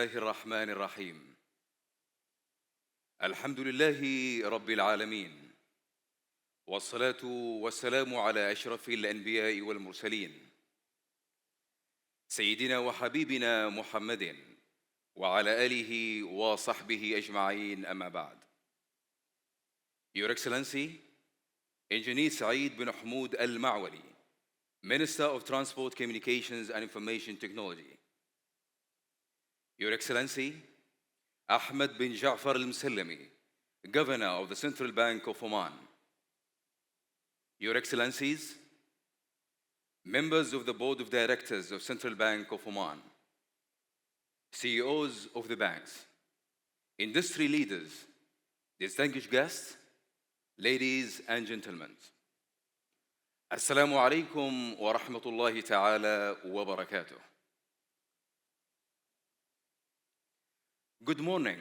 الله الرحمن الرحيم. الحمد لله رب العالمين، والصلاة والسلام على أشرف الأنبياء والمرسلين سيدنا وحبيبنا محمد وعلى آله وصحبه أجمعين، أما بعد. Your Excellency, Engineer Saeed bin Hamoud Al-Ma'wali, Minister of Transport, Communications and Information Technology. Your Excellency, Ahmed bin Ja'far Al-Musallami, Governor of the Central Bank of Oman. Your Excellencies, members of the Board of Directors of Central Bank of Oman, CEOs of the banks, industry leaders, distinguished guests, ladies and gentlemen. Assalamu alaikum wa rahmatullahi ta'ala wa barakatuh. Good morning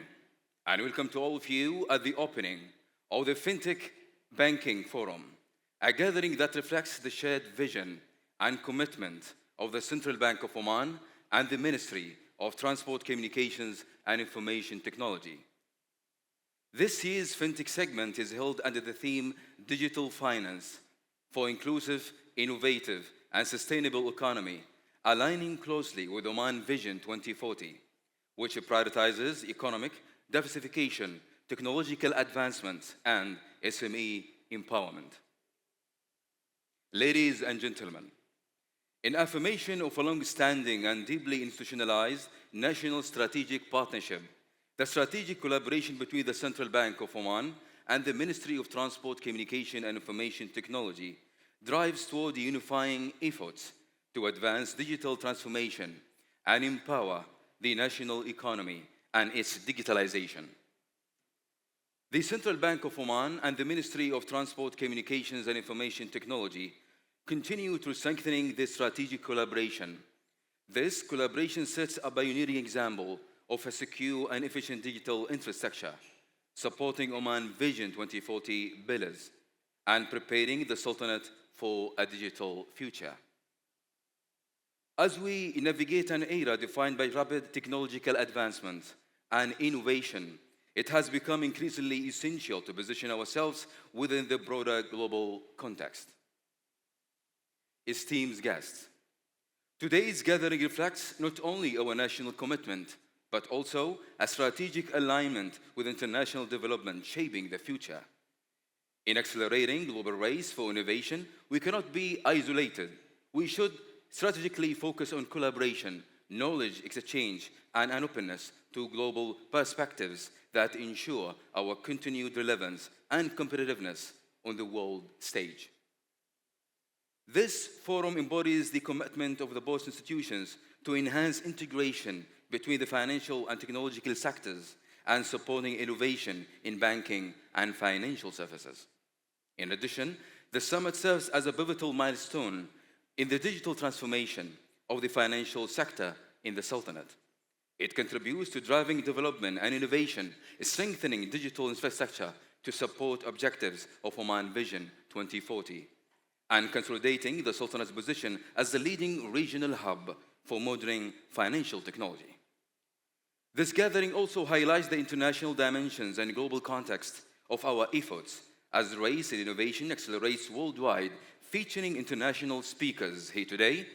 and welcome to all of you at the opening of the Fintech Banking Forum, a gathering that reflects the shared vision and commitment of the Central Bank of Oman and the Ministry of Transport, Communications and Information Technology. This year's Fintech segment is held under the theme Digital Finance for Inclusive, Innovative and Sustainable Economy, aligning closely with Oman Vision 2040, which prioritizes economic diversification, technological advancement, and SME empowerment. Ladies and gentlemen, in affirmation of a long-standing and deeply institutionalized national strategic partnership, the strategic collaboration between the Central Bank of Oman and the Ministry of Transport, Communication and Information Technology drives toward unifying efforts to advance digital transformation and empower the national economy and its digitalization. The Central Bank of Oman and the Ministry of Transport, Communications and Information Technology continue to strengthening this strategic collaboration. This collaboration sets a pioneering example of a secure and efficient digital infrastructure, supporting Oman Vision 2040 pillars and preparing the Sultanate for a digital future. As we navigate an era defined by rapid technological advancement and innovation, it has become increasingly essential to position ourselves within the broader global context. Esteemed guests, today's gathering reflects not only our national commitment, but also a strategic alignment with international development shaping the future. In accelerating global race for innovation, we cannot be isolated. We should strategically focus on collaboration, knowledge exchange, and an openness to global perspectives that ensure our continued relevance and competitiveness on the world stage. This forum embodies the commitment of the both institutions to enhance integration between the financial and technological sectors and supporting innovation in banking and financial services. In addition, the summit serves as a pivotal milestone in the digital transformation of the financial sector in the Sultanate. It contributes to driving development and innovation, strengthening digital infrastructure to support objectives of Oman Vision 2040, and consolidating the Sultanate's position as the leading regional hub for modern financial technology. This gathering also highlights the international dimensions and global context of our efforts as the race in innovation accelerates worldwide. Featuring international speakers here today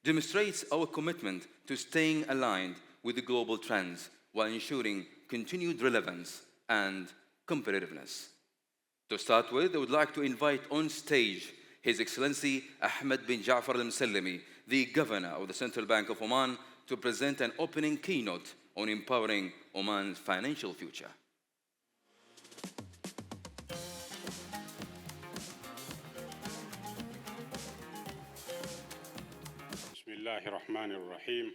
demonstrates our commitment to staying aligned with the global trends while ensuring continued relevance and competitiveness. To start with, I would like to invite on stage His Excellency Ahmed bin Ja'far Al-Musallami, the Governor of the Central Bank of Oman, to present an opening keynote on empowering Oman's financial future. Bismillahir Rahmanir Rahim.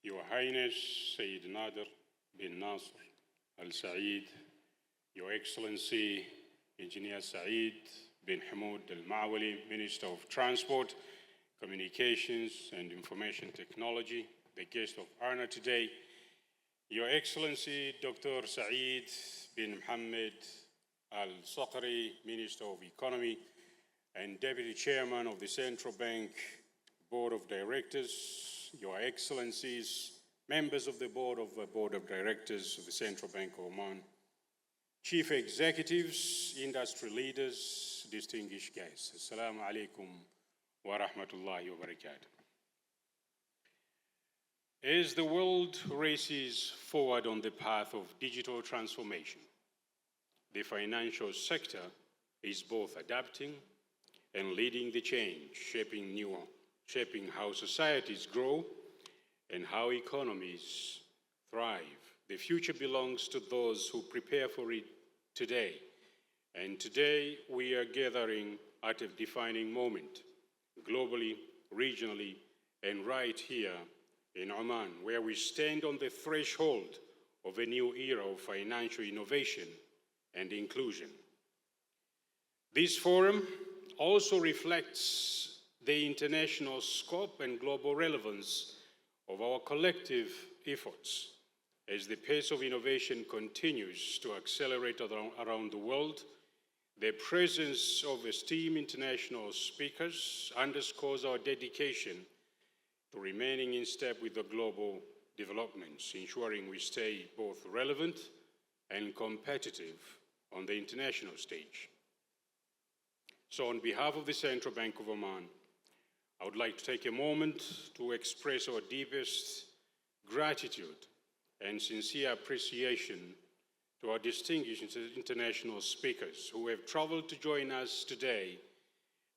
Your Highness Sayyid Nader bin Nasr Al Saeed, Your Excellency Engineer Saeed bin Hamoud Al-Ma'wali, Minister of Transport, Communications and Information Technology, the guest of honor today, Your Excellency Dr. Saeed bin Mohammed Al-Saqri, Minister of Economy and Deputy Chairman of the Central Bank Board of Directors, Your Excellencies, members of the Board of Directors of the Central Bank of Oman, chief executives, industry leaders, distinguished guests. Assalamu alaikum wa rahmatullahi wa barakatuh. As the world races forward on the path of digital transformation, the financial sector is both adapting and leading the change, shaping how societies grow and how economies thrive. The future belongs to those who prepare for it today. And today we are gathering at a defining moment, globally, regionally, and right here in Oman, where we stand on the threshold of a new era of financial innovation and inclusion. This forum also reflects the international scope and global relevance of our collective efforts as the pace of innovation continues to accelerate around the world. The presence of esteemed international speakers underscores our dedication to remaining in step with the global developments, ensuring we stay both relevant and competitive on the international stage. So on behalf of the Central Bank of Oman, I would like to take a moment to express our deepest gratitude and sincere appreciation to our distinguished international speakers who have traveled to join us today.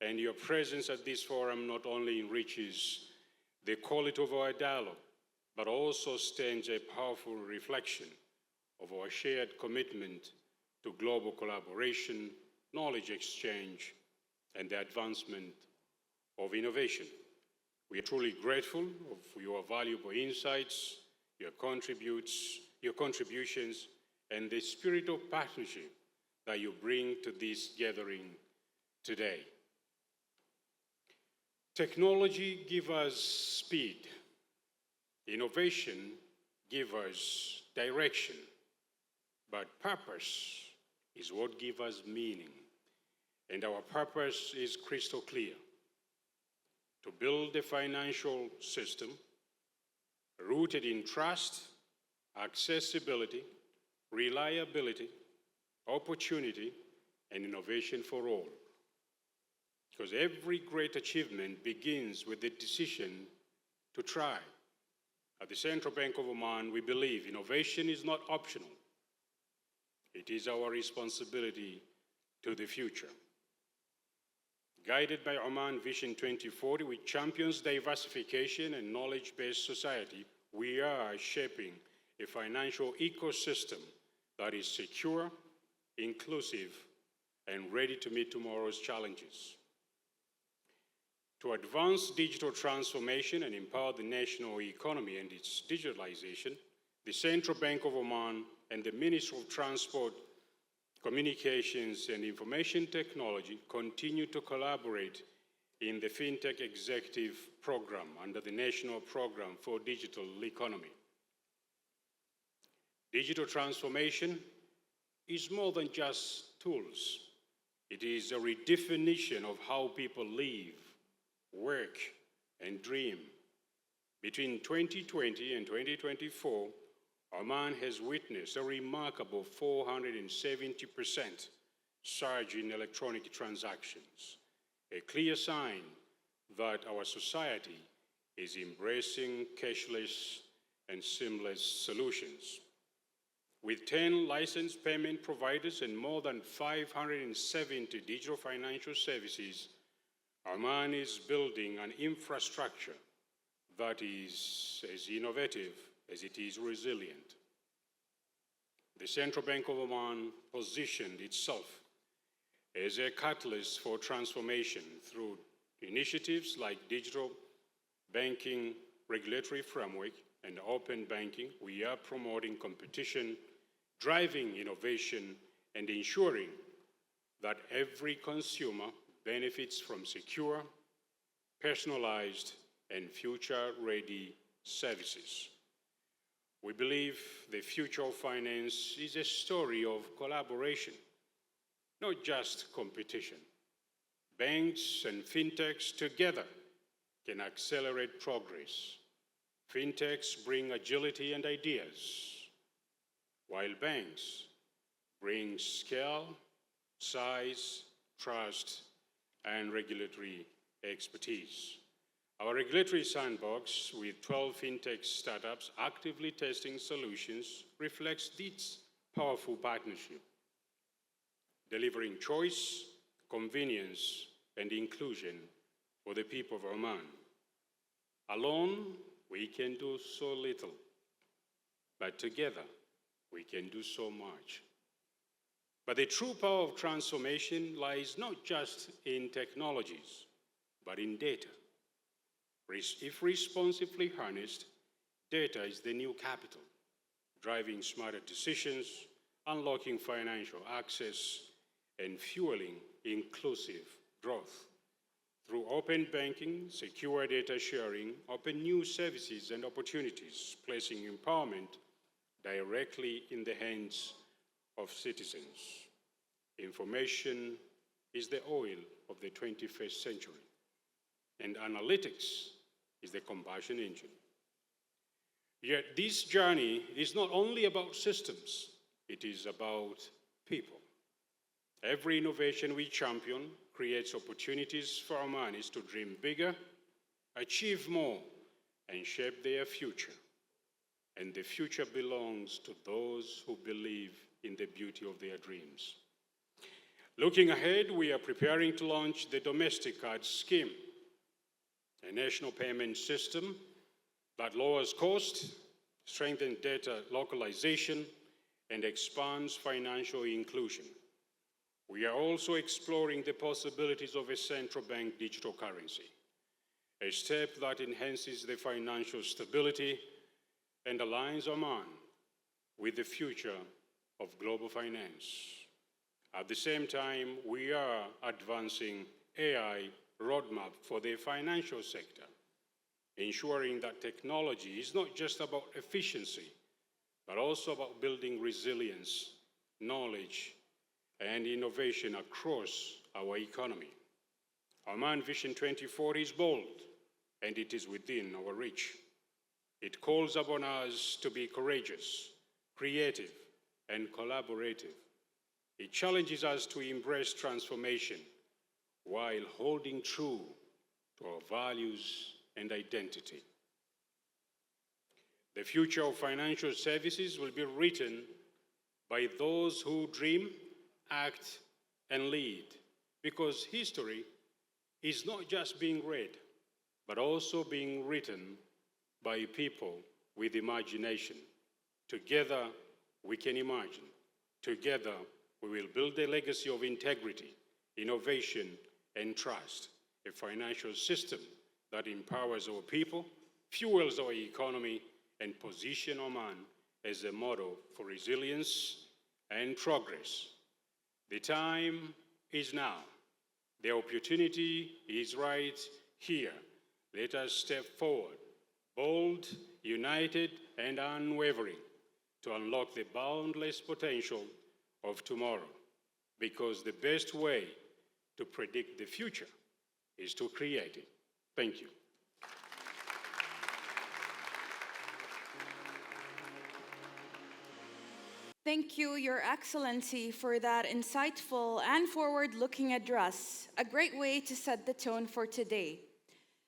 And your presence at this forum not only enriches the quality of our dialogue, but also stands a powerful reflection of our shared commitment to global collaboration, knowledge exchange, and the advancement of innovation. We are truly grateful for your valuable insights, your contributions, and the spirit of partnership that you bring to this gathering today. Technology gives us speed. Innovation gives us direction. But purpose is what gives us meaning. And our purpose is crystal clear: to build a financial system rooted in trust, accessibility, reliability, opportunity, and innovation for all. Because every great achievement begins with the decision to try. At the Central Bank of Oman, we believe innovation is not optional. It is our responsibility to the future. Guided by Oman Vision 2040, which champions diversification and knowledge-based society, we are shaping a financial ecosystem that is secure, inclusive, and ready to meet tomorrow's challenges. To advance digital transformation and empower the national economy and its digitalization, the Central Bank of Oman and the Ministry of Transport, Communications and Information Technology continue to collaborate in the Fintech Executive Program under the National Program for Digital Economy. Digital transformation is more than just tools. It is a redefinition of how people live, work, and dream. Between 2020 and 2024, Oman has witnessed a remarkable 470% surge in electronic transactions, a clear sign that our society is embracing cashless and seamless solutions. With 10 licensed payment providers and more than 570 digital financial services, Oman is building an infrastructure that is as innovative as it is resilient. The Central Bank of Oman positioned itself as a catalyst for transformation through initiatives like digital banking regulatory framework and open banking. We are promoting competition, driving innovation, and ensuring that every consumer benefits from secure, personalized, and future-ready services. We believe the future of finance is a story of collaboration, not just competition. Banks and fintechs together can accelerate progress, Fintechs bring agility and ideas, while banks bring scale, size, trust, and regulatory expertise. Our regulatory sandbox, with 12 fintech startups actively testing solutions, reflects this powerful partnership, delivering choice, convenience, and inclusion for the people of Oman. Alone, we can do so little, but together, we can do so much. But the true power of transformation lies not just in technologies, but in data. If responsibly harnessed, data is the new capital, driving smarter decisions, unlocking financial access, and fueling inclusive growth. Through open banking, secure data sharing, open new services and opportunities, placing empowerment directly in the hands of citizens. Information is the oil of the 21st century, and analytics is the combustion engine. Yet this journey is not only about systems, it is about people. Every innovation we champion creates opportunities for Omanis to dream bigger, achieve more, and shape their future. And the future belongs to those who believe in the beauty of their dreams. Looking ahead, we are preparing to launch the domestic card scheme, a national payment system that lowers cost, strengthens data localization, and expands financial inclusion. We are also exploring the possibilities of a central bank digital currency, a step that enhances the financial stability and aligns Oman with the future of global finance. At the same time, we are advancing AI roadmap for the financial sector, ensuring that technology is not just about efficiency, but also about building resilience, knowledge, and innovation across our economy. Oman Vision 2040 is bold, and it is within our reach. It calls upon us to be courageous, creative, and collaborative. It challenges us to embrace transformation while holding true to our values and identity. The future of financial services will be written by those who dream, act, and lead, because history is not just being read, but also being written by people with imagination. Together, we can imagine. Together, we will build a legacy of integrity, innovation, and trust, a financial system that empowers our people, fuels our economy, and positions Oman as a model for resilience and progress. The time is now. The opportunity is right here. Let us step forward, bold, united, and unwavering, to unlock the boundless potential of tomorrow, because the best way to predict the future is to create it. Thank you. Thank you, Your Excellency, for that insightful and forward-looking address, a great way to set the tone for today.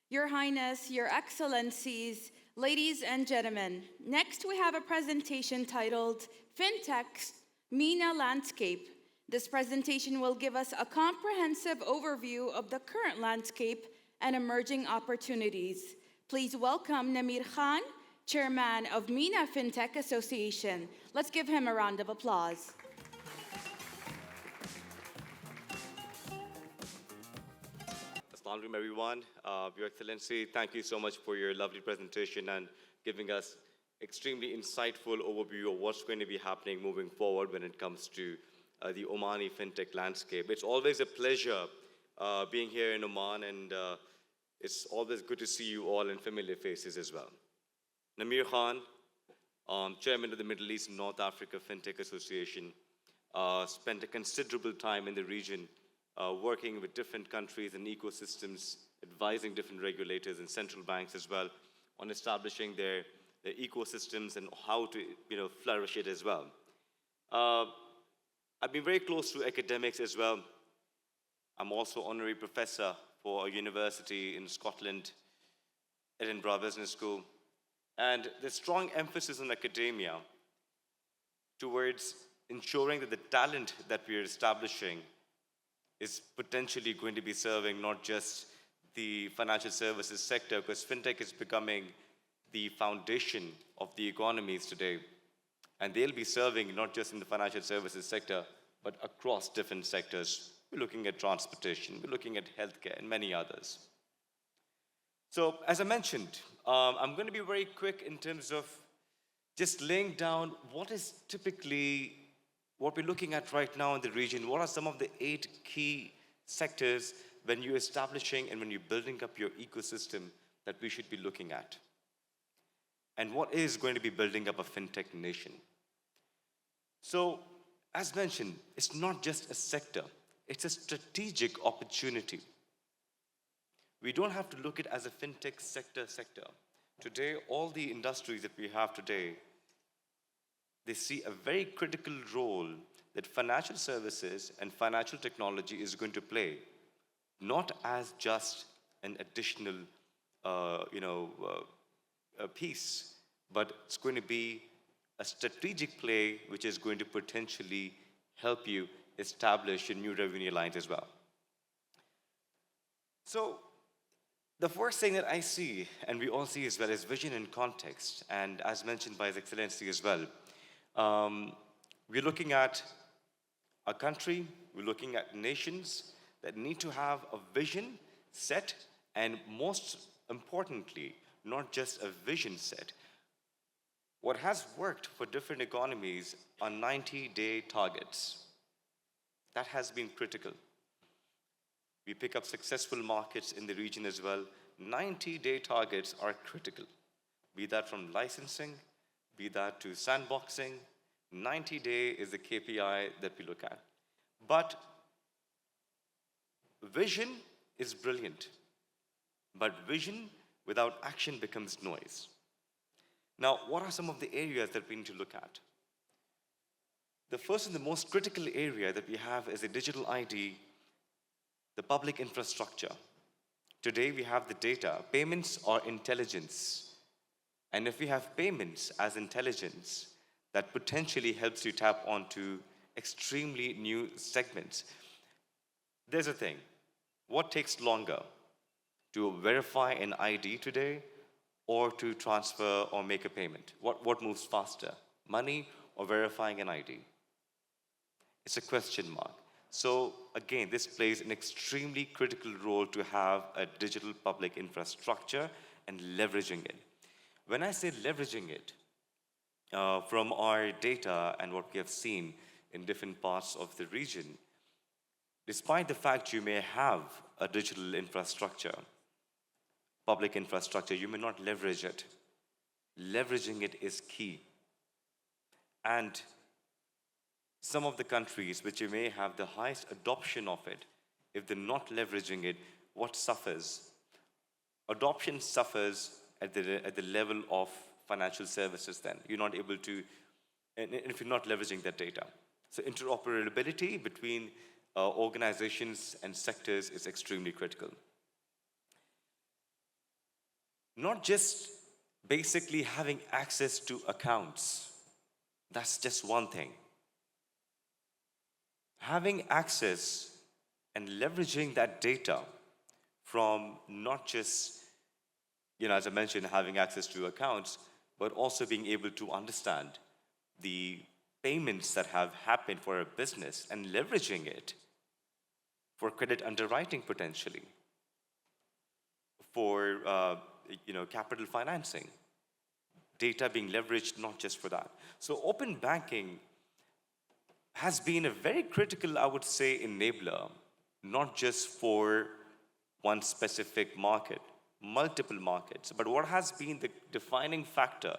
Your Highness, Your Excellencies, ladies and gentlemen, next we have a presentation titled FinTech's MENA Landscape. This presentation will give us a comprehensive overview of the current landscape and emerging opportunities. Please welcome Namir Khan, Chairman of MENA FinTech Association. Let's give him a round of applause. Assalamu alaikum, everyone. Your Excellency, thank you so much for your lovely presentation and giving us extremely insightful overview of what's going to be happening moving forward when it comes to the Omani fintech landscape. It's always a pleasure being here in Oman, and it's always good to see you all and familiar faces as well. Namir Khan, Chairman of the Middle East and North Africa Fintech Association, spent a considerable time in the region working with different countries and ecosystems, advising different regulators and central banks as well on establishing their ecosystems and how to flourish it as well. I've been very close to academics as well. I'm also honorary professor for a university in Scotland, Edinburgh Business School. And there's strong emphasis on academia towards ensuring that the talent that we are establishing is potentially going to be serving not just the financial services sector, because fintech is becoming the foundation of the economies today. And they'll be serving not just in the financial services sector, but across different sectors. We're looking at transportation, we're looking at healthcare, and many others. So, as I mentioned, I'm going to be very quick in terms of just laying down what is typically what we're looking at right now in the region. What are some of the 8 key sectors when you're establishing and when you're building up your ecosystem that we should be looking at? And what is going to be building up a fintech nation? So, as mentioned, it's not just a sector, it's a strategic opportunity. We don't have to look at it as a fintech sector. Today, all the industries that we have today, they see a very critical role that financial services and financial technology is going to play, not as just an additional piece, but it's going to be a strategic play which is going to potentially help you establish your new revenue lines as well. So, the first thing that I see, and we all see as well, is vision and context. And as mentioned by His Excellency as well, we're looking at a country, we're looking at nations that need to have a vision set, and most importantly, not just a vision set. What has worked for different economies are 90-day targets. That has been critical. We pick up successful markets in the region as well. 90-day targets are critical. Be that from licensing, be that to sandboxing, 90-day is the KPI that we look at. But vision is brilliant. But vision without action becomes noise. Now, what are some of the areas that we need to look at? The first and the most critical area that we have is a digital ID, the public infrastructure. Today we have the data. Payments are intelligence. And if we have payments as intelligence, that potentially helps you tap onto extremely new segments. There's a thing. What takes longer? To verify an ID today or to transfer or make a payment? What moves faster? Money or verifying an ID? It's a question mark. So again, this plays an extremely critical role to have a digital public infrastructure and leveraging it. When I say leveraging it, from our data and what we have seen in different parts of the region, despite the fact you may have a digital infrastructure, public infrastructure, you may not leverage it. Leveraging it is key. And some of the countries which you may have the highest adoption of it, if they're not leveraging it, what suffers? Adoption suffers at the level of financial services then. You're not able to, and if you're not leveraging that data. So interoperability between organizations and sectors is extremely critical. Not just basically having access to accounts. That's just one thing. Having access and leveraging that data from not just, as I mentioned, having access to accounts, but also being able to understand the payments that have happened for a business and leveraging it for credit underwriting potentially, for capital financing, data being leveraged not just for that. So open banking has been a very critical, I would say, enabler, not just for one specific market, multiple markets. But what has been the defining factor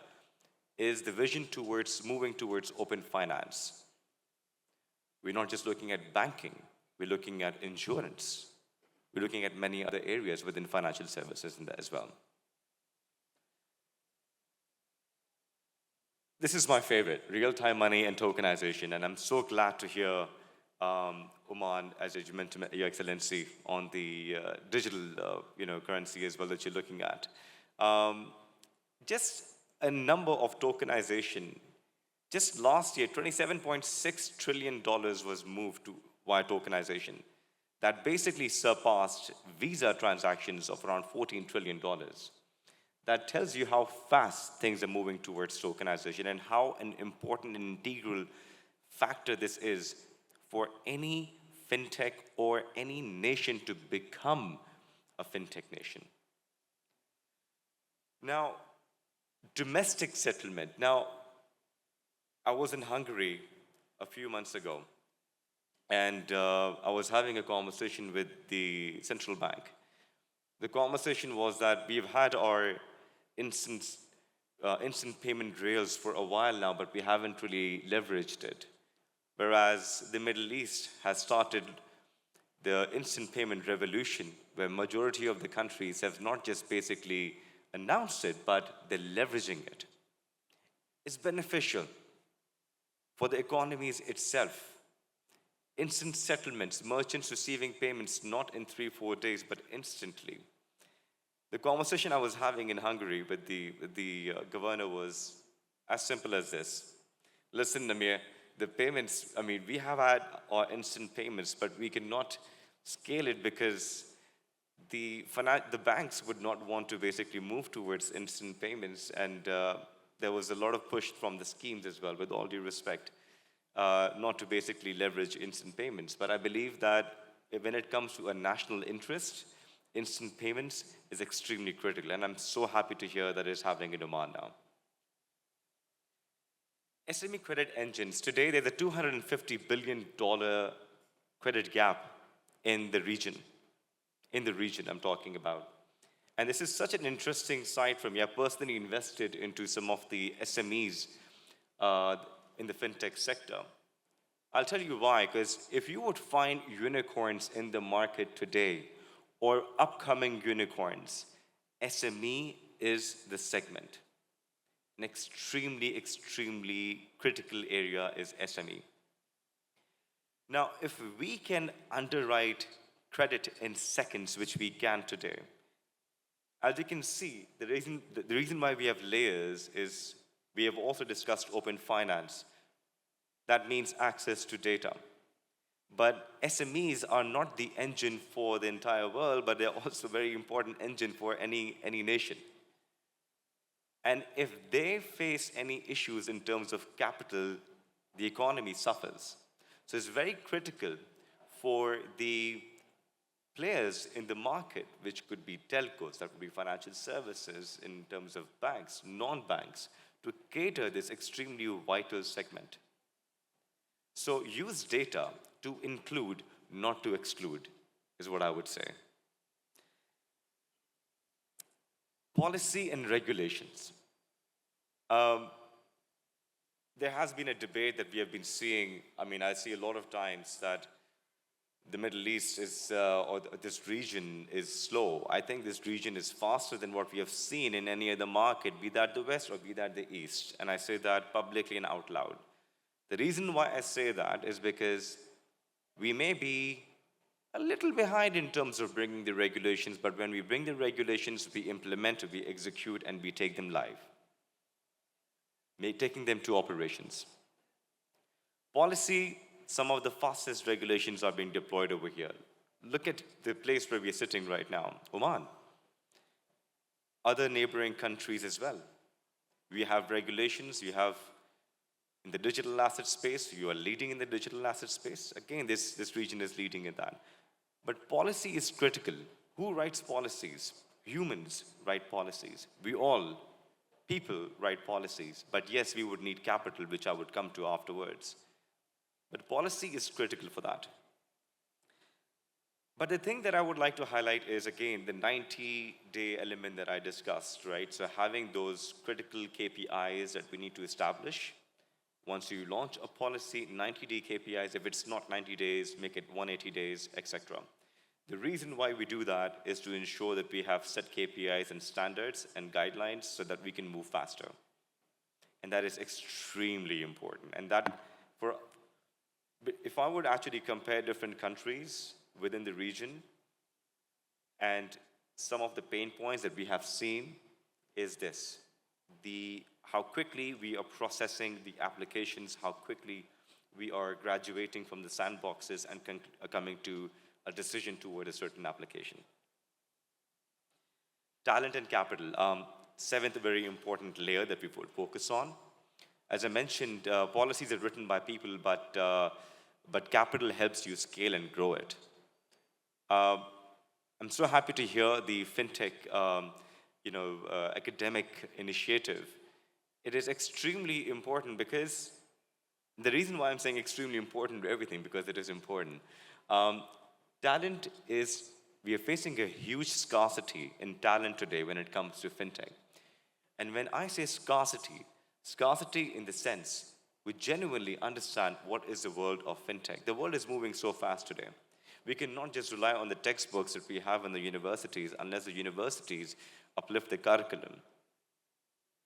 is the vision towards moving towards open finance. We're not just looking at banking, we're looking at insurance. We're looking at many other areas within financial services in there as well. This is my favorite, real-time money and tokenization, and I'm so glad to hear Oman, as you mentioned, Your Excellency, on the digital currency as well that you're looking at. Just a number of tokenization. Just last year, $27.6 trillion was moved via tokenization. That basically surpassed Visa transactions of around $14 trillion. That tells you how fast things are moving towards tokenization and how an important and integral factor this is for any fintech or any nation to become a fintech nation. Now, domestic settlement. Now, I was in Hungary a few months ago, and I was having a conversation with the central bank. The conversation was that we've had our instant payment rails for a while now, but we haven't really leveraged it. Whereas the Middle East has started the instant payment revolution, where majority of the countries have not just basically announced it, but they're leveraging it. It's beneficial for the economies itself. Instant settlements, merchants receiving payments not in 3-4 days, but instantly. The conversation I was having in Hungary with the governor was as simple as this. Listen, Namir, the payments, we have had our instant payments, but we cannot scale it because the banks would not want to basically move towards instant payments, and there was a lot of push from the schemes as well, with all due respect, not to basically leverage instant payments. But I believe that when it comes to a national interest, instant payments is extremely critical, and I'm so happy to hear that it's happening in Oman now. SME credit engines. Today, there's a $250 billion credit gap in the region. In the region I'm talking about. And this is such an interesting side for me. I personally invested into some of the SMEs in the fintech sector. I'll tell you why, because if you would find unicorns in the market today, or upcoming unicorns, SME is the segment. An extremely, extremely critical area is SME. Now, if we can underwrite credit in seconds, which we can today, as you can see, the reason why we have layers is we have also discussed open finance. That means access to data. But SMEs are not the engine for the entire world, but they're also a very important engine for any nation. And if they face any issues in terms of capital, the economy suffers. So it's very critical for the players in the market, which could be telcos, that would be financial services in terms of banks, non-banks, to cater this extremely vital segment. So use data to include, not to exclude, is what I would say. Policy and regulations. There has been a debate that we have been seeing. I see a lot of times that the Middle East is, or this region is slow. I think this region is faster than what we have seen in any other market, be that the West or be that the East. And I say that publicly and out loud. The reason why I say that is because we may be a little behind in terms of bringing the regulations, but when we bring the regulations, we implement, we execute, and we take them live, taking them to operations. Policy, some of the fastest regulations are being deployed over here. Look at the place where we are sitting right now, Oman. Other neighboring countries as well. We have regulations, you have in the digital asset space, you are leading in the digital asset space. Again, this region is leading in that. But policy is critical. Who writes policies? Humans write policies. We all, people, write policies. But yes, we would need capital, which I would come to afterwards. But policy is critical for that. But the thing that I would like to highlight is, again, the 90-day element that I discussed, right? So having those critical KPIs that we need to establish. Once you launch a policy, 90-day KPIs, if it's not 90 days, make it 180 days, etc. The reason why we do that is to ensure that we have set KPIs and standards and guidelines so that we can move faster. And that is extremely important. And that, if I would actually compare different countries within the region, and some of the pain points that we have seen is this: how quickly we are processing the applications, how quickly we are graduating from the sandboxes and coming to a decision toward a certain application. Talent and capital, seventh very important layer that we would focus on. As I mentioned, policies are written by people, but capital helps you scale and grow it. I'm so happy to hear the fintech, academic initiative. It is extremely important because the reason why I'm saying extremely important to everything, because it is important. Talent is, we are facing a huge scarcity in talent today when it comes to fintech. And when I say scarcity in the sense, we genuinely understand what is the world of fintech. The world is moving so fast today. We cannot just rely on the textbooks that we have in the universities unless the universities uplift the curriculum.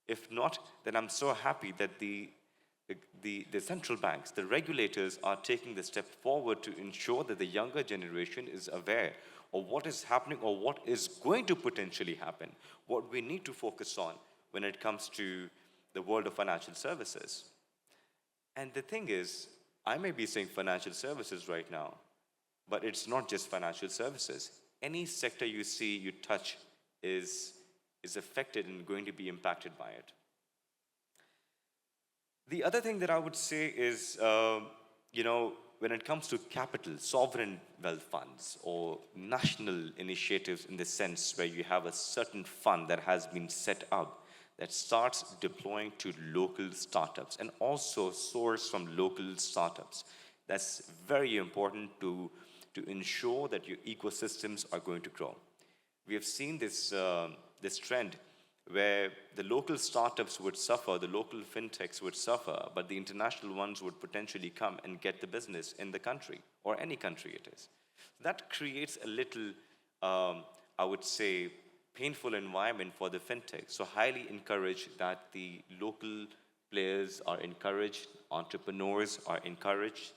If not, then I'm so happy that the central banks, the regulators are taking the step forward to ensure that the younger generation is aware of what is happening or what is going to potentially happen, what we need to focus on when it comes to the world of financial services. And the thing is, I may be saying financial services right now, but it's not just financial services. Any sector you see, you touch is affected and going to be impacted by it. The other thing that I would say is, when it comes to capital, sovereign wealth funds or national initiatives in the sense where you have a certain fund that has been set up that starts deploying to local startups and also source from local startups. That's very important to ensure that your ecosystems are going to grow. We have seen this trend where the local startups would suffer, the local fintechs would suffer, but the international ones would potentially come and get the business in the country, or any country it is. That creates a little, I would say, painful environment for the fintech. So highly encourage that the local players are encouraged, entrepreneurs are encouraged.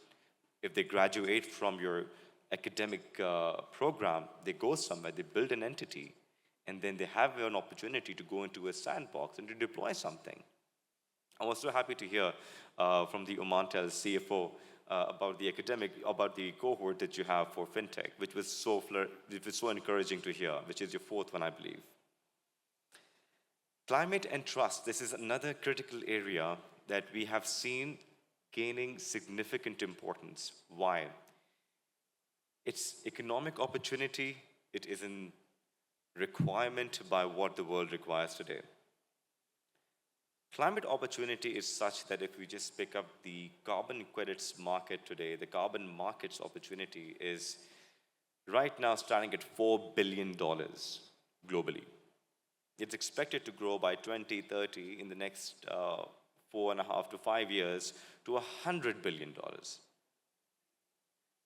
If they graduate from your academic program, they go somewhere, they build an entity, and then they have an opportunity to go into a sandbox and to deploy something. I was so happy to hear from the Omantel CFO about the cohort that you have for fintech, which was so encouraging to hear, which is your fourth one, I believe. Climate and trust, this is another critical area that we have seen gaining significant importance. Why? It's economic opportunity, it is a requirement by what the world requires today. Climate opportunity is such that if we just pick up the carbon credits market today, the carbon markets opportunity is right now starting at $4 billion globally. It's expected to grow by 2030 in the next 4.5 to 5 years to $100 billion.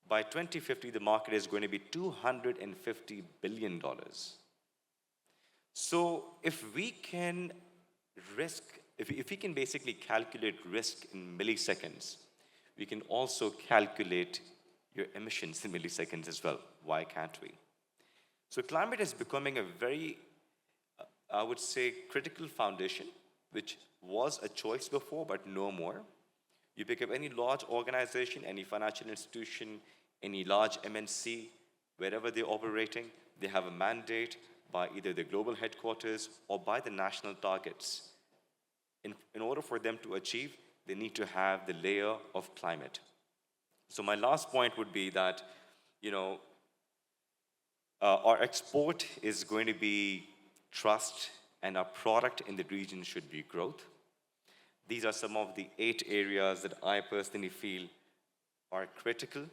By 2050, the market is going to be $250 billion. So if we can if we can basically calculate risk in milliseconds, we can also calculate your emissions in milliseconds as well. Why can't we? So climate is becoming a very, I would say, critical foundation, which was a choice before, but no more. You pick up any large organization, any financial institution, any large MNC, wherever they're operating, they have a mandate by either the global headquarters or by the national targets. In order for them to achieve, they need to have the layer of climate. So my last point would be that, our export is going to be trust, and our product in the region should be growth. These are some of the 8 areas that I personally feel are critical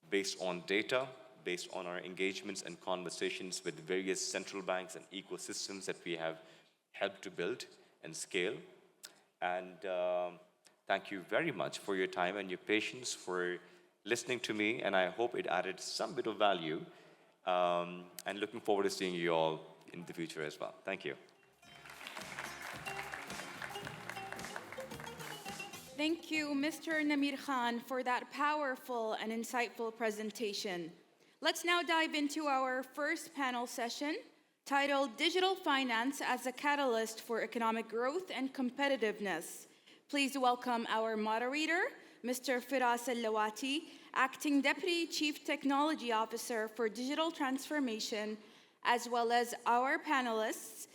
based on data, based on our engagements and conversations with various central banks and ecosystems that we have helped to build and scale. And thank you very much for your time and your patience for listening to me, and I hope it added some bit of value, and looking forward to seeing you all in the future as well. Thank you. Thank you, Mr. Namir Khan, for that powerful and insightful presentation. Let's now dive into our first panel session, titled Digital Finance as a Catalyst for Economic Growth and Competitiveness. Please welcome our moderator, Mr. Firas Al-Lawati, Acting Deputy Chief Technology Officer for Digital Transformation, as well as our panelists,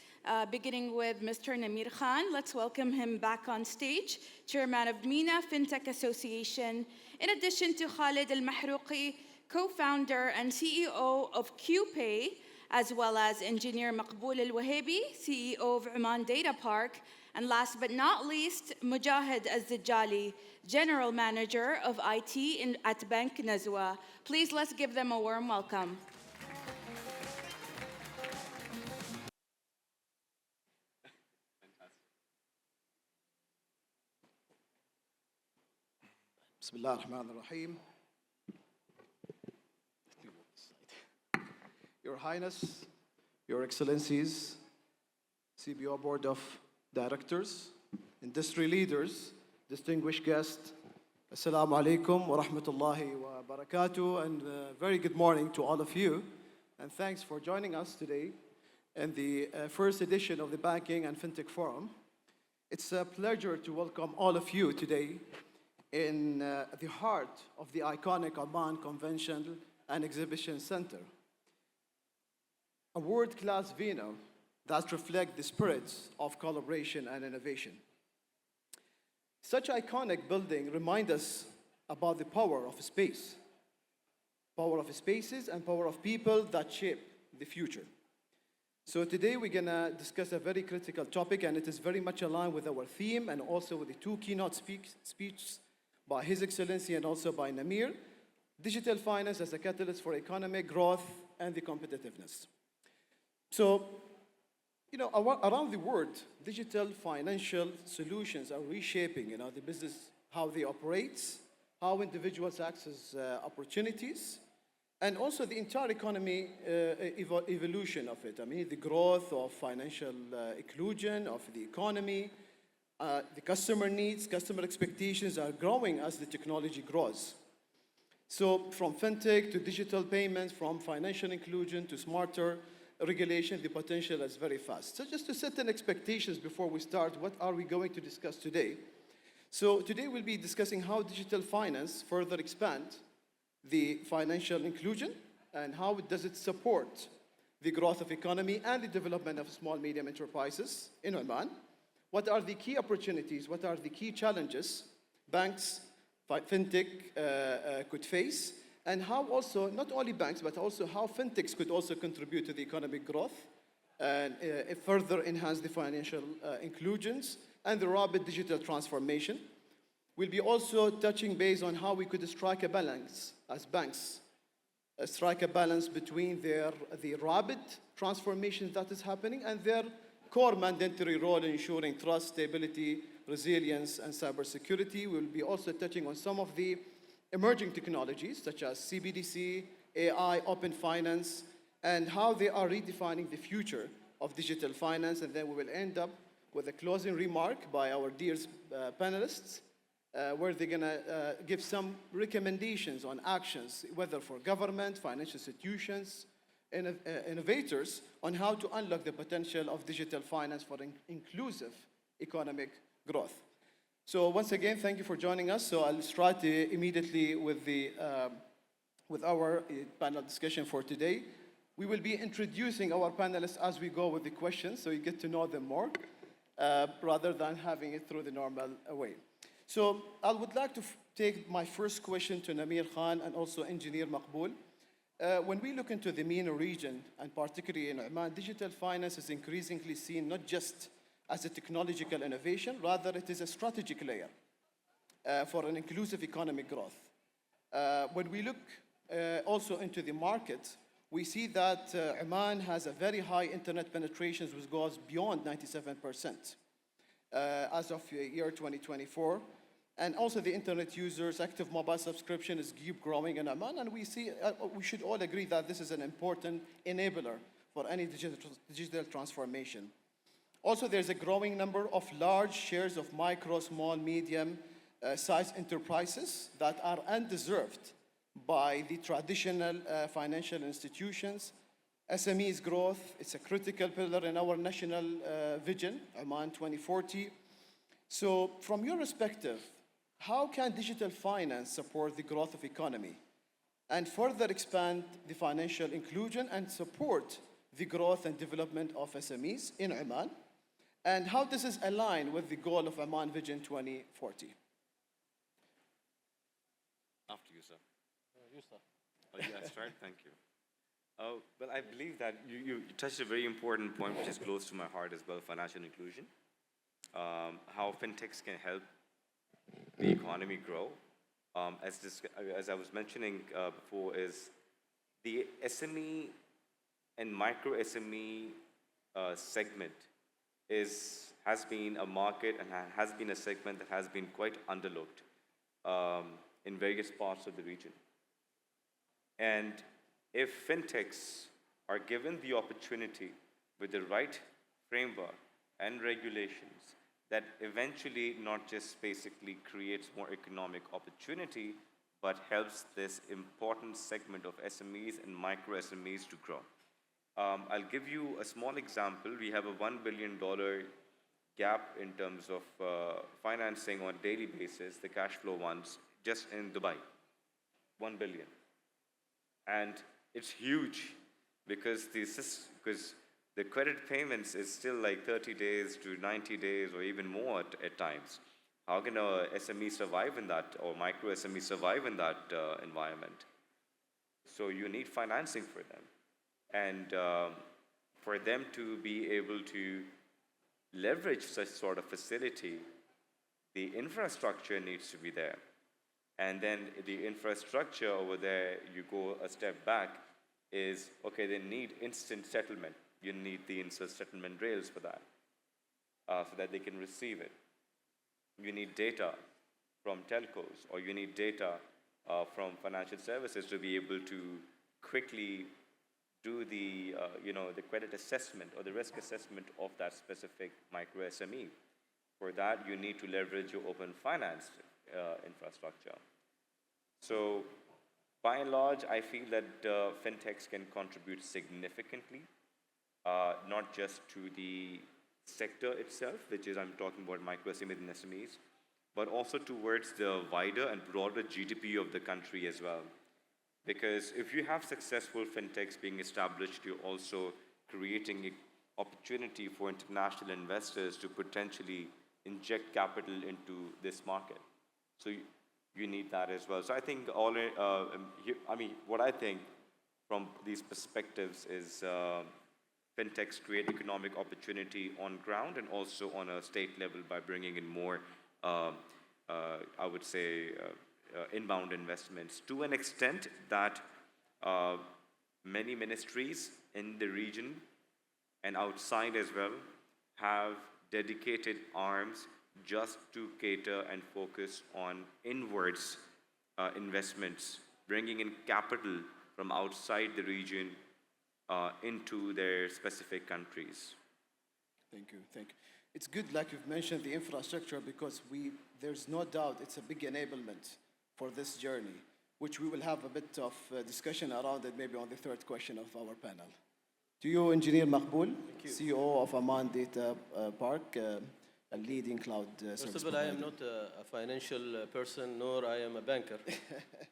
beginning with Mr. Namir Khan. Let's welcome him back on stage, Chairman of MENA FinTech Association, in addition to Khalid Al-Mahrouqi, co-founder and CEO of QPay, as well as Engineer Maqbool Al-Wahabi, CEO of Oman Data Park, and last but not least, Mujahid Al-Zijjali, General Manager of IT at Bank Nazwa. Please let's give them a warm welcome. Bismillah ar-Rahman ar-Rahim. Your Highness, Your Excellencies, CBO Board of Directors, industry leaders, distinguished guests, Assalamu alaikum wa rahmatullahi wa barakatuh, and very good morning to all of you. And thanks for joining us today in the first edition of the Banking and Fintech Forum. It's a pleasure to welcome all of you today in the heart of the iconic Oman Convention and Exhibition Centre, a world-class venue that reflects the spirits of collaboration and innovation. Such iconic building reminds us about the power of space, power of spaces and power of people that shape the future. So today we're gonna discuss a very critical topic, and it is very much aligned with our theme and also with the two keynote speeches by His Excellency and also by Namir, digital finance as a catalyst for economic growth and the competitiveness. So, you know, around the world, digital financial solutions are reshaping, you know, the business, how they operate, how individuals access opportunities, and also the entire economy evolution of it. I mean, the growth of financial inclusion of the economy, the customer needs, customer expectations are growing as the technology grows. So from fintech to digital payments, from financial inclusion to smarter regulation, the potential is very fast. So just to set an expectations before we start, what are we going to discuss today? So today we'll be discussing how digital finance further expand the financial inclusion and how does it support the growth of economy and the development of small medium enterprises in Oman. What are the key opportunities? What are the key challenges banks, fintech could face? And how also, not only banks, but also how fintechs could also contribute to the economic growth and further enhance the financial inclusions and the rapid digital transformation. We'll be also touching base on how we could strike a balance as banks, strike a balance between the rapid transformation that is happening and their core mandatory role in ensuring trust, stability, resilience, and cybersecurity. We'll be also touching on some of the emerging technologies such as CBDC, AI, open finance, and how they are redefining the future of digital finance. And then we will end up with a closing remark by our dear panelists, where they're gonna give some recommendations on actions, whether for government, financial institutions, innovators, on how to unlock the potential of digital finance for inclusive economic growth. So once again, thank you for joining us. So I'll start immediately with our panel discussion for today. We will be introducing our panelists as we go with the questions, so you get to know them more, rather than having it through the normal way. So I would like to take my first question to Namir Khan and also Engineer Maqbool. When we look into the MENA region, and particularly in Oman, digital finance is increasingly seen not just as a technological innovation, rather it is a strategic layer for an inclusive economic growth. When we look also into the market, we see that Oman has a very high internet penetration, which goes beyond 97% as of year 2024. And also the internet users, active mobile subscription is keep growing in Oman, and we see, we should all agree that this is an important enabler for any digital transformation. Also, there's a growing number of large shares of micro, small, medium size enterprises that are undeserved by the traditional financial institutions. SMEs growth is a critical pillar in our national vision, Oman 2040. So from your perspective, how can digital finance support the growth of economy and further expand the financial inclusion and support the growth and development of SMEs in Oman? And how does this align with the goal of Oman Vision 2040? After you, sir. You start. Oh, yeah, start. Thank you. Well, I believe that you touched a very important point, which is close to my heart as well, financial inclusion. How fintechs can help the economy grow. As I was mentioning before, is the SME and micro SME segment has been a market and has been a segment that has been quite underlooked in various parts of the region. And if fintechs are given the opportunity with the right framework and regulations, that eventually not just basically creates more economic opportunity, but helps this important segment of SMEs and micro SMEs to grow. I'll give you a small example. We have a $1 billion gap in terms of financing on a daily basis, the cash flow ones, just in Dubai, 1 billion. And it's huge because the credit payments is still like 30 days to 90 days or even more at times. How can a SME survive in that, or micro SME survive in that environment? So you need financing for them. And for them to be able to leverage such sort of facility, the infrastructure needs to be there. And then the infrastructure over there, you go a step back, is, okay, they need instant settlement. You need the instant settlement rails for that, so that they can receive it. You need data from telcos, or you need data from financial services to be able to quickly do the credit assessment or the risk assessment of that specific micro SME. For that, you need to leverage your open finance infrastructure. So, by and large, I feel that fintechs can contribute significantly, not just to the sector itself, which is I'm talking about micro SMEs and SMEs, but also towards the wider and broader GDP of the country as well. Because if you have successful fintechs being established, you're also creating an opportunity for international investors to potentially inject capital into this market. So you need that as well. So I think what I think from these perspectives is fintechs create economic opportunity on ground and also on a state level by bringing in more, I would say, inbound investments to an extent that many ministries in the region and outside as well have dedicated arms just to cater and focus on inwards investments, bringing in capital from outside the region into their specific countries. Thank you. It's good, like you've mentioned, the infrastructure, because there's no doubt it's a big enablement for this journey, which we will have a bit of discussion around it maybe on the third question of our panel. To you, Engineer Maqbool, CEO of Oman Data Park, a leading cloud service First of all, I am not a financial person, nor I am a banker.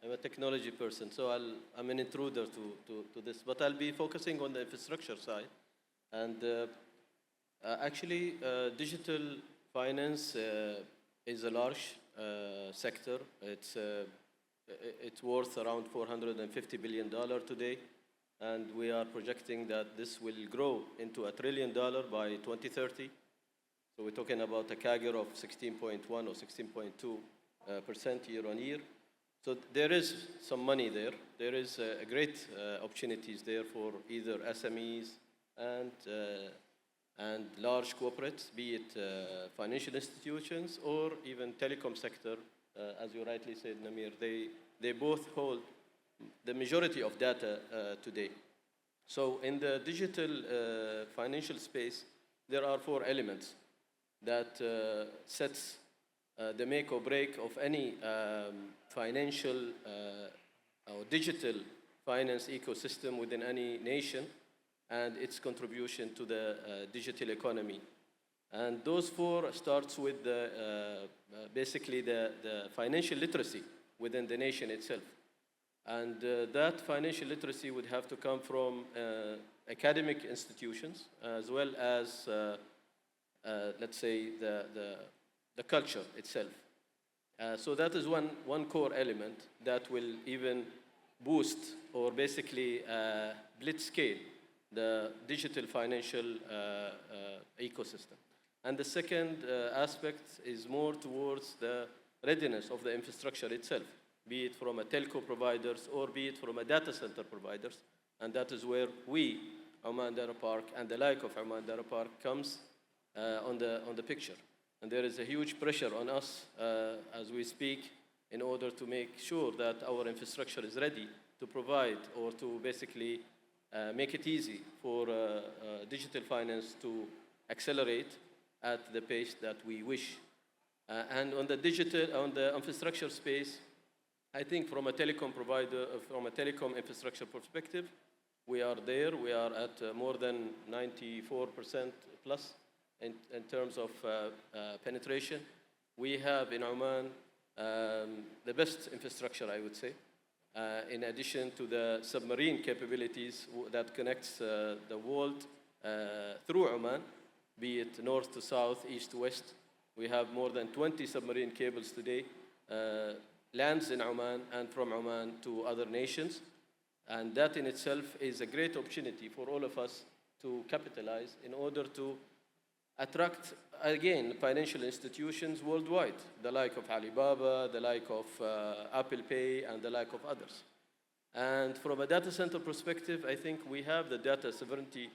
I'm a technology person, so I'm an intruder to this. But I'll be focusing on the infrastructure side. And actually, digital finance is a large sector. It's worth around $450 billion today. And we are projecting that this will grow into $1 trillion by 2030. So we're talking about a CAGR of 16.1 or 16.2% year on year. So there is some money there. There is a great opportunities there for either SMEs and large corporates, be it financial institutions or even telecom sector. As you rightly said, Namir, they both hold the majority of data today. So in the digital financial space, there are 4 elements that sets the make or break of any financial or digital finance ecosystem within any nation and its contribution to the digital economy. And those four starts with basically the financial literacy within the nation itself. And that financial literacy would have to come from academic institutions as well as, let's say, the culture itself. So that is one core element that will even boost or basically blitzscale the digital financial ecosystem. And the second aspect is more towards the readiness of the infrastructure itself, be it from a telco providers or be it from a data center providers. And that is where we, Oman Data Park, and the like of Oman Data Park comes on the picture. And there is a huge pressure on us as we speak in order to make sure that our infrastructure is ready to provide or to basically make it easy for digital finance to accelerate at the pace that we wish. And on the infrastructure space, I think from a telecom provider, from a telecom infrastructure perspective, we are there. We are at more than 94% plus in terms of penetration. We have in Oman the best infrastructure, I would say, in addition to the submarine capabilities that connects the world through Oman, be it north to south, east to west. We have more than 20 submarine cables today, lands in Oman and from Oman to other nations. And that in itself is a great opportunity for all of us to capitalize in order to attract, again, financial institutions worldwide, the like of Alibaba, the like of Apple Pay, and the like of others. And from a data center perspective, I think we have the data sovereignty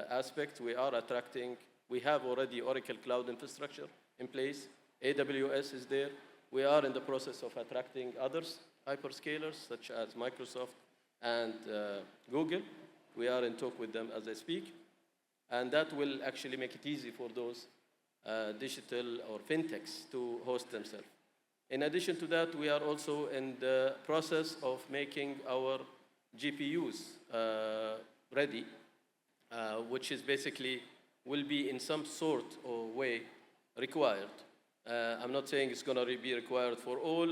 aspect. We are attracting, we have already Oracle Cloud infrastructure in place. AWS is there. We are in the process of attracting others, hyperscalers, such as Microsoft and Google. We are in talk with them as I speak. And that will actually make it easy for those digital or fintechs to host themselves. In addition to that, we are also in the process of making our GPUs ready, which is basically will be in some sort of way required. I'm not saying it's going to be required for all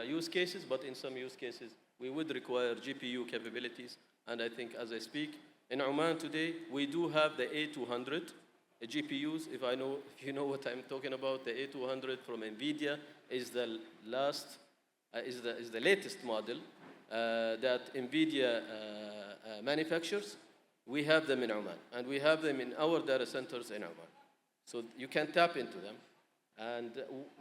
use cases, but in some use cases, we would require GPU capabilities. And I think as I speak, in Oman today, we do have the A200 GPUs. If you know what I'm talking about, the A200 from NVIDIA is the latest model that NVIDIA manufactures. We have them in Oman, and we have them in our data centers in Oman. So you can tap into them. And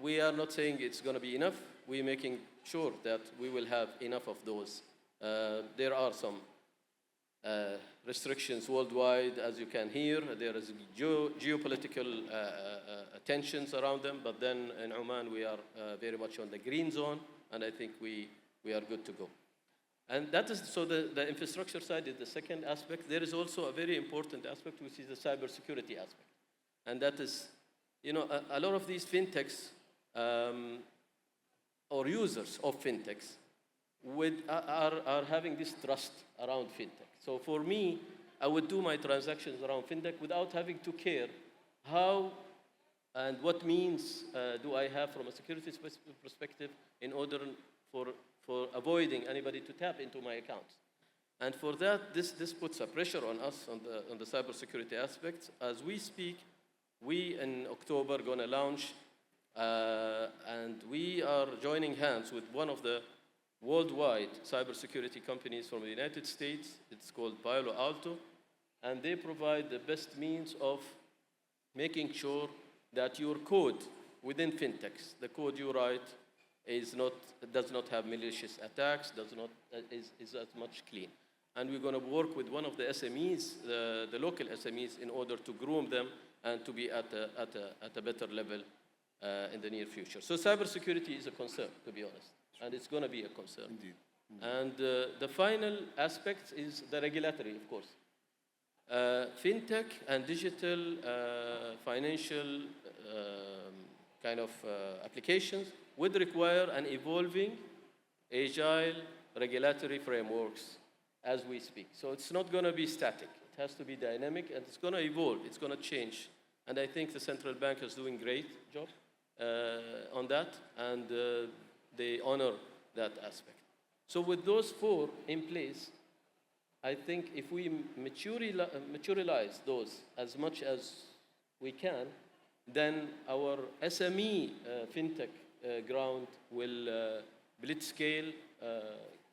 we are not saying it's going to be enough. We're making sure that we will have enough of those. There are some restrictions worldwide, as you can hear. There is geopolitical tensions around them, but then in Oman we are very much on the green zone, and I think we are good to go. And that is, so the infrastructure side is the second aspect. There is also a very important aspect, which is the cybersecurity aspect. And that is, a lot of these fintechs or users of fintechs are having this trust around fintech. So for me, I would do my transactions around fintech without having to care how and what means do I have from a security perspective in order for avoiding anybody to tap into my accounts. And for that, this puts a pressure on us on the cybersecurity aspects. As we speak, we in October going to launch, and we are joining hands with one of the worldwide cybersecurity companies from the United States. It's called Palo Alto, and they provide the best means of making sure that your code within fintechs, the code you write, does not have malicious attacks, is as much clean. And we're going to work with one of the SMEs, the local SMEs, in order to groom them and to be at a better level in the near future. So cybersecurity is a concern, to be honest, and it's going to be a concern. Indeed. And the final aspect is the regulatory, of course. Fintech and digital financial kind of applications would require an evolving, agile regulatory frameworks as we speak. So it's not going to be static. It has to be dynamic, and it's going to evolve. It's going to change. And I think the central bank is doing a great job on that, and they honor that aspect. So with those four in place, I think if we materialize those as much as we can, then our SME fintech ground will blitzscale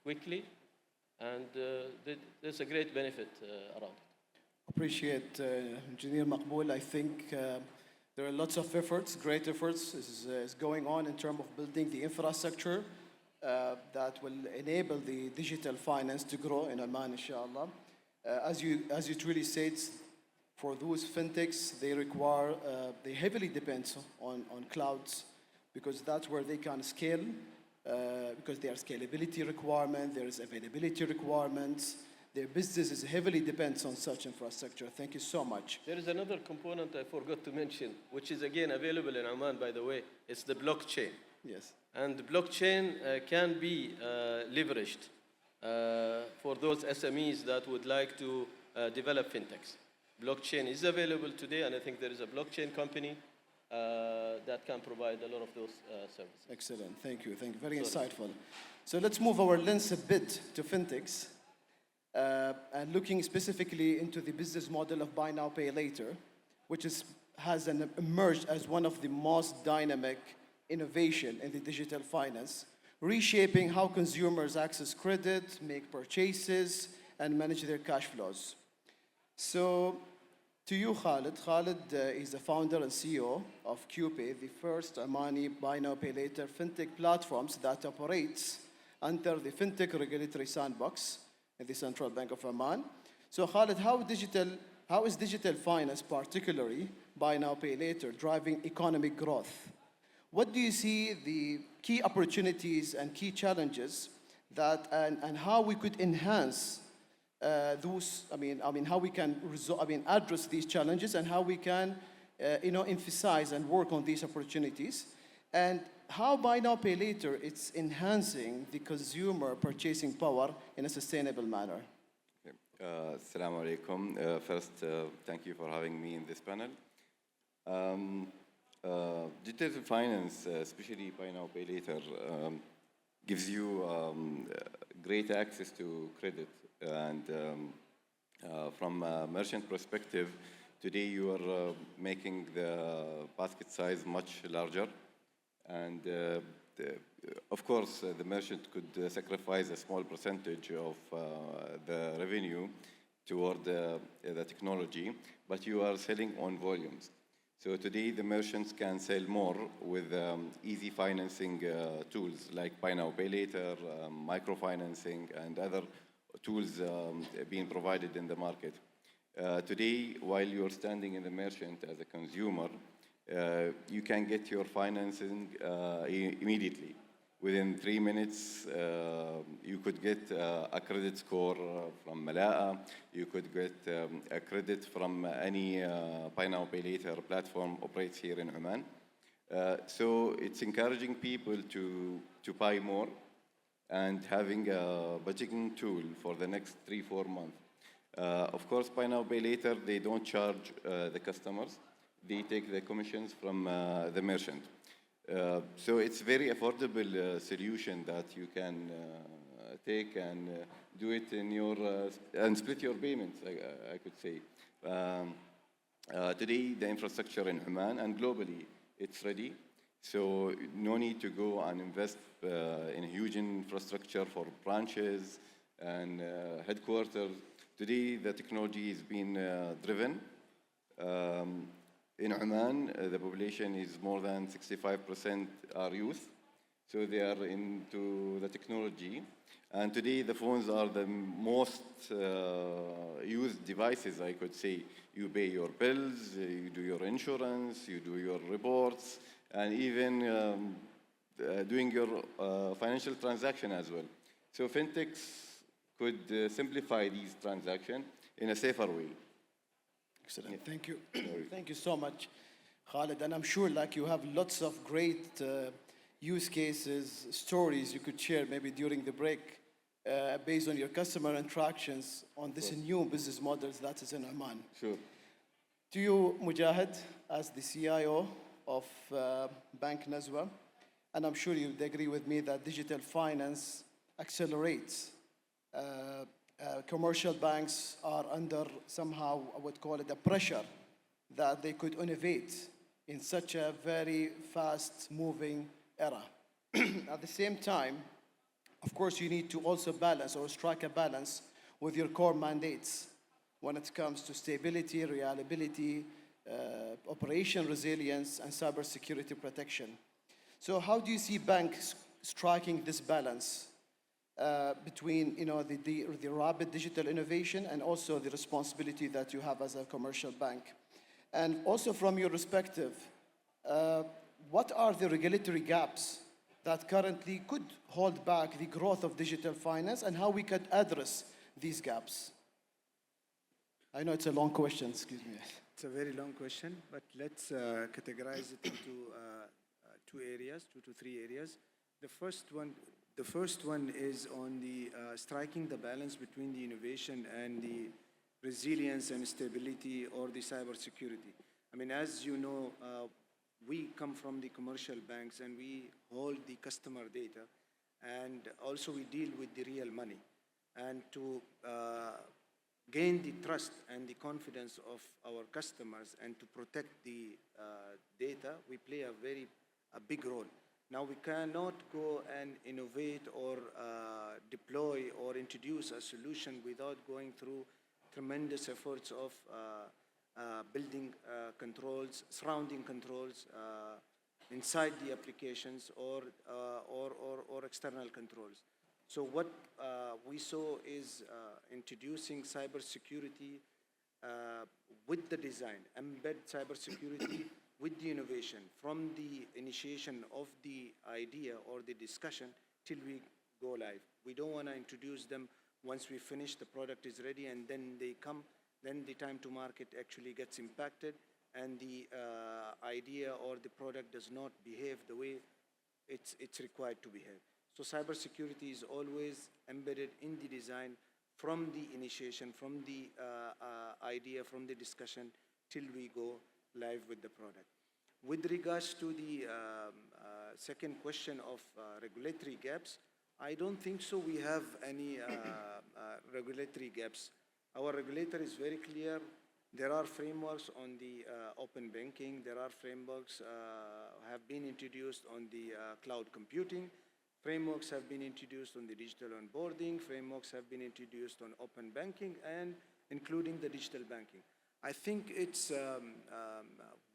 quickly, and there's a great benefit around it. Appreciate Engineer Maqbool. I think there are lots of efforts, great efforts is going on in terms of building the infrastructure that will enable the digital finance to grow in Oman, inshallah. As you truly said, for those fintechs, they heavily depend on clouds, because that's where they can scale, because there are scalability requirements, there is availability requirements. Their business is heavily depends on such infrastructure. Thank you so much. There is another component I forgot to mention, which is again available in Oman, by the way. It's the blockchain. Yes. And the blockchain can be leveraged for those SMEs that would like to develop fintechs. Blockchain is available today, and I think there is a blockchain company that can provide a lot of those services. Excellent. Thank you. Thank you. Very insightful. So let's move our lens a bit to fintechs. And looking specifically into the business model of buy now, pay later, which has emerged as one of the most dynamic innovation in the digital finance, reshaping how consumers access credit, make purchases, and manage their cash flows. So to you, Khalid. Khalid is the founder and CEO of QPay, the first Omani buy now, pay later fintech platforms that operates under the fintech regulatory sandbox in the Central Bank of Oman. So Khalid, how is digital finance, particularly buy now, pay later, driving economic growth? What do you see the key opportunities and key challenges that, and how we could enhance those, how we can address these challenges, and how we can, emphasize and work on these opportunities, and how buy now, pay later, it's enhancing the consumer purchasing power in a sustainable manner. Assalamu alaikum. First, thank you for having me in this panel. Digital finance, especially buy now, pay later, gives you great access to credit. And from a merchant perspective, today you are making the basket size much larger. And of course, the merchant could sacrifice a small percentage of the revenue toward the technology, but you are selling on volumes. So today, the merchants can sell more with easy financing tools like buy now, pay later, microfinancing, and other tools being provided in the market. Today, while you're standing in the merchant as a consumer, you can get your financing immediately. Within 3 minutes, you could get a credit score from Mala'a. You could get a credit from any buy now, pay later platform operates here in Oman. So it's encouraging people to buy more and having a budgeting tool for the next 3-4 months. Of course, buy now, pay later, they don't charge the customers. They take the commissions from the merchant. So it's a very affordable solution that you can take and do it in your, and split your payments, I could say. Today, the infrastructure in Oman and globally, it's ready. So no need to go and invest in huge infrastructure for branches and headquarters. Today, the technology is being driven. In Oman, the population is more than 65% are youth, so they are into the technology. And today, the phones are the most used devices, I could say. You pay your bills, you do your insurance, you do your reports, and even doing your financial transaction as well. So fintechs could simplify these transactions in a safer way. Excellent. Thank you. Thank you so much. Khalid, and I'm sure like you have lots of great use cases, stories you could share maybe during the break based on your customer interactions on this new business models that is in Oman. Sure. To you, Mujahid, as the CIO of Bank Nazwa, and I'm sure you'd agree with me that digital finance accelerates. Commercial banks are under somehow, I would call it a pressure that they could innovate in such a very fast-moving era. At the same time, of course, you need to also balance or strike a balance with your core mandates when it comes to stability, reliability, operation resilience, and cybersecurity protection. So how do you see banks striking this balance between the rapid digital innovation and also the responsibility that you have as a commercial bank? And also from your perspective, what are the regulatory gaps that currently could hold back the growth of digital finance and how we could address these gaps? I know it's a long question, excuse me. It's a very long question, but let's categorize it into two to three areas. The first one is on the striking the balance between the innovation and the resilience and stability or the cybersecurity. I mean, as you know, we come from the commercial banks and we hold the customer data, and also we deal with the real money. And to gain the trust and the confidence of our customers and to protect the data, we play a big role. Now, we cannot go and innovate or deploy or introduce a solution without going through tremendous efforts of building controls, surrounding controls inside the applications or external controls. So what we saw is introducing cybersecurity with the design, embed cybersecurity with the innovation from the initiation of the idea or the discussion till we go live. We don't want to introduce them once we finish, the product is ready, and then they come, then the time to market actually gets impacted, and the idea or the product does not behave the way it's required to behave. So cybersecurity is always embedded in the design from the initiation, from the idea, from the discussion, till we go live with the product. With regards to the second question of regulatory gaps, I don't think so we have any regulatory gaps. Our regulator is very clear. There are frameworks on the open banking. There are frameworks have been introduced on the cloud computing. Frameworks have been introduced on the digital onboarding. Frameworks have been introduced on open banking and including the digital banking. I think it's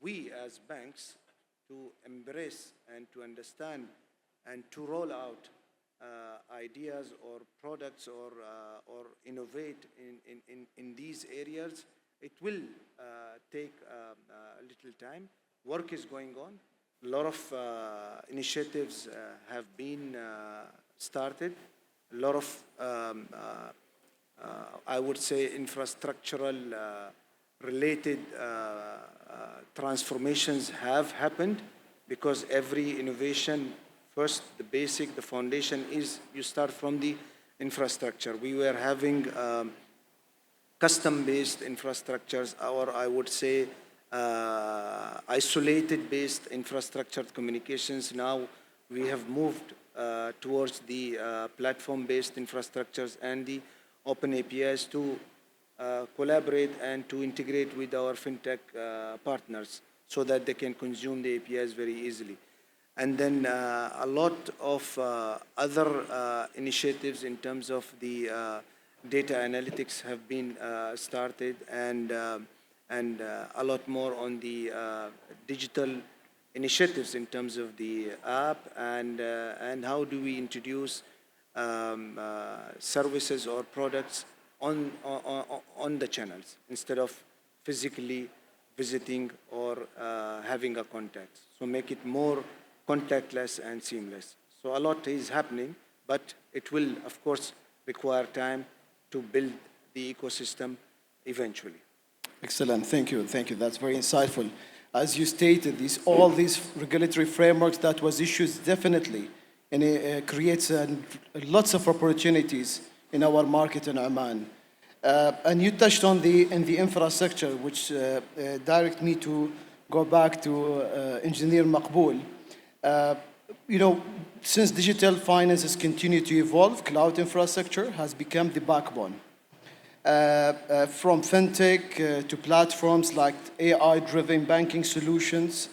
we as banks to embrace and to understand and to roll out ideas or products or innovate in these areas. It will take a little time. Work is going on. A lot of initiatives have been started. A lot of, I would say, infrastructural related transformations have happened, because every innovation, first, the basic, the foundation is you start from the infrastructure. We were having custom-based infrastructures, or I would say isolated-based infrastructured communications. Now we have moved towards the platform-based infrastructures and the open APIs to collaborate and to integrate with our fintech partners so that they can consume the APIs very easily. And then a lot of other initiatives in terms of the data analytics have been started, and a lot more on the digital initiatives in terms of the app and how do we introduce services or products on the channels instead of physically visiting or having a contact. So make it more contactless and seamless. So a lot is happening, but it will, of course, require time to build the ecosystem eventually. Excellent, thank you, thank you. That's very insightful. as you stated, all these regulatory frameworks that was issued definitely, and it creates lots of opportunities in our market in Oman. And you touched on the infrastructure, which direct me to go back to Engineer Maqbool. You know, since digital finances continue to evolve, cloud infrastructure has become the backbone. From fintech to platforms like AI-driven banking solutions.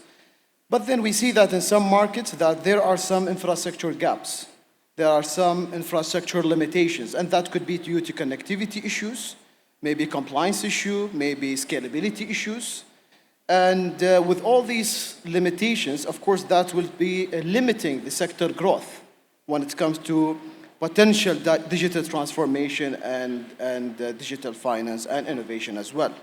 But then we see that in some markets that there are some infrastructure gaps. There are some infrastructure limitations, and that could be due to connectivity issues, maybe compliance issue, maybe scalability issues. And with all these limitations, of course, that will be limiting the sector growth when it comes to potential digital transformation and digital finance and innovation as well.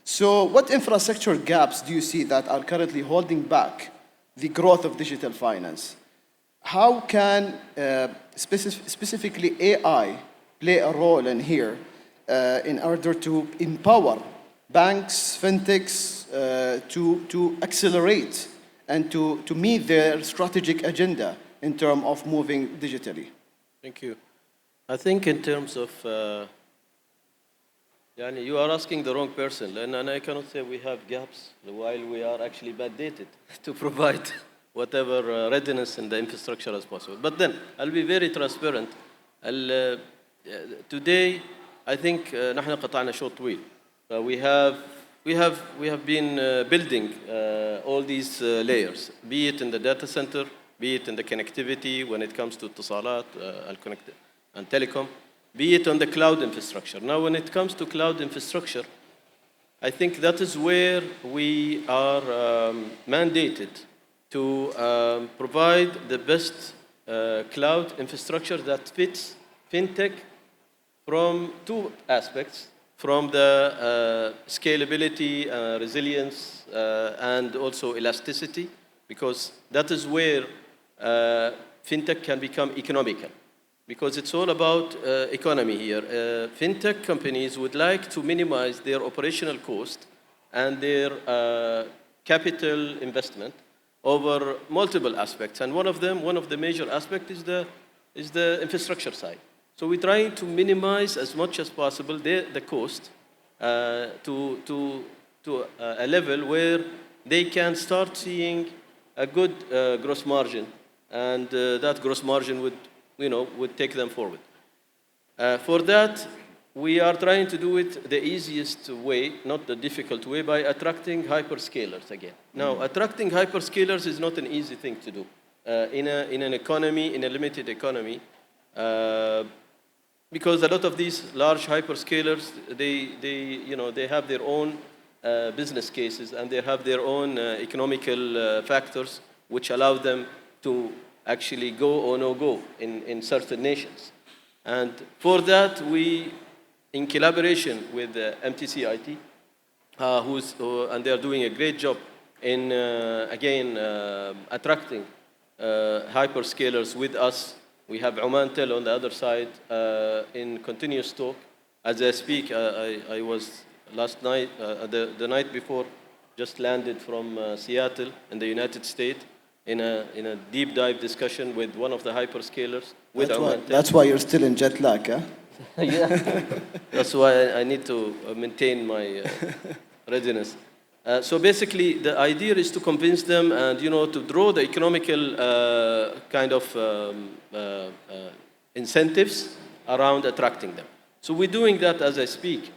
So what infrastructure gaps do you see that are currently holding back the growth of digital finance? How can specifically AI play a role in here in order to empower banks, fintechs, to accelerate and to meet their strategic agenda in terms of moving digitally? Thank you. I think in terms of, you are asking the wrong person, and I cannot say we have gaps while we are actually mandated to provide whatever readiness in the infrastructure as possible. But then, I'll be very transparent. Today, I think نحن قطعنا شوط طويل. We have been building all these layers, be it in the data center, be it in the connectivity when it comes to اتصالات and telecom, be it on the cloud infrastructure. Now, when it comes to cloud infrastructure, I think that is where we are mandated to provide the best cloud infrastructure that fits fintech from two aspects, from the scalability, resilience, and also elasticity, because that is where fintech can become economical, because it's all about economy here. Fintech companies would like to minimize their operational cost and their capital investment over multiple aspects, and one of the major aspects is the infrastructure side. So we're trying to minimize as much as possible the cost to a level where they can start seeing a good gross margin, and that gross margin would take them forward. For that, we are trying to do it the easiest way, not the difficult way, by attracting hyperscalers again. Now, attracting hyperscalers is not an easy thing to do in an economy, in a limited economy, because a lot of these large hyperscalers, they have their own business cases, and they have their own economical factors which allow them to actually go or no go in certain nations. And for that, we, in collaboration with MTCIT, and they are doing a great job in, again, attracting hyperscalers with us. We have Oman Tel on the other side in continuous talk. As I speak, I was last night, the night before, just landed from Seattle in the United States in a deep dive discussion with one of the hyperscalers. That's why you're still in jet lag, huh? Yeah, that's why I need to maintain my readiness. So basically, the idea is to convince them and to draw the economical kind of incentives around attracting them. So we're doing that as I speak.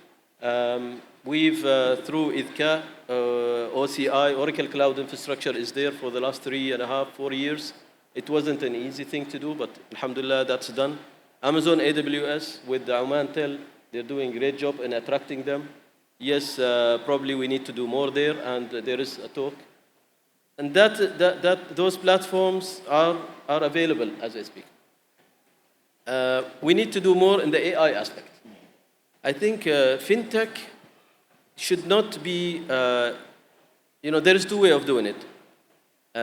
We've through IDCA, OCI, Oracle Cloud Infrastructure is there for the last 3.5, 4 years. It wasn't an easy thing to do, but alhamdulillah, that's done. Amazon AWS with the Oman Tel, they're doing a great job in attracting them. Yes, probably we need to do more there, and there is a talk. And those platforms are available as I speak. We need to do more in the AI aspect. I think fintech should not be, there is two ways of doing it.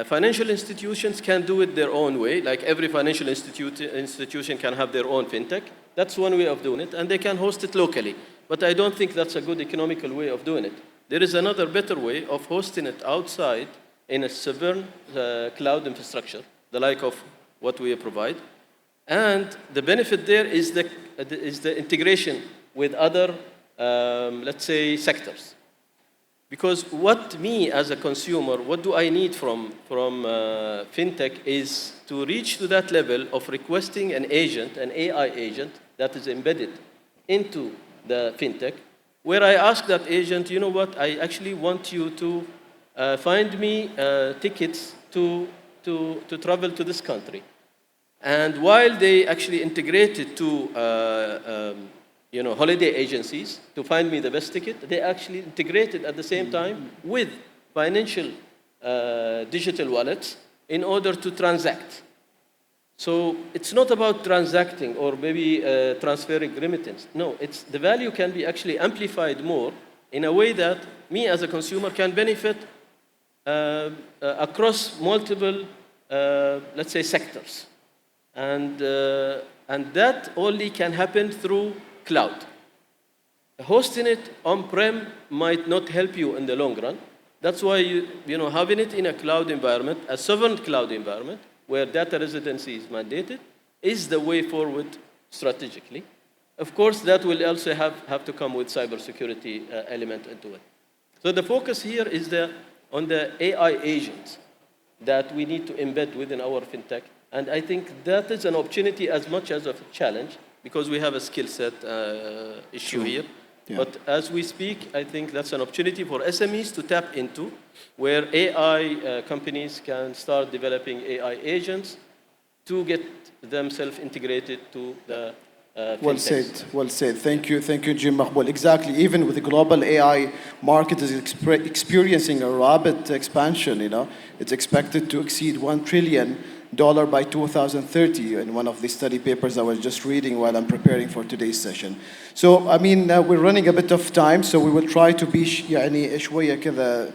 Financial institutions can do it their own way, like every financial institution can have their own fintech. That's one way of doing it, and they can host it locally. But I don't think that's a good economical way of doing it, there is another better way of hosting it outside in a sovereign cloud infrastructure, the like of what we provide. And the benefit there is the integration with other, let's say, sectors. Because what me as a consumer, what do I need from fintech is to reach to that level of requesting an agent, an AI agent that is embedded into the fintech, where I ask that agent, you know what, I actually want you to find me tickets to travel to this country. And while they actually integrated to holiday agencies to find me the best ticket, they actually integrated at the same time with financial digital wallets in order to transact. So it's not about transacting or maybe transferring remittance. No, the value can be actually amplified more in a way that me as a consumer can benefit across multiple, let's say, sectors. And that only can happen through cloud. Hosting it on-prem might not help you in the long run. That's why having it in a cloud environment, a sovereign cloud environment, where data residency is mandated, is the way forward strategically. Of course, that will also have to come with cybersecurity element into it. So the focus here is on the AI agents that we need to embed within our fintech. And I think that is an opportunity as much as a challenge, because we have a skill set issue here. Yeah. But as we speak, I think that's an opportunity for SMEs to tap into, where AI companies can start developing AI agents to get themselves integrated to the Well said, well said. Thank you, Jim Mahmoud. Exactly, even with the global AI market is experiencing a rapid expansion, it's expected to exceed $1 trillion by 2030 in one of the study papers I was just reading while I'm preparing for today's session. So, we're running a bit of time, so we will try to be شوية كذا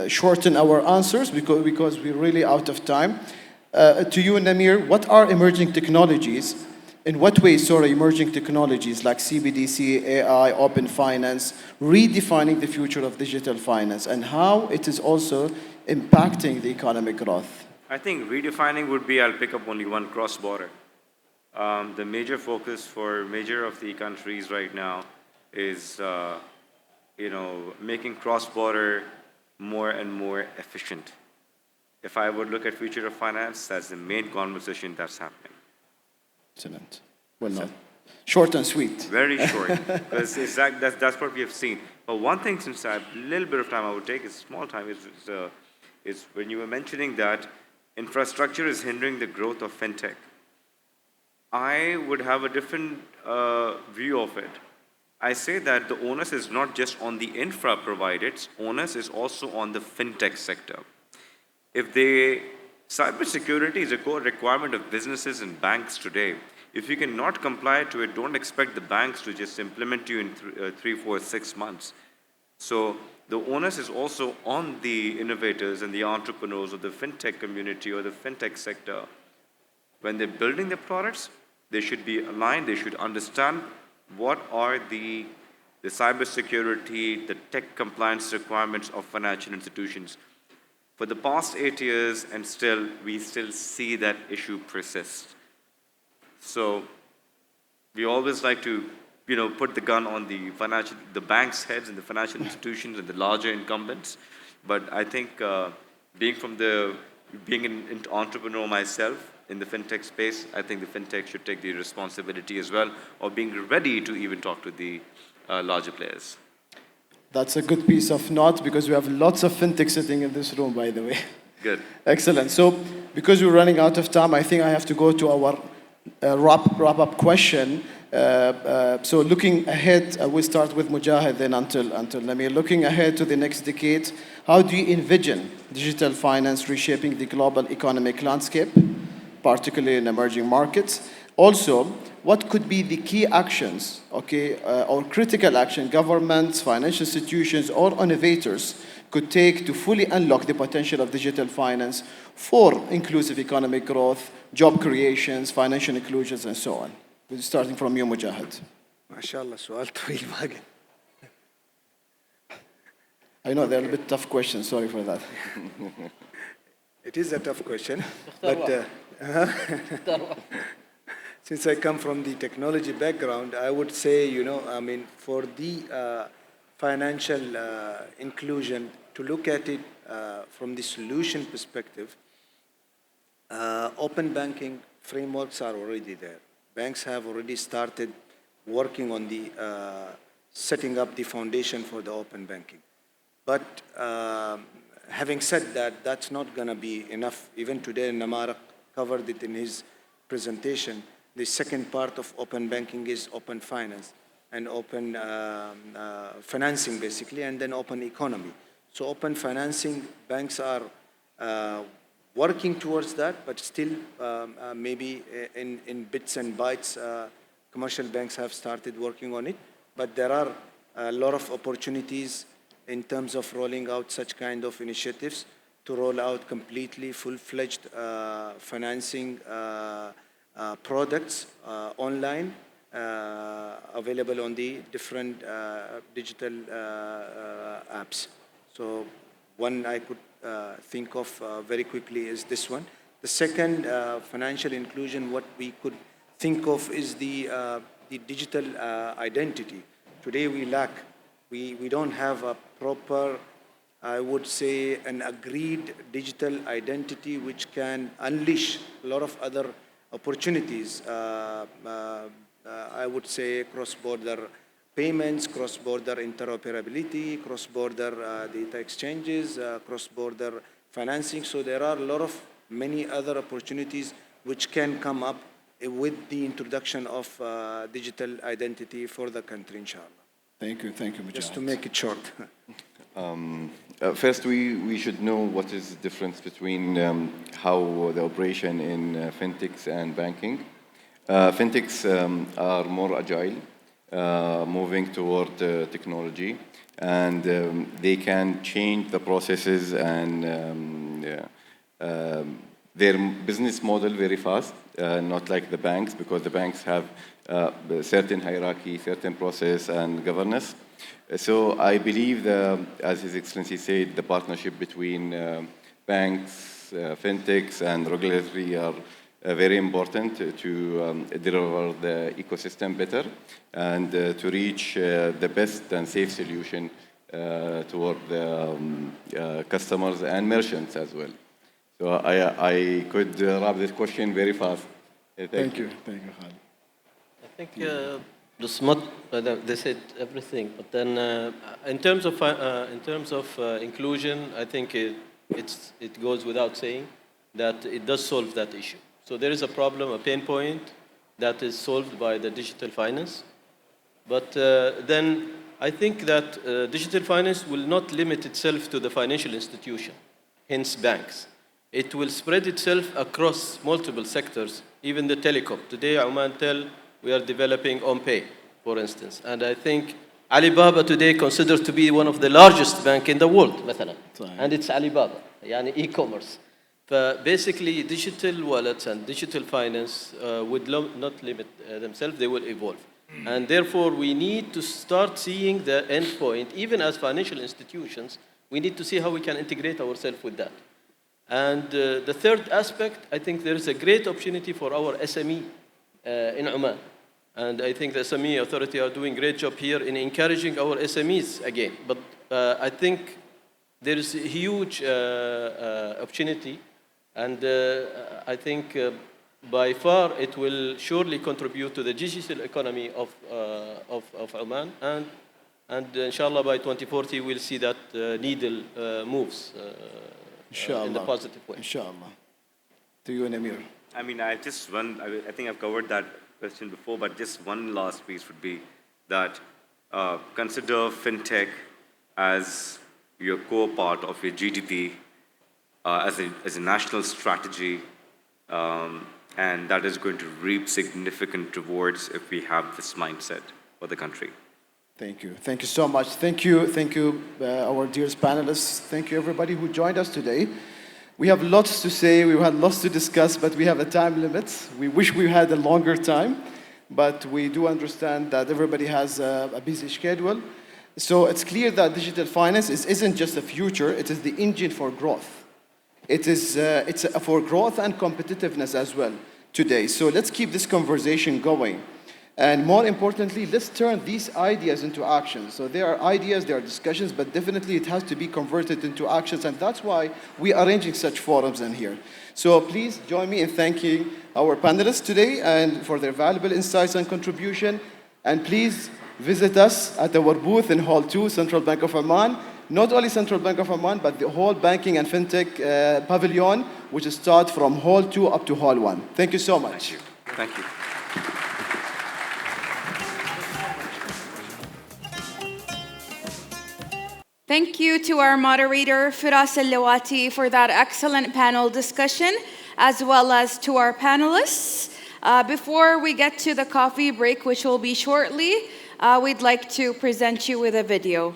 shorten our answers because we're really out of time. To you, Namir, what are emerging technologies? In what ways, emerging technologies like CBDC, AI, open finance, redefining the future of digital finance, and how it is also impacting the economic growth? I think redefining would be, I'll pick up only one, cross-border. The major focus for major of the countries right now is, making cross-border more and more efficient. If I would look at future of finance, that's the main conversation that's happening. Excellent. Well done. Short and sweet. Very short, because that's what we have seen. But one thing, since I have a little bit of time I would take, is small time, is when you were mentioning that infrastructure is hindering the growth of fintech. I would have a different view of it. I say that the onus is not just on the infra provided, onus is also on the fintech sector. Cybersecurity is a core requirement of businesses and banks today. If you cannot comply to it, don't expect the banks to just implement you in 3, 4, 6 months. So the onus is also on the innovators and the entrepreneurs of the fintech community or the fintech sector. When they're building their products, they should be aligned, they should understand what are the cybersecurity, the tech compliance requirements of financial institutions. For the past 8 years, and we still see that issue persist. So we always like to, put the gun on the bank's heads and the financial institutions and the larger incumbents. But I think being an entrepreneur myself in the fintech space, I think the fintech should take the responsibility as well of being ready to even talk to the larger players. That's a good piece of note, because we have lots of fintech sitting in this room, by the way. Good. Excellent. So, because we're running out of time, I think I have to go to our wrap-up question. So, looking ahead, we'll start with Mujahid then until Namir. Looking ahead to the next decade, how do you envision digital finance reshaping the global economic landscape, particularly in emerging markets? Also, what could be the key actions, or critical action governments, financial institutions, or innovators could take to fully unlock the potential of digital finance for inclusive economic growth, job creations, financial inclusions, and so on? We're starting from you, Mujahid. ما شاء الله سؤال طويل باقي. I know they're a bit tough questions, sorry for that. It is a tough question, but since I come from the technology background, I would say, I mean, for the financial inclusion, to look at it from the solution perspective, open banking frameworks are already there. Banks have already started working on the setting up the foundation for the open banking. But having said that, that's not going to be enough. Even today, Namara covered it in his presentation. The second part of open banking is open finance and open financing, basically, and then open economy. So open financing, banks are working towards that, but still maybe in bits and bytes, commercial banks have started working on it. But there are a lot of opportunities in terms of rolling out such kind of initiatives to roll out completely full-fledged financing products online, available on the different digital apps. So one I could think of very quickly is this one. The second financial inclusion, what we could think of is the digital identity. Today we lack, we don't have a proper, I would say, an agreed digital identity which can unleash a lot of other opportunities. I would say cross-border payments, cross-border interoperability, cross-border data exchanges, cross-border financing. So there are a lot of many other opportunities which can come up with the introduction of digital identity for the country, inshallah. Thank you, Mujahid. Just to make it short. First, we should know what is the difference between how the operation in fintechs and banking. Fintechs are more agile, moving toward technology, and they can change the processes and their business model very fast, not like the banks, because the banks have certain hierarchy, certain process and governance. So I believe, as His Excellency said, the partnership between banks, fintechs, and regulatory are very important to deliver the ecosystem better and to reach the best and safe solution toward the customers and merchants as well. So I could wrap this question very fast. Thank you, Khalid. I think the SMOT, they said everything. But then, in terms of inclusion, I think it goes without saying that it does solve that issue. So there is a problem, a pain point that is solved by the digital finance. But then I think that digital finance will not limit itself to the financial institution, hence banks. It will spread itself across multiple sectors, even the telecom. Today, Oman Tel, we are developing OnPay, for instance. And I think Alibaba today considered to be one of the largest bank in the world, مثلا. And it's Alibaba, yani e-commerce. But basically, digital wallets and digital finance would not limit themselves, they will evolve. And therefore, we need to start seeing the end point, even as financial institutions, we need to see how we can integrate ourselves with that. And the third aspect, I think there is a great opportunity for our SME in Oman. And I think the SME authority are doing a great job here in encouraging our SMEs again. But I think there is a huge opportunity. And I think by far it will surely contribute to the digital economy of Oman. And inshallah by 2040 we'll see that needle moves in the positive way. Inshallah. To you, Namir. I mean, I think I've covered that question before, but just one last piece would be that consider fintech as your core part of your GDP, as a national strategy, and that is going to reap significant rewards if we have this mindset for the country. Thank you. Thank you so much. Thank you, our dearest panelists. Thank you, everybody who joined us today. We have lots to say, we had lots to discuss, but we have a time limit. We wish we had a longer time, but we do understand that everybody has a busy schedule. So it's clear that digital finance isn't just a future, it is the engine for growth. It's for growth and competitiveness as well today. So let's keep this conversation going. And more importantly, let's turn these ideas into actions. So there are ideas, there are discussions, but definitely it has to be converted into actions, and that's why we are arranging such forums in here. So please join me in thanking our panelists today and for their valuable insights and contribution. And please visit us at our booth in Hall 2, Central Bank of Oman. Not only Central Bank of Oman, but the whole Banking and Fintech Pavilion, which starts from Hall 2 up to Hall 1. Thank you so much. Thank you. Thank you to our moderator, Firas Al-Lawati, for that excellent panel discussion, as well as to our panelists. Before we get to the coffee break, which will be shortly, we'd like to present you with a video.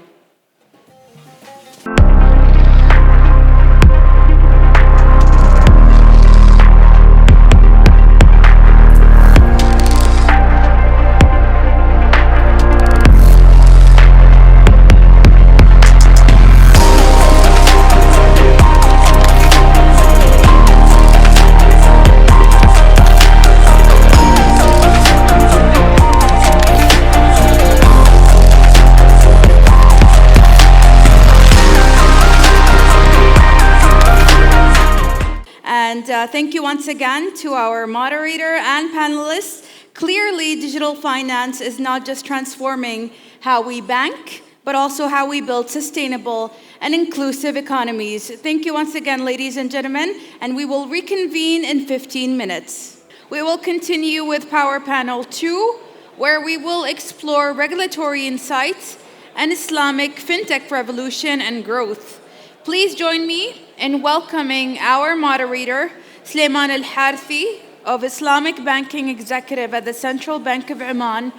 Thank you once again to our moderator and panelists. Clearly, digital finance is not just transforming how we bank, but also how we build sustainable and inclusive economies. Thank you once again, ladies and gentlemen, and we will reconvene in 15 minutes. We will continue with Power Panel 2, where we will explore regulatory insights and Islamic fintech revolution and growth. Please join me in welcoming our moderator, Sulaiman Al-Harthi of Islamic Banking Executive at the Central Bank of Oman,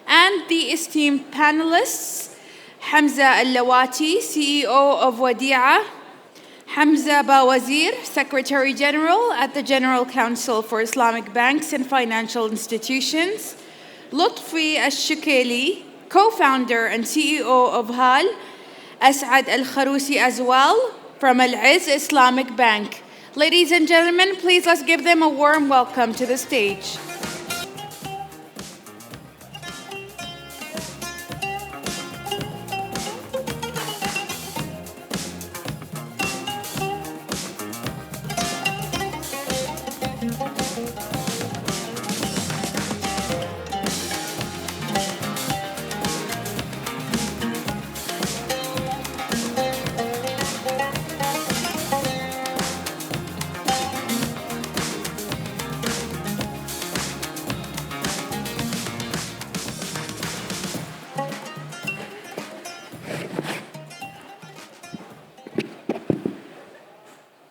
and the esteemed panelists, Hamza Al-Lawati, CEO of Wadi'a, Hamza Bawazir, Secretary General at the General Council for Islamic Banks and Financial Institutions, Lutfi Al-Shukeli, co-founder and CEO of HAL, As'ad Al-Kharousi as well, from Al-Izz Islamic Bank. Ladies and gentlemen, please let's give them a warm welcome to the stage.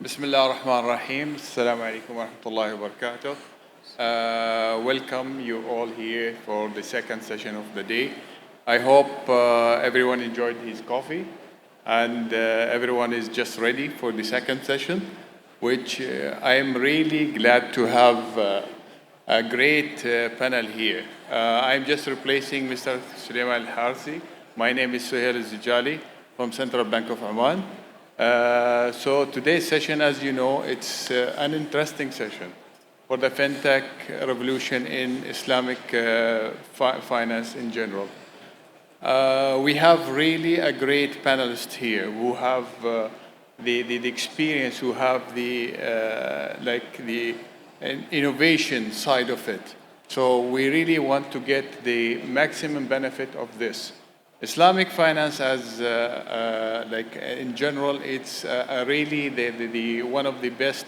Bismillah ar-Rahman ar-Rahim. Assalamu alaikum wa rahmatullahi wa barakatuh. Welcome you all here for the second session of the day. I hope everyone enjoyed his coffee and everyone is just ready for the second session, which I am really glad to have a great panel here. I'm just replacing Mr. Sulaiman Al-Harthi. My name is Suhail Al-Zijali from Central Bank of Oman. So today's session, as you know, it's an interesting session for the fintech revolution in Islamic finance in general. We have really a great panelist here who have the experience, who have the innovation side of it. So we really want to get the maximum benefit of this. Islamic finance, as in general, it's really the one of the best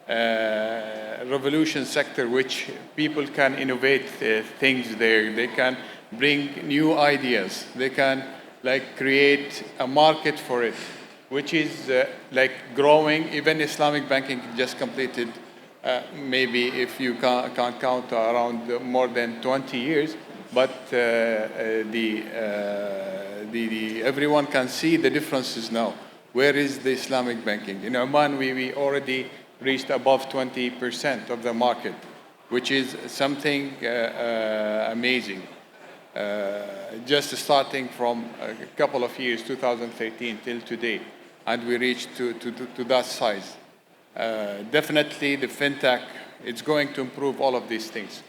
revolution sector, which people can innovate things there. They can bring new ideas. They can create a market for it, which is growing. Even Islamic banking just completed, maybe if you can count, around more than 20 years. But everyone can see the differences now. Where is the Islamic banking? In Oman, we already reached above 20% of the market, which is something amazing. just starting from a couple of years, 2013 till today, and we reached to that size. Definitely the fintech, it's going to improve all of these things.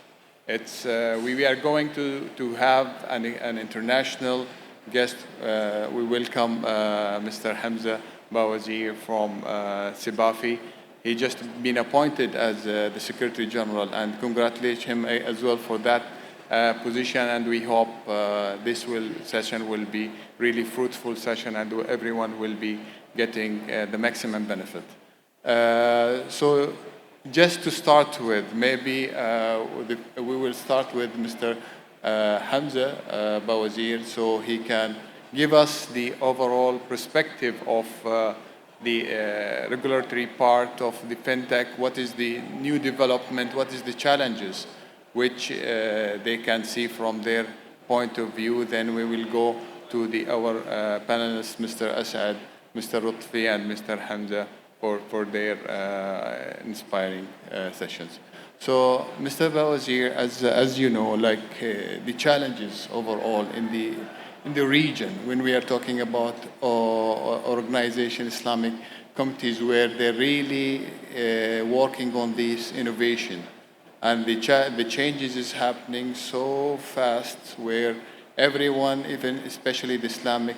We are going to have an international guest. We welcome Mr. Hamza Bawazir from Sibafi. He just been appointed as the Secretary General, and congratulate him as well for that position. And we hope this session will be really fruitful session, and everyone will be getting the maximum benefit. So just to start with, maybe we will start with Mr. Hamza Bawazir, so he can give us the overall perspective of the regulatory part of the fintech. What is the new development? What is the challenges which they can see from their point of view? Then we will go to our panelists, Mr. Asad, Mr. Lutfi, and Mr. Hamza for their inspiring sessions. So, Mr. Bawazir, as you know, like the challenges overall in the region, when we are talking about organization, Islamic committees, where they're really working on this innovation, and the changes is happening so fast, where everyone, even especially the Islamic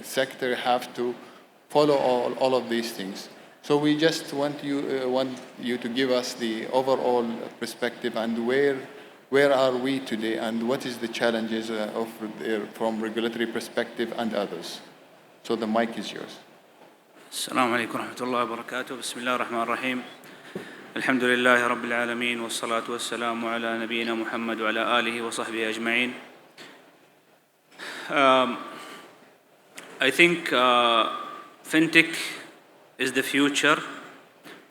sector, have to follow all of these things. So we just want you to give us the overall perspective, and where are we today, and what is the challenges from regulatory perspective and others. So the mic is yours. السلام عليكم ورحمة الله وبركاته. بسم الله الرحمن الرحيم. الحمد لله رب العالمين والصلاة والسلام على نبينا محمد وعلى آله وصحبه أجمعين. I think fintech is the future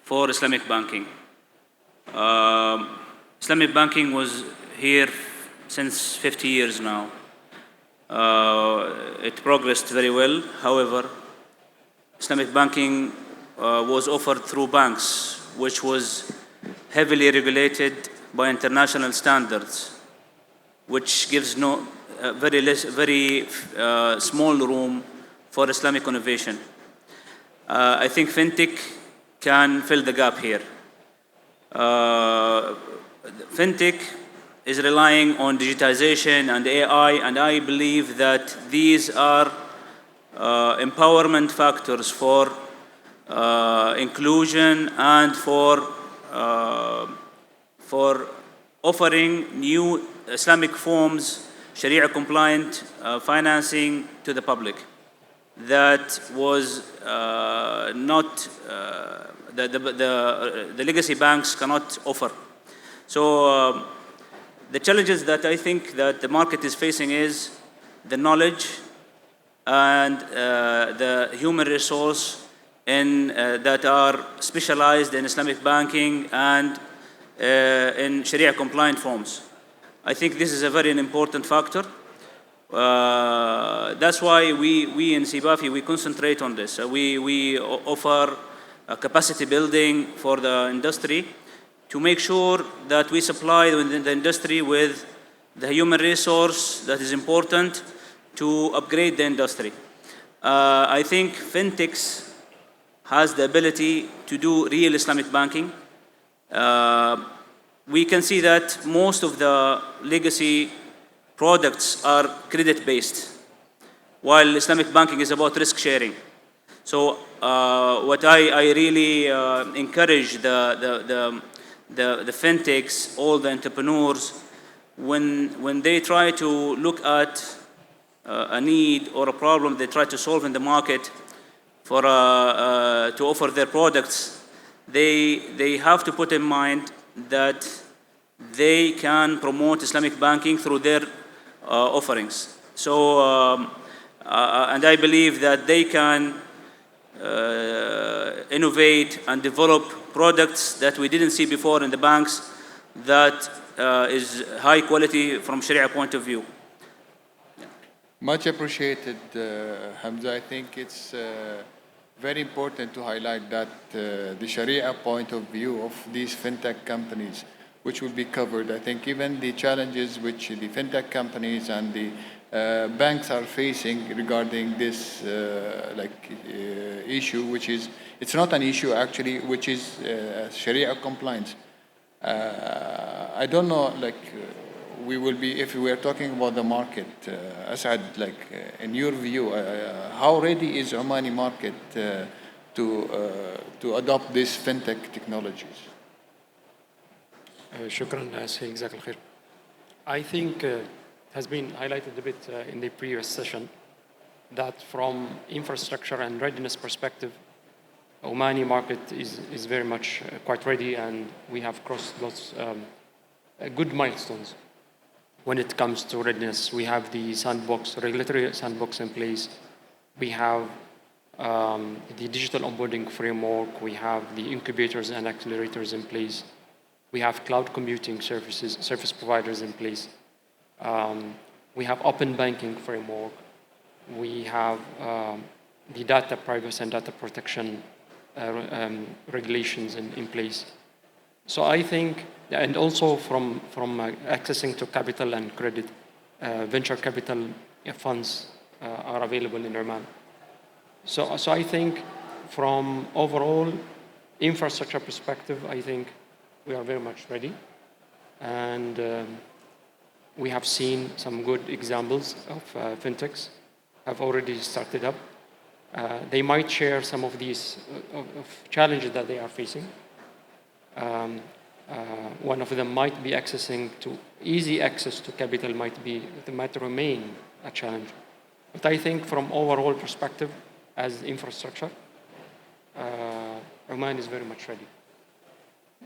for Islamic banking. Islamic banking was here since 50 years now. It progressed very well. However, Islamic banking was offered through banks, which was heavily regulated by international standards, which gives very small room for Islamic innovation. I think fintech can fill the gap here. Fintech is relying on digitization and AI, and I believe that these are empowerment factors for inclusion and for offering new Islamic forms, Sharia compliant financing to the public. That was not the legacy banks cannot offer. So the challenges that I think that the market is facing is the knowledge and the human resource that are specialized in Islamic banking and in Sharia compliant forms. I think this is a very important factor. That's why we in Sibafi, we concentrate on this. We offer a capacity building for the industry to make sure that we supply the industry with the human resource that is important to upgrade the industry. I think fintechs has the ability to do real Islamic banking. We can see that most of the legacy products are credit-based, while Islamic banking is about risk sharing. So what I really encourage the fintechs, all the entrepreneurs, when they try to look at a need or a problem they try to solve in the market for to offer their products, they have to put in mind that they can promote Islamic banking through their offerings. So, and I believe that they can innovate and develop products that we didn't see before in the banks that is high quality from Sharia point of view. Much appreciated, Hamza. I think it's very important to highlight that the Sharia point of view of these fintech companies, which will be covered. I think even the challenges which the fintech companies and the banks are facing regarding this issue, which is, it's not an issue actually, which is Sharia compliance. I don't know, we will be, if we are talking about the market, Asad, in your view, how ready is Omani market to adopt these fintech technologies? شكرا سيد جزاك الخير. I think it has been highlighted a bit in the previous session that from infrastructure and readiness perspective, Omani market is very much quite ready, and we have crossed lots good milestones when it comes to readiness. We have the sandbox, regulatory sandbox in place. We have the digital onboarding framework. We have the incubators and accelerators in place. We have cloud computing service providers in place. We have open banking framework. We have the data privacy and data protection regulations in place. So I think, and also from accessing to capital and credit, venture capital funds are available in Oman. So I think from overall infrastructure perspective, I think we are very much ready. And we have seen some good examples of fintechs have already started up. They might share some of these challenges that they are facing. One of them might be easy access to capital might remain a challenge. But I think from overall perspective, as infrastructure, Oman is very much ready.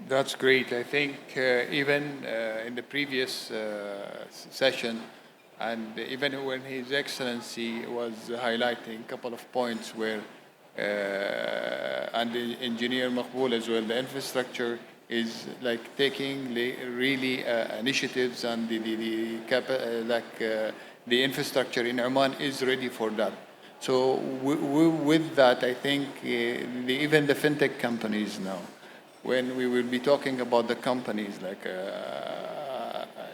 That's great. I think even in the previous session, and even when His Excellency was highlighting a couple of points where, and the Engineer Maqbool as well, the infrastructure is taking really initiatives, and the infrastructure in Oman is ready for that. So with that, I think even the fintech companies now, when we will be talking about the companies,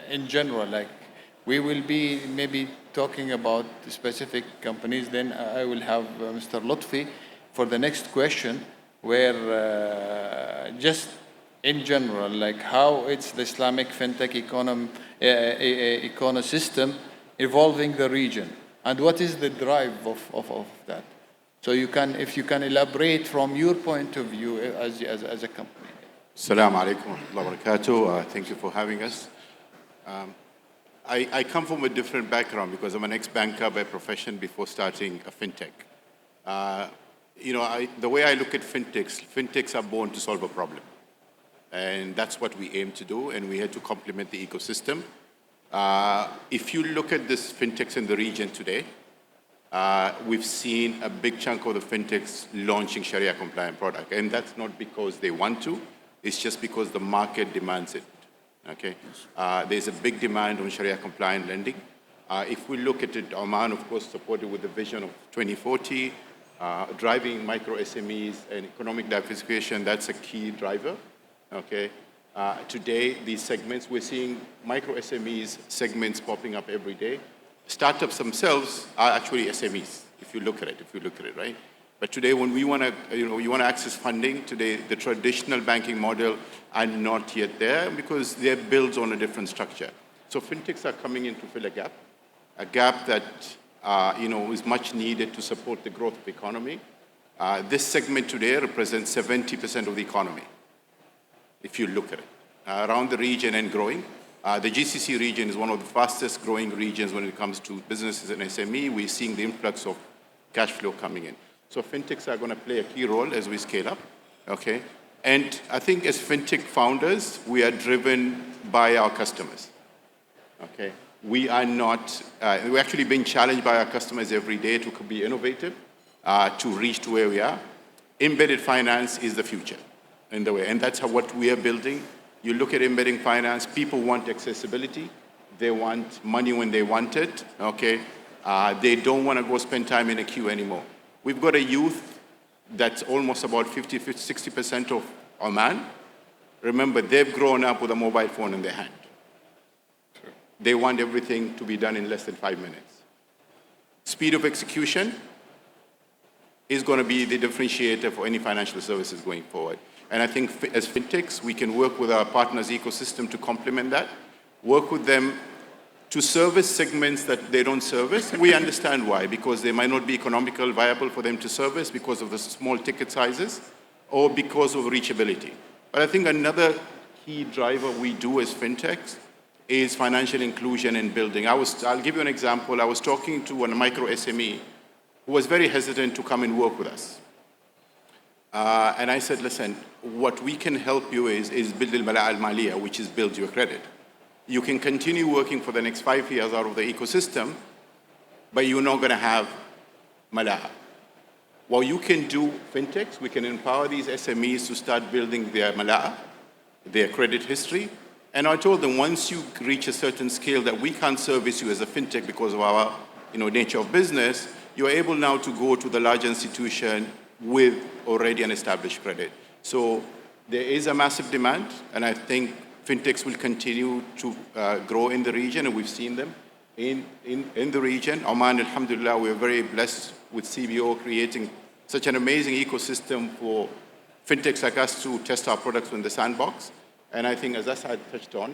in general, we will be maybe talking about specific companies. Then I will have Mr. Lutfi for the next question, where just in general, how it's the Islamic fintech ecosystem evolving the region, and what is the drive of that. So if you can elaborate from your point of view as a company. Assalamu alaikum wa rahmatullahi wa barakatuh. Thank you for having us. I come from a different background because I'm an ex-banker by profession before starting a fintech. The way I look at fintechs are born to solve a problem. And that's what we aim to do, and we had to complement the ecosystem. If you look at this fintechs in the region today, we've seen a big chunk of the fintechs launching Sharia compliant product. And that's not because they want to, it's just because the market demands it. Okay? There's a big demand on Sharia compliant lending. If we look at it, Oman, of course, supported with the vision of 2040, driving micro SMEs and economic diversification, that's a key driver. Okay? Today, these segments, we're seeing micro SMEs segments popping up every day. Startups themselves are actually SMEs, if you look at it, right? But today, when we want to, you want to access funding, today the traditional banking model are not yet there because they're built on a different structure. So fintechs are coming in to fill a gap that is much needed to support the growth of the economy. This segment today represents 70% of the economy, if you look at it, around the region and growing. The GCC region is one of the fastest growing regions when it comes to businesses and SME. We're seeing the influx of cash flow coming in. So fintechs are going to play a key role as we scale up, okay? And I think as fintech founders, we are driven by our customers, okay? We are not, we're actually being challenged by our customers every day to be innovative, to reach to where we are. Embedded finance is the future in the way, and that's what we are building. You look at embedding finance, people want accessibility. They want money when they want it, okay? They don't want to go spend time in a queue anymore. We've got a youth that's almost about 60% of Oman. Remember, they've grown up with a mobile phone in their hand. They want everything to be done in less than 5 minutes. Speed of execution is going to be the differentiator for any financial services going forward. And I think as fintechs, we can work with our partners' ecosystem to complement that, work with them to service segments that they don't service. We understand why, because they might not be economical viable for them to service because of the small ticket sizes or because of reachability. But I think another key driver we do as fintechs is financial inclusion and building. I'll give you an example. I was talking to a micro SME who was very hesitant to come and work with us. And I said, listen, what we can help you is build al-Mala'a al-Maliyya, which is build your credit. You can continue working for the next 5 years out of the ecosystem, but you're not going to have Mala'a. What you can do, fintechs, we can empower these SMEs to start building their Mala'a, their credit history. And I told them, once you reach a certain scale that we can't service you as a fintech because of our nature of business, you're able now to go to the large institution with already an established credit. So there is a massive demand, and I think fintechs will continue to grow in the region, and we've seen them in the region. Oman, alhamdulillah, we're very blessed with CBO creating such an amazing ecosystem for fintechs like us to test our products in the sandbox. And I think, as Asad touched on,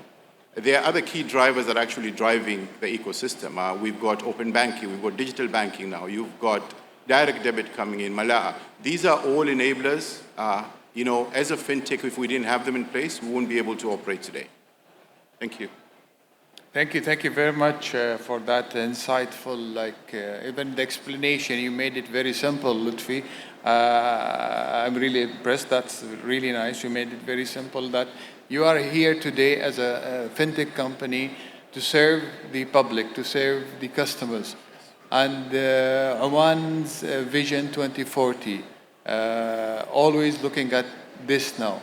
there are other key drivers that are actually driving the ecosystem. We've got open banking, we've got digital banking now, you've got direct debit coming in, Mala'a. These are all enablers. As a fintech, if we didn't have them in place, we wouldn't be able to operate today. Thank you. Thank you very much for that insightful, even the explanation, you made it very simple, Lutfi. I'm really impressed, that's really nice. You made it very simple that you are here today as a fintech company to serve the public, to serve the customers. And Oman's Vision 2040, always looking at this now,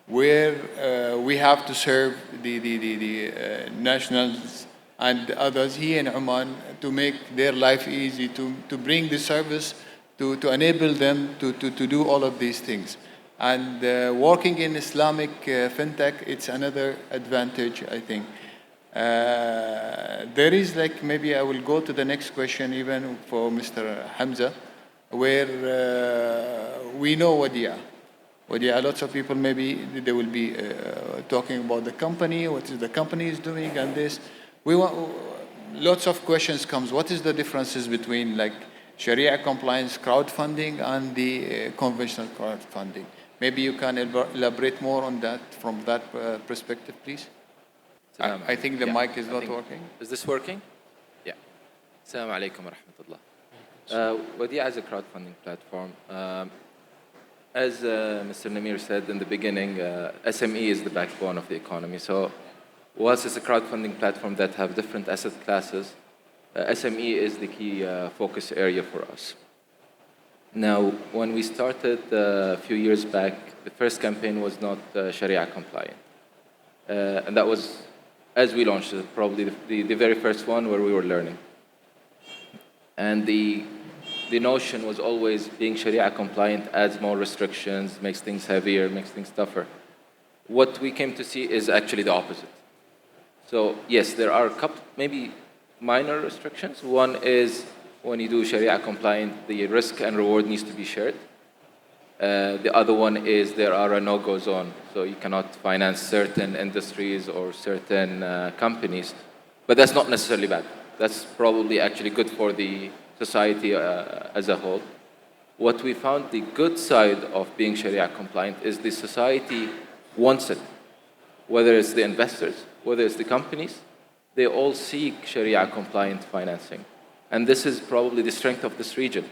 where we have to serve the nationals and others here in Oman to make their life easy, to bring the service, to enable them to do all of these things. And working in Islamic fintech, it's another advantage, I think. There is maybe I will go to the next question even for Mr. Hamza, where we know Wadia. Wadia, lots of people maybe they will be talking about the company, what is the company is doing and this. We want, lots of questions comes. What is the differences between Sharia compliance crowdfunding and the conventional crowdfunding? Maybe you can elaborate more on that from that perspective, please. I think the mic is not working. Is this working? Yeah. Assalamu alaikum wa rahmatullah. Wadia is a crowdfunding platform. As Mr. Namir said in the beginning, SME is the backbone of the economy. So whilst it's a crowdfunding platform that have different asset classes, SME is the key focus area for us. Now, when we started a few years back, the first campaign was not Sharia compliant. And that was, as we launched it, probably the very first one where we were learning. And the notion was always being Sharia compliant adds more restrictions, makes things heavier, makes things tougher. What we came to see is actually the opposite. So yes, there are a couple, maybe minor restrictions. One is when you do Sharia compliant, the risk and reward needs to be shared. The other one is there are a no-go zone, so you cannot finance certain industries or certain companies. But that's not necessarily bad. That's probably actually good for the society as a whole. What we found, the good side of being Sharia compliant is the society wants it. Whether it's the investors, whether it's the companies, they all seek Sharia compliant financing. And this is probably the strength of this region,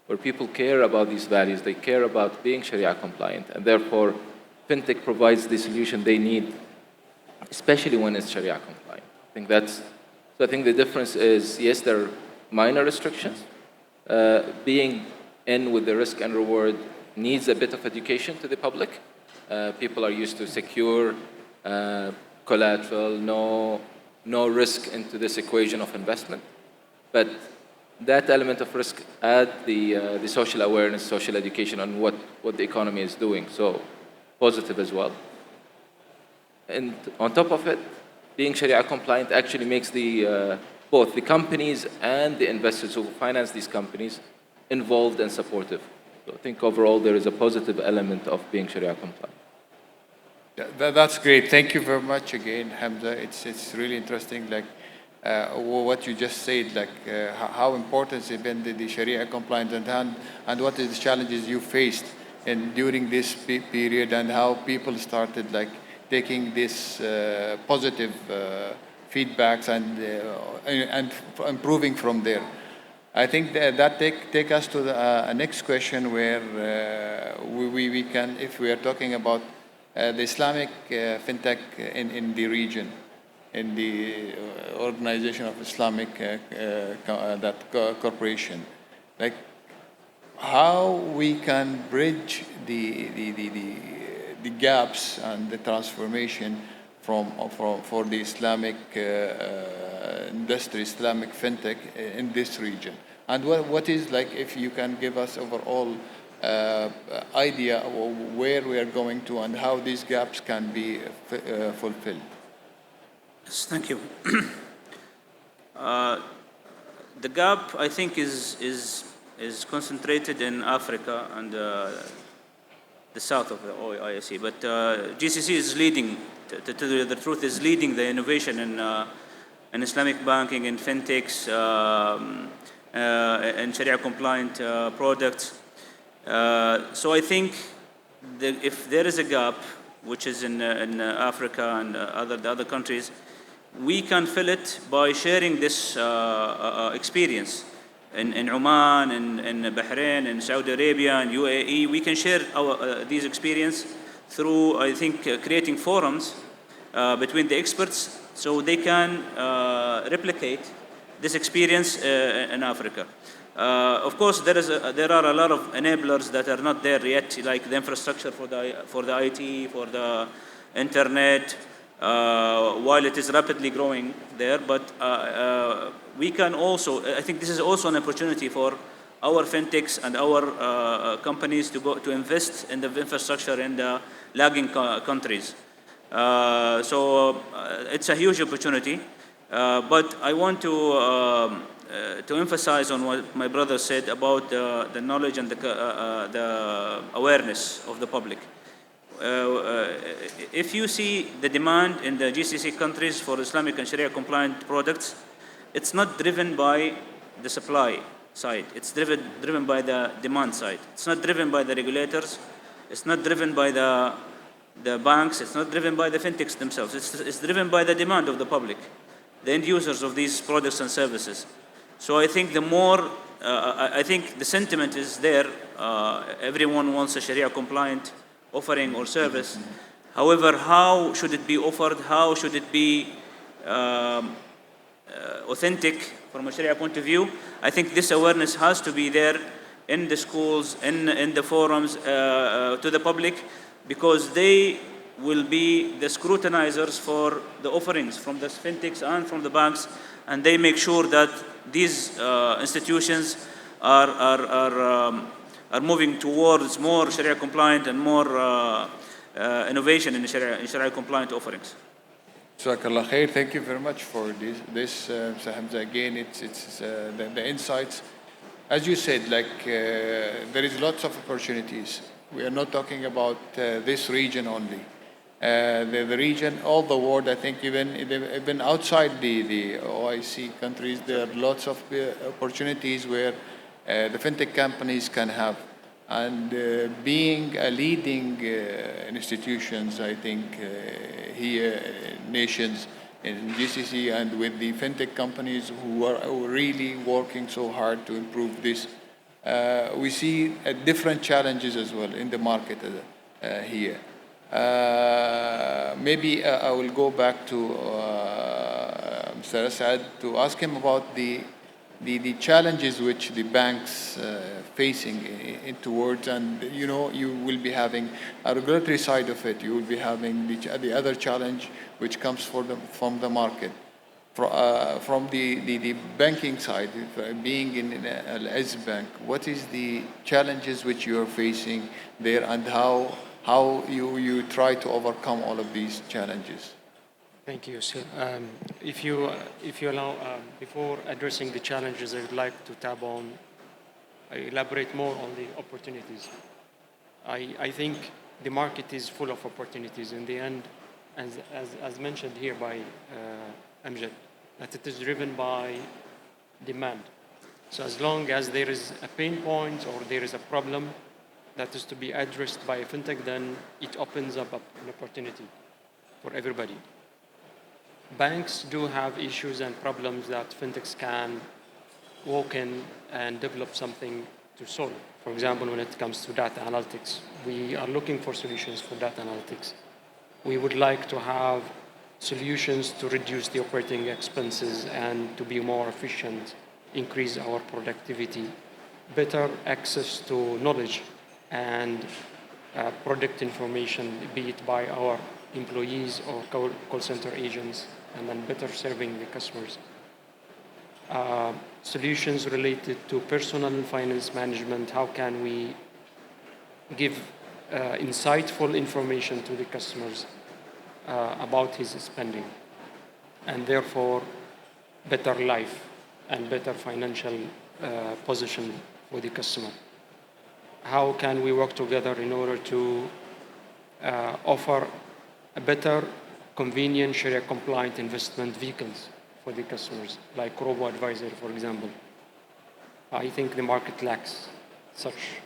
where people care about these values, they care about being Sharia compliant, and therefore fintech provides the solution they need, especially when it's Sharia compliant. I think the difference is, yes, there are minor restrictions. Being in with the risk and reward needs a bit of education to the public. People are used to secure collateral, no risk into this equation of investment. But that element of risk add the social awareness, social education on what the economy is doing. So positive as well. And on top of it, being Sharia compliant actually makes both the companies and the investors who finance these companies involved and supportive. So I think overall there is a positive element of being Sharia compliant. Yeah, that's great. Thank you very much again, Hamza. It's really interesting, like what you just said, like how important has been the Sharia compliance and what is the challenges you faced during this period, and how people started like taking this positive feedbacks and improving from there. I think that take us to the next question, where we can, if we are talking about the Islamic fintech in the region, in the Organization of Islamic corporation, like how we can bridge the gaps and the transformation for the Islamic industry, Islamic fintech in this region, and what is, like, if you can give us overall idea of where we are going to and how these gaps can be fulfilled. Yes, thank you. The gap, I think, is concentrated in Africa and the south of the OIC, but GCC is leading. To tell you the truth, is leading the innovation in Islamic banking and fintechs and Sharia compliant products. So I think if there is a gap, which is in Africa and the other countries, we can fill it by sharing this experience. In Oman, in Bahrain, in Saudi Arabia, and UAE, we can share these experience through, I think, creating forums between the experts so they can replicate this experience in Africa. Of course, there are a lot of enablers that are not there yet, like the infrastructure for the IT, for the internet, while it is rapidly growing there. But we can also, I think this is also an opportunity for our fintechs and our companies to invest in the infrastructure in the lagging countries. So it's a huge opportunity. But I want to emphasize on what my brother said about the knowledge and the awareness of the public. If you see the demand in the GCC countries for Islamic and Sharia compliant products, it's not driven by the supply side. It's driven by the demand side. It's not driven by the regulators. It's not driven by the banks. It's not driven by the fintechs themselves. It's driven by the demand of the public, the end users of these products and services. So I think I think the sentiment is there. Everyone wants a Sharia compliant offering or service. However, how should it be offered? How should it be authentic from a Sharia point of view? I think this awareness has to be there in the schools, in the forums, to the public, because they will be the scrutinizers for the offerings from the fintechs and from the banks, and they make sure that these institutions are moving towards more Sharia compliant and more innovation in Sharia compliant offerings. Jazakallah khair. Thank you very much for this Hamza. Again, it's the insights. As you said, like there is lots of opportunities. We are not talking about this region only. The region, all the world, I think even outside the OIC countries, there are lots of opportunities where the fintech companies can have. And being a leading institutions, I think, here, nations in GCC and with the fintech companies who are really working so hard to improve this, we see different challenges as well in the market here. Maybe I will go back to Mr. Asad to ask him about the challenges which the banks facing towards, and you will be having a regulatory side of it. You will be having the other challenge which comes from the market. From the banking side, being in Al-Izz Bank, what is the challenges which you are facing there, and how how you try to overcome all of these challenges. Thank you. So, if you allow, before addressing the challenges, I would like to elaborate more on the opportunities. I think the market is full of opportunities. In the end, as mentioned here by Amjad, that it is driven by demand. So as long as there is a pain point or there is a problem that is to be addressed by a fintech, then it opens up an opportunity for everybody. Banks do have issues and problems that fintechs can walk in and develop something to solve. For example, when it comes to data analytics, we are looking for solutions for data analytics. We would like to have solutions to reduce the operating expenses and to be more efficient, increase our productivity, better access to knowledge and product information, be it by our employees or call center agents, and then better serving the customers. Solutions related to personal finance management, how can we give insightful information to the customers about his spending, and therefore better life and better financial position for the customer. How can we work together in order to offer a better, convenient, Sharia-compliant investment vehicles for the customers, like robo-advisor, for example. I think the market lacks such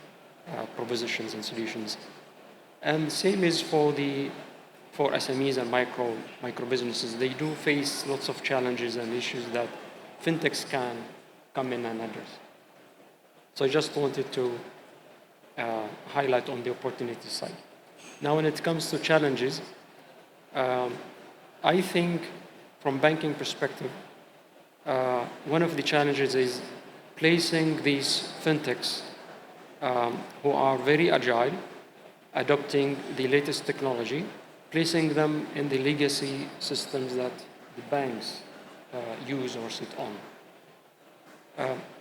propositions and solutions. And same is for SMEs and micro businesses. They do face lots of challenges and issues that fintechs can come in and address. So I just wanted to highlight on the opportunity side. Now, when it comes to challenges, I think from banking perspective, one of the challenges is placing these fintechs who are very agile, adopting the latest technology, placing them in the legacy systems that the banks use or sit on.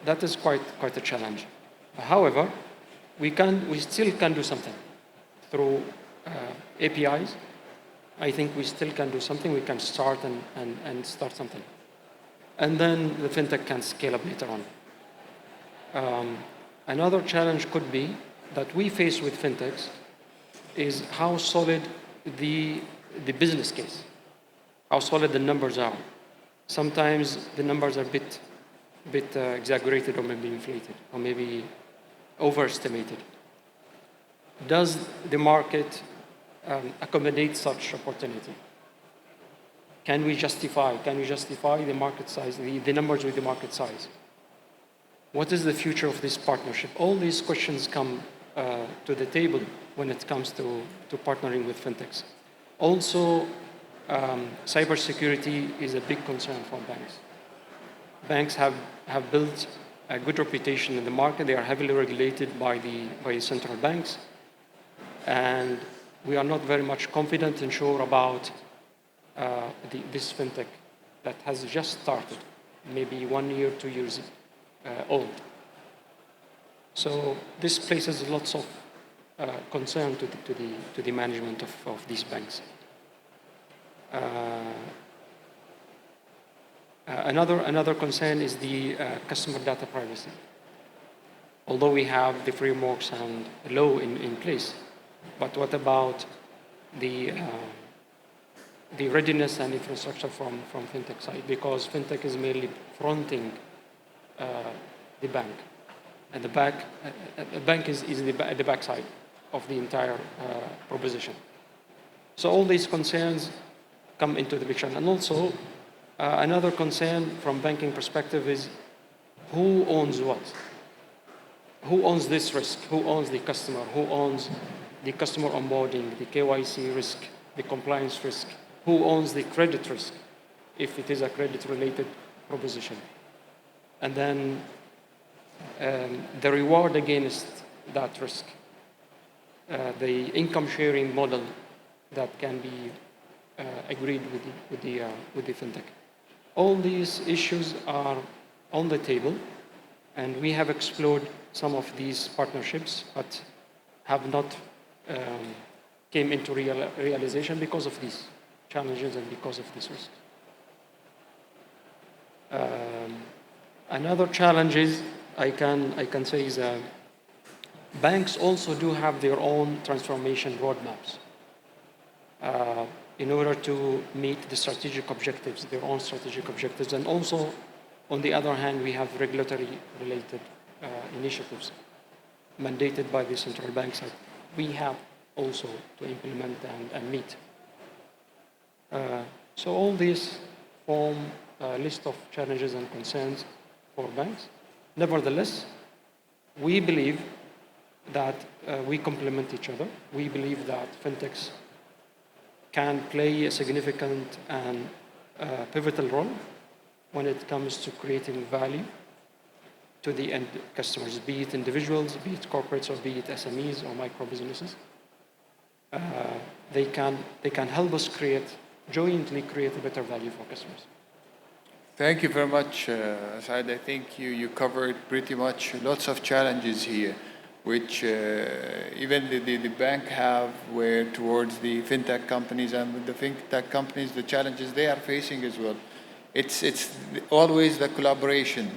That is quite a challenge. However, we still can do something through APIs. I think we still can do something. We can start and start something. And then the fintech can scale up later on. Another challenge could be that we face with fintechs is how solid the business case, how solid the numbers are. Sometimes the numbers are a bit exaggerated or maybe inflated or maybe overestimated. Does the market accommodate such opportunity? Can we justify the market size, the numbers with the market size? What is the future of this partnership? All these questions come to the table when it comes to partnering with fintechs. Also, cybersecurity is a big concern for banks. Banks have built a good reputation in the market. They are heavily regulated by the central banks. And we are not very much confident and sure about this fintech that has just started, maybe 1 year, 2 years old. So this places lots of concern to the management of these banks. Another concern is the customer data privacy. Although we have the frameworks and law in place, but what about the readiness and infrastructure from fintech side? Because fintech is mainly fronting the bank, and the bank is at the back side of the entire proposition. So all these concerns come into the picture. And also, another concern from banking perspective is who owns what? Who owns this risk? Who owns the customer? Who owns the customer onboarding, the KYC risk, the compliance risk? Who owns the credit risk, if it is a credit-related proposition? And then the reward against that risk, the income-sharing model that can be agreed with the fintech. All these issues are on the table, and we have explored some of these partnerships, but have not came into realization because of these challenges and because of these risks. Another challenge is, I can say, is banks also do have their own transformation roadmaps in order to meet the strategic objectives, their own strategic objectives. And also, on the other hand, we have regulatory-related initiatives mandated by the central banks that we have also to implement and meet. So all these form a list of challenges and concerns for banks. Nevertheless, we believe that we complement each other. We believe that fintechs can play a significant and pivotal role when it comes to creating value to the end customers, be it individuals, be it corporates, or be it SMEs or micro businesses. They can help us jointly create a better value for customers. Thank you very much, Saad. I think you covered pretty much lots of challenges here, which even the bank have, where towards the fintech companies and the fintech companies, the challenges they are facing as well. It's always the collaboration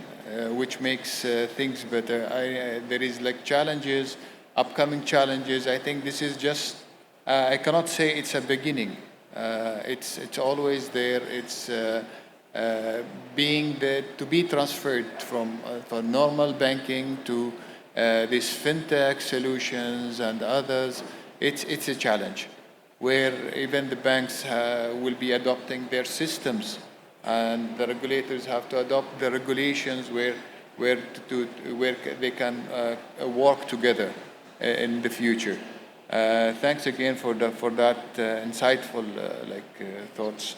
which makes things better. There is like challenges, upcoming challenges. I think this is just, I cannot say it's a beginning. It's always there. It's being there to be transferred from normal banking to these fintech solutions and others. It's a challenge where even the banks will be adopting their systems, and the regulators have to adopt the regulations where they can work together in the future. Thanks again for that insightful thoughts.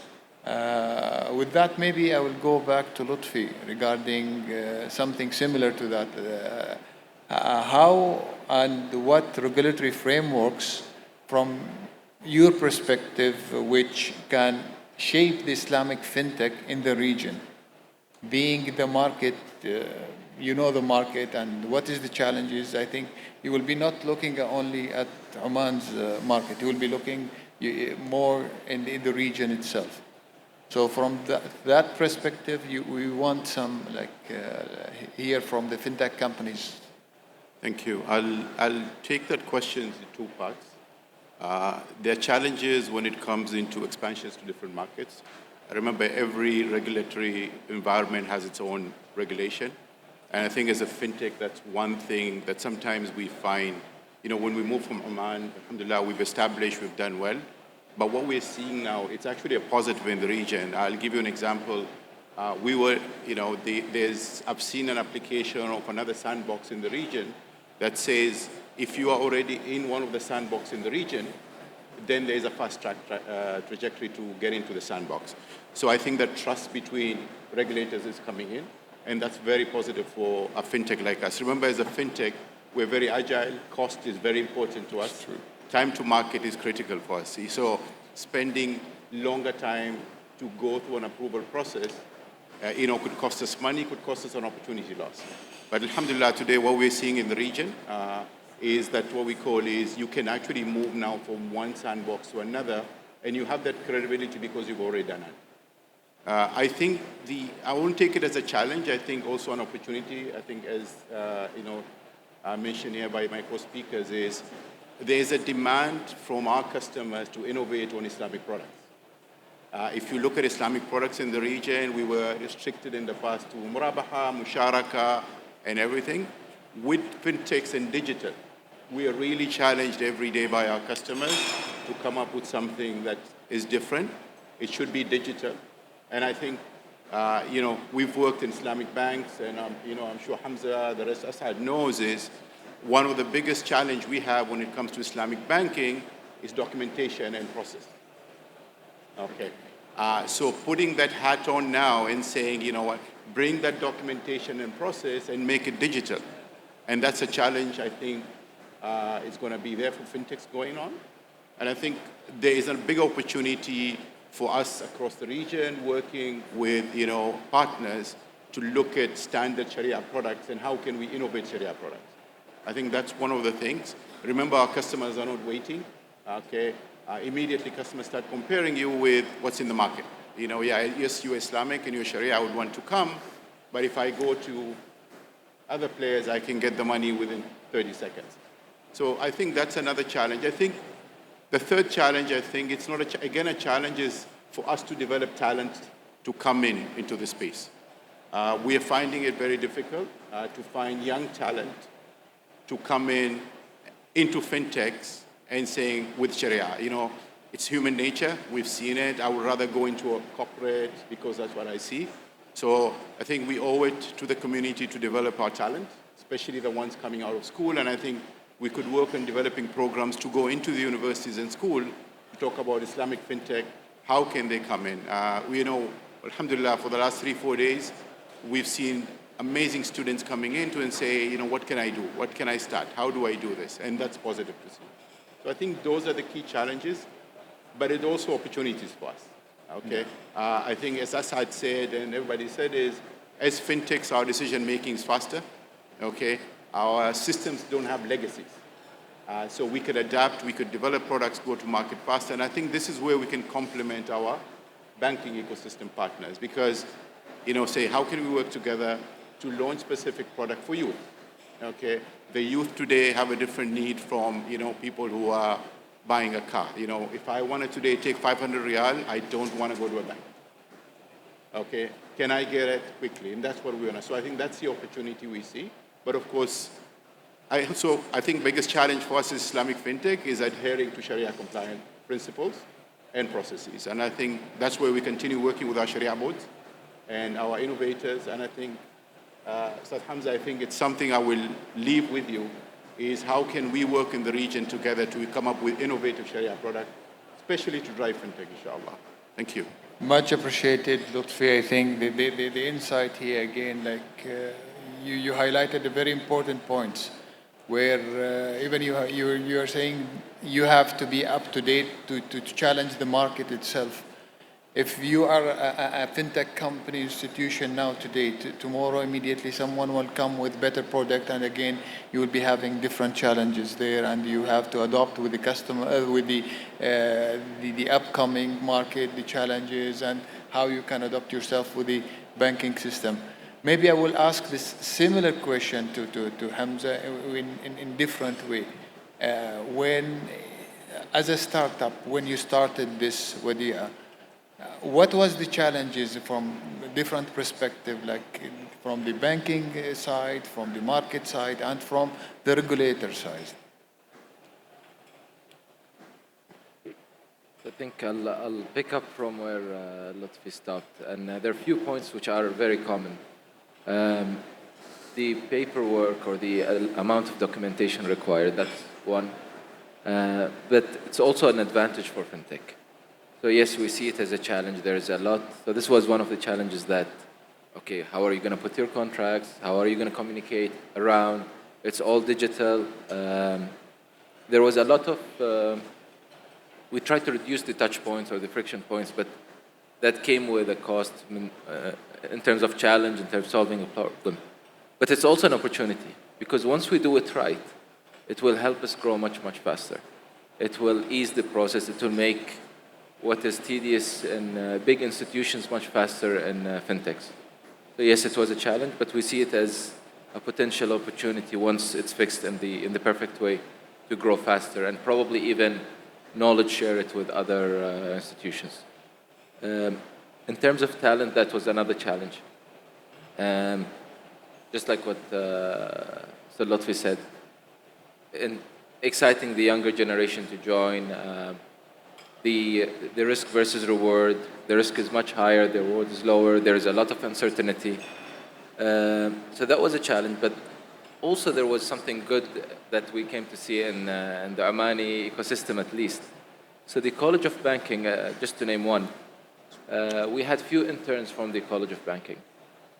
With that, maybe I will go back to Lutfi regarding something similar to that. How and what regulatory frameworks, from your perspective, which can shape the Islamic fintech in the region, being the market, you know the market, and what is the challenges? I think you will be not looking only at Oman's market. You will be looking more in the region itself. So from that perspective, we want some hear from the fintech companies. Thank you. I'll take that question in two parts. There are challenges when it comes into expansions to different markets. Remember, every regulatory environment has its own regulation. And I think as a fintech, that's one thing that sometimes we find, when we move from Oman, alhamdulillah, we've established, we've done well. But what we're seeing now, it's actually a positive in the region. I'll give you an example. I've seen an application of another sandbox in the region that says, if you are already in one of the sandbox in the region, then there's a fast-track trajectory to get into the sandbox. So I think that trust between regulators is coming in, and that's very positive for a fintech like us. Remember, as a fintech, we're very agile. Cost is very important to us. Time to market is critical for us. So spending longer time to go through an approval process, could cost us money, could cost us an opportunity loss. But alhamdulillah, today what we're seeing in the region is that what we call is you can actually move now from one sandbox to another, and you have that credibility because you've already done it. I think I won't take it as a challenge. I think also an opportunity. I think as mentioned here by my co-speakers is there's a demand from our customers to innovate on Islamic products. If you look at Islamic products in the region, we were restricted in the past to murabaha, musharaka, and everything. With fintechs and digital, we are really challenged every day by our customers to come up with something that is different. It should be digital. And I think, we've worked in Islamic banks, and I'm sure Hamza, the rest of us knows is one of the biggest challenge we have when it comes to Islamic banking is documentation and process. Okay. So putting that hat on now and saying, bring that documentation and process and make it digital. And that's a challenge I think is going to be there for fintechs going on. And I think there is a big opportunity for us across the region working with, partners to look at standard Sharia products and how can we innovate Sharia products. I think that's one of the things. Remember, our customers are not waiting. okay, immediately customers start comparing you with what's in the market. You know, yeah, yes, you're Islamic and you're Sharia, I would want to come, but if I go to other players, I can get the money within 30 seconds. So I think that's another challenge. I think the third challenge, I think it's not, again, a challenge is for us to develop talent to come into the space. We are finding it very difficult to find young talent to come into fintechs and saying with Sharia, you know, it's human nature. We've seen it. I would rather go into a corporate because that's what I see. So I think we owe it to the community to develop our talent, especially the ones coming out of school. And I think we could work on developing programs to go into the universities and school to talk about Islamic fintech. How can they come in? We know, alhamdulillah, for the last 3-4 days, we've seen amazing students coming in and say, you know, what can I do? What can I start? How do I do this? And that's positive to see. So I think those are the key challenges, but it's also opportunities for us. Okay, I think as Asad said and everybody said is, as fintechs, our decision making is faster. Okay, our systems don't have legacies. So we could adapt, we could develop products, go to market faster. And I think this is where we can complement our banking ecosystem partners because, you know, say, how can we work together to launch specific product for youth? Okay, the youth today have a different need from, you know, people who are buying a car. You know, if I want to today take 500 riyal, I don't want to go to a bank. Okay, can I get it quickly? And that's what we want to. So I think that's the opportunity we see. But of course, I think biggest challenge for us as Islamic fintech is adhering to Sharia compliant principles and processes. And I think that's where we continue working with our Sharia boards and our innovators. And I think, Ustad Hamza, I think it's something I will leave with you is how can we work in the region together to come up with innovative Sharia product, especially to drive fintech, inshallah. Thank you. Much appreciated, Lutfi. I think the insight here again, like you highlighted a very important points where even you are saying you have to be up to date to challenge the market itself. If you are a fintech company institution now today, tomorrow immediately someone will come with better product, and again you will be having different challenges there, and you have to adopt with the customer, with the upcoming market, the challenges, and how you can adopt yourself with the banking system. Maybe I will ask this similar question to Hamza in different way. When, as a startup, when you started this Wadia, what was the challenges from different perspective, like from the banking side, from the market side, and from the regulator side? I think I'll pick up from where Lutfi stopped. And there are a few points which are very common. The paperwork or the amount of documentation required, that's one. But it's also an advantage for fintech. So yes, we see it as a challenge. There's a lot. So this was one of the challenges that, okay, how are you going to put your contracts? How are you going to communicate around? It's all digital. There was a lot of, we tried to reduce the touch points or the friction points, but that came with a cost in terms of challenge, in terms of solving a problem. But it's also an opportunity because once we do it right, it will help us grow much, much faster. It will ease the process. It will make what is tedious in big institutions much faster in fintechs. So yes, it was a challenge, but we see it as a potential opportunity once it's fixed in the perfect way to grow faster and probably even knowledge share it with other institutions. In terms of talent, that was another challenge. Just like what Sir Lutfi said, in exciting the younger generation to join, the risk versus reward, the risk is much higher, the reward is lower, there is a lot of uncertainty. So that was a challenge, but also there was something good that we came to see in the Omani ecosystem at least. So the College of Banking, just to name one, we had few interns from the College of Banking.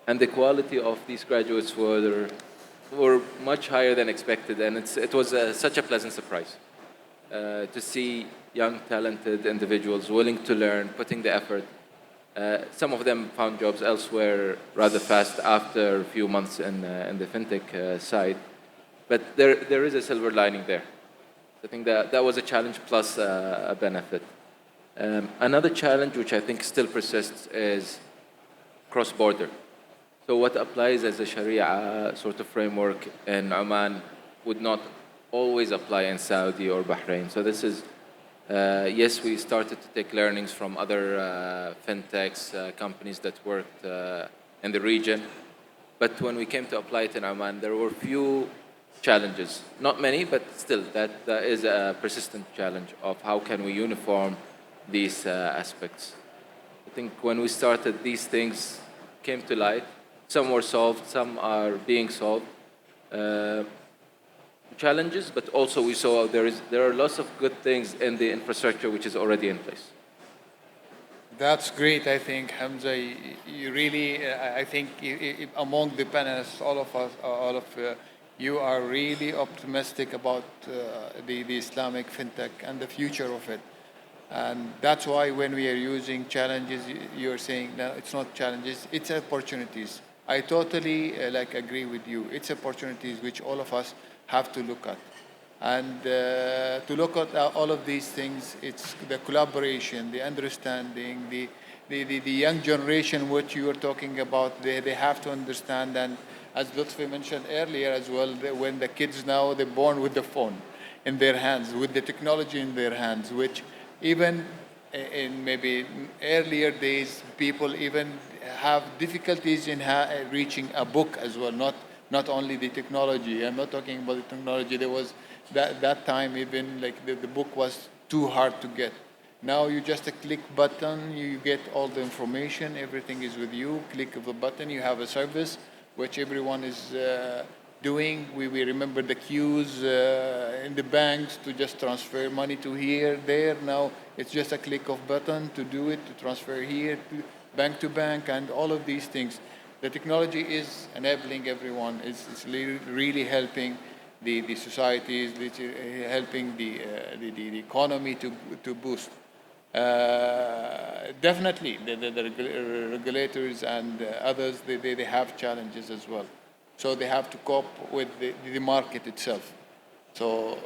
And the quality of these graduates were much higher than expected, and it was such a pleasant surprise to see young, talented individuals willing to learn, putting the effort. Some of them found jobs elsewhere rather fast after a few months in the fintech side. But there is a silver lining there. I think that was a challenge plus a benefit. Another challenge which I think still persists is cross-border. So what applies as a Sharia sort of framework in Oman would not always apply in Saudi or Bahrain. So this is, yes, we started to take learnings from other fintechs, companies that worked in the region. But when we came to apply it in Oman, there were few challenges. Not many, but still, that is a persistent challenge of how can we uniform these aspects. I think when we started, these things came to light. Some were solved, some are being solved. Challenges, but also we saw there are lots of good things in the infrastructure which is already in place. That's great, I think, Hamza. You really, I think among the panelists, all of us, all of you are really optimistic about the Islamic fintech and the future of it. And that's why when we are using challenges, you're saying, no, it's not challenges, it's opportunities. I totally agree with you. It's opportunities which all of us have to look at. And to look at all of these things, it's the collaboration, the understanding, the young generation, what you were talking about, they have to understand. And as Lutfi mentioned earlier as well, when the kids now, they're born with the phone in their hands, with the technology in their hands, which even in maybe earlier days, people even have difficulties in reaching a book as well, not only the technology. I'm not talking about the technology. There was that time even like the book was too hard to get. Now you just a click button, you get all the information, everything is with you. Click of a button, you have a service which everyone is doing. We remember the queues in the banks to just transfer money to here, there. Now it's just a click of button to do it, to transfer here, to bank, and all of these things. The technology is enabling everyone. It's really helping the societies, helping the economy to boost. Definitely, the regulators and others, they have challenges as well. So they have to cope with the market itself. So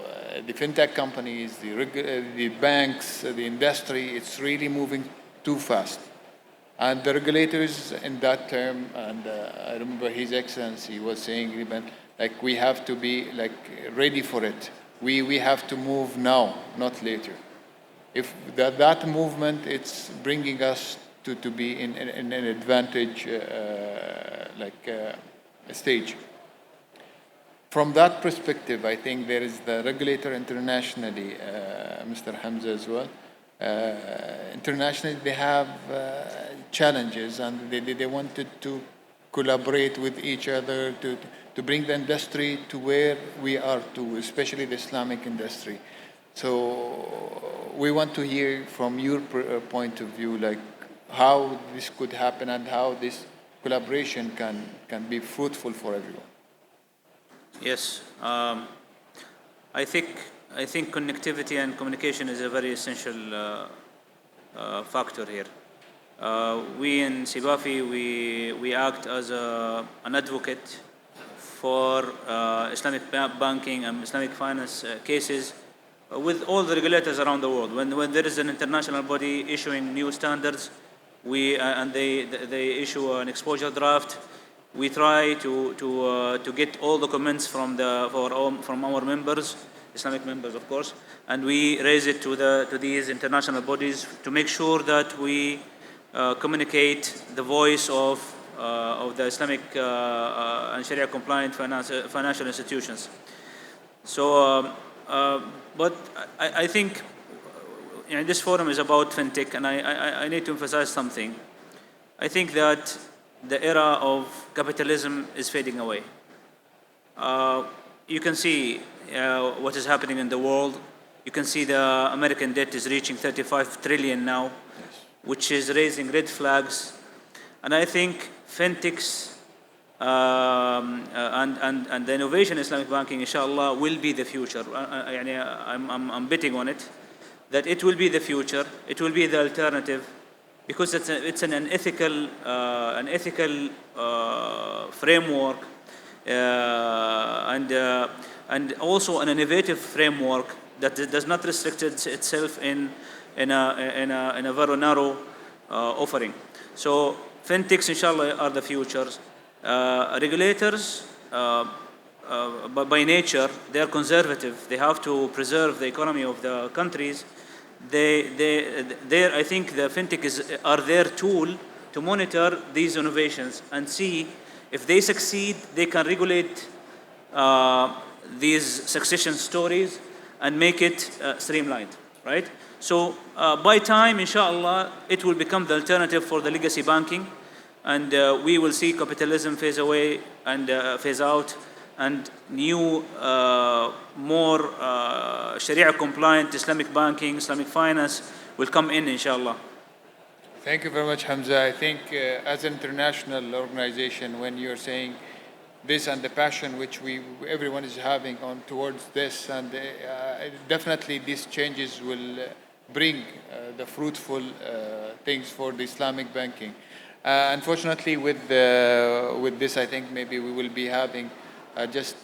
the fintech companies, the banks, the industry, it's really moving too fast. And the regulators in that term, and I remember His Excellency was saying even, like we have to be like ready for it. We have to move now, not later. If that movement, it's bringing us to be in an advantage stage. From that perspective, I think there is the regulator internationally, Mr. Hamza as well. Internationally, they have challenges, and they wanted to collaborate with each other to bring the industry to where we are to, especially the Islamic industry. So we want to hear from your point of view, like how this could happen and how this collaboration can be fruitful for everyone. Yes, I think connectivity and communication is a very essential factor here. We in Sibafi, we act as an advocate for Islamic banking and Islamic finance cases with all the regulators around the world. When there is an international body issuing new standards, and they issue an exposure draft, we try to get all the comments from our members, Islamic members, of course, and we raise it to these international bodies to make sure that we communicate the voice of the Islamic and Sharia compliant financial institutions. So, but I think this forum is about fintech, and I need to emphasize something. I think that the era of capitalism is fading away. You can see what is happening in the world. You can see the American debt is reaching 35 trillion now, which is raising red flags. And I think fintechs and the innovation in Islamic banking, inshallah, will be the future. I'm betting on it, that it will be the future. It will be the alternative, because it's an ethical framework and also an innovative framework that does not restrict itself in a very narrow offering. So fintechs, inshallah, are the futures. Regulators, by nature, they are conservative. They have to preserve the economy of the countries. I think the fintech are their tool to monitor these innovations and see if they succeed, they can regulate these succession stories and make it streamlined, right? So by time, inshallah, it will become the alternative for the legacy banking, and we will see capitalism phase away and phase out, and new, more Sharia-compliant Islamic banking, Islamic finance will come in, inshallah. Thank you very much, Hamza. I think as an international organization, when you're saying this and the passion which everyone is having on towards this, and definitely these changes will bring the fruitful things for the Islamic banking. Unfortunately, with this, I think maybe we will be having just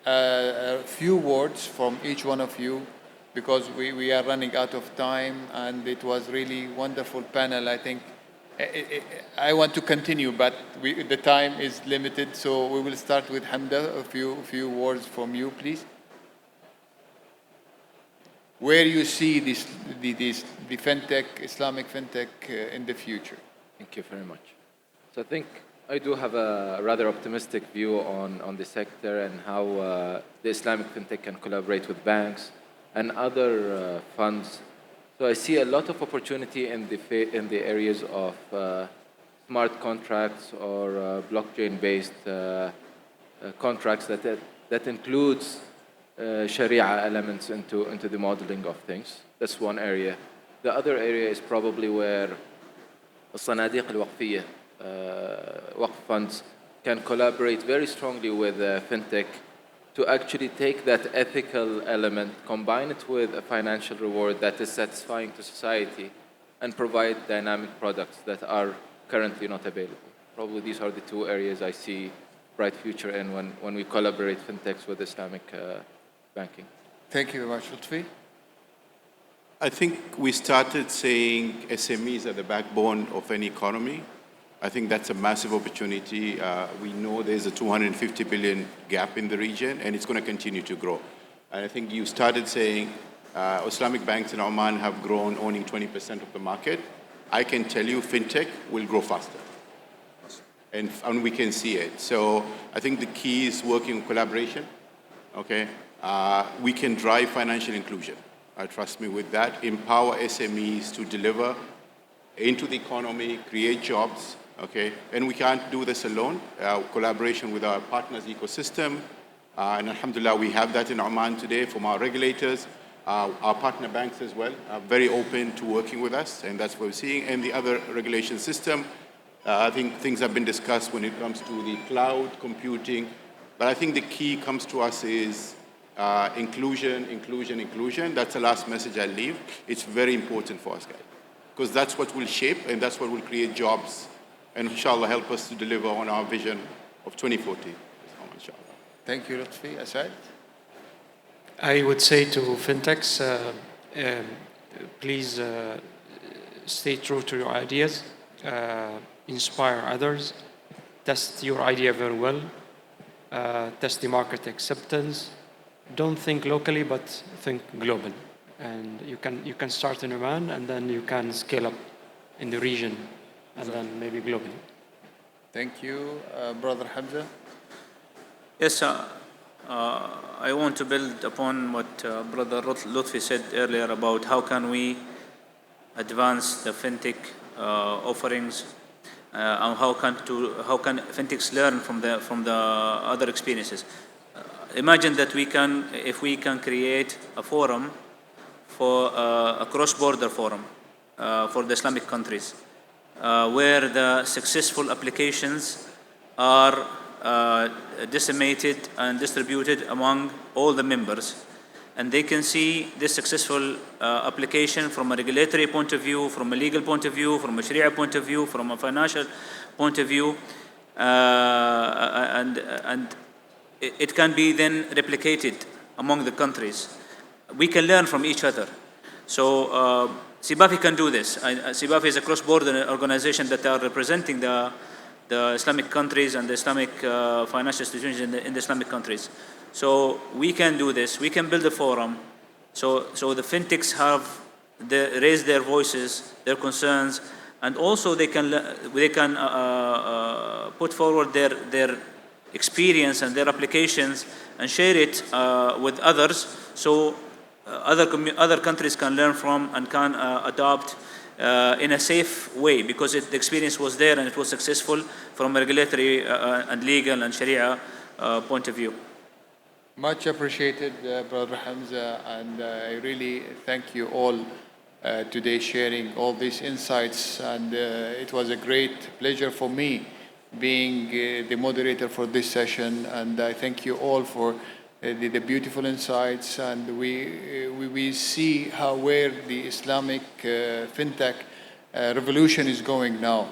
a few words from each one of you, because we are running out of time, and it was really wonderful panel. I think I want to continue, but the time is limited, so we will start with Hamda. A few words from you, please. Where you see the fintech, Islamic fintech in the future? Thank you very much. So I think I do have a rather optimistic view on the sector and how the Islamic fintech can collaborate with banks and other funds. So I see a lot of opportunity in the areas of smart contracts or blockchain-based contracts that includes Sharia elements into the modeling of things. That's one area. The other area is probably where الصناديق الوقفية, وقف funds, can collaborate very strongly with fintech to actually take that ethical element, combine it with a financial reward that is satisfying to society, and provide dynamic products that are currently not available. Probably these are the two areas I see bright future in when we collaborate fintechs with Islamic banking. Thank you very much, Lutfi. I think we started saying SMEs are the backbone of any economy. I think that's a massive opportunity. We know there's a 250 billion gap in the region, and it's going to continue to grow. And I think you started saying Islamic banks in Oman have grown, owning 20% of the market. I can tell you fintech will grow faster. And we can see it. So I think the key is working in collaboration. Okay? We can drive financial inclusion. Trust me with that. Empower SMEs to deliver into the economy, create jobs. Okay, and we can't do this alone. Collaboration with our partners ecosystem, and alhamdulillah, we have that in Oman today from our regulators. Our partner banks as well are very open to working with us, and that's what we're seeing. And the other regulation system, I think things have been discussed when it comes to the cloud computing, but I think the key comes to us is inclusion. That's the last message I'll leave. It's very important for us, guys, because that's what will shape and that's what will create jobs and inshallah help us to deliver on our vision of 2040. Thank you, Lutfi. Asad? I would say to fintechs, please stay true to your ideas, inspire others, test your idea very well, test the market acceptance. Don't think locally, but think global. And you can start in Oman, and then you can scale up in the region, and then maybe globally. Thank you. Brother Hamza? Yes, I want to build upon what Brother Lutfi said earlier about how can we advance the fintech offerings, and how can fintechs learn from the other experiences. Imagine that if we can create a forum for a cross-border forum for the Islamic countries, where the successful applications are disseminated and distributed among all the members, and they can see this successful application from a regulatory point of view, from a legal point of view, from a Sharia point of view, from a financial point of view, and it can be then replicated among the countries. we can learn from each other. So CBAFI can do this. CBAFI is a cross-border organization that are representing the Islamic countries and the Islamic financial institutions in the Islamic countries. So we can do this. We can build a forum. So the fintechs raise their voices, their concerns, and also they can put forward their experience and their applications and share it with others. So other countries can learn from and can adopt in a safe way, because the experience was there and it was successful from a regulatory and legal and Sharia point of view. Much appreciated, Brother Hamza, and I really thank you all today sharing all these insights, and it was a great pleasure for me being the moderator for this session, and I thank you all for the beautiful insights, and we see where the Islamic fintech revolution is going now,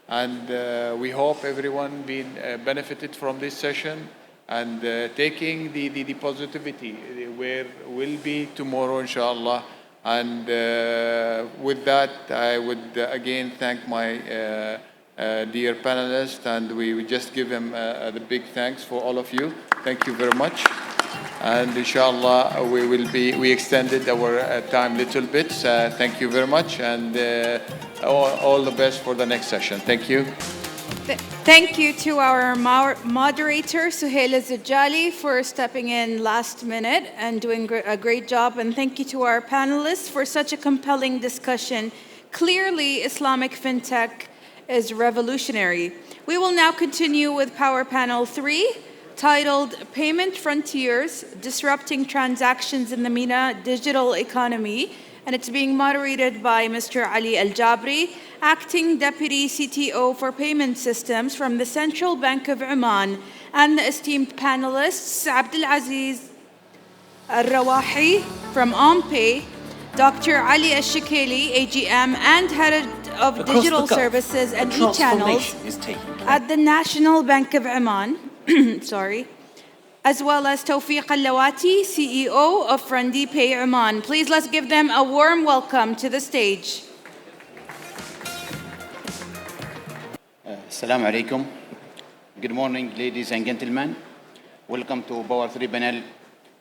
and we hope everyone been benefited from this session and taking the positivity where will be tomorrow, inshallah. And with that, I would again thank my dear panelists, and we just give them the big thanks for all of you. Thank you very much. And inshallah, we extended our time a little bit. Thank you very much, and all the best for the next session. Thank you. Thank you to our moderator, Suhail Zajali, for stepping in last minute and doing a great job. And thank you to our panelists for such a compelling discussion. Clearly, Islamic fintech is revolutionary. We will now continue with Power Panel 3, titled Payment Frontiers, Disrupting Transactions in the MENA Digital Economy. And it's being moderated by Mr. Ali Al-Jabri, Acting Deputy CTO for Payment Systems from the Central Bank of Oman, and the esteemed panelists, Abdul Aziz Al-Rawahi from OMPay, Dr. Ali Al-Shikeli, AGM, and Head of Digital Services and E-Channels at the National Bank of Oman, as well as Tawfiq Al-Lawati, CEO of Friendly Pay Oman. Please let's give them a warm welcome to the stage. Assalamu alaikum. Good morning, ladies and gentlemen. Welcome to Power 3 panel,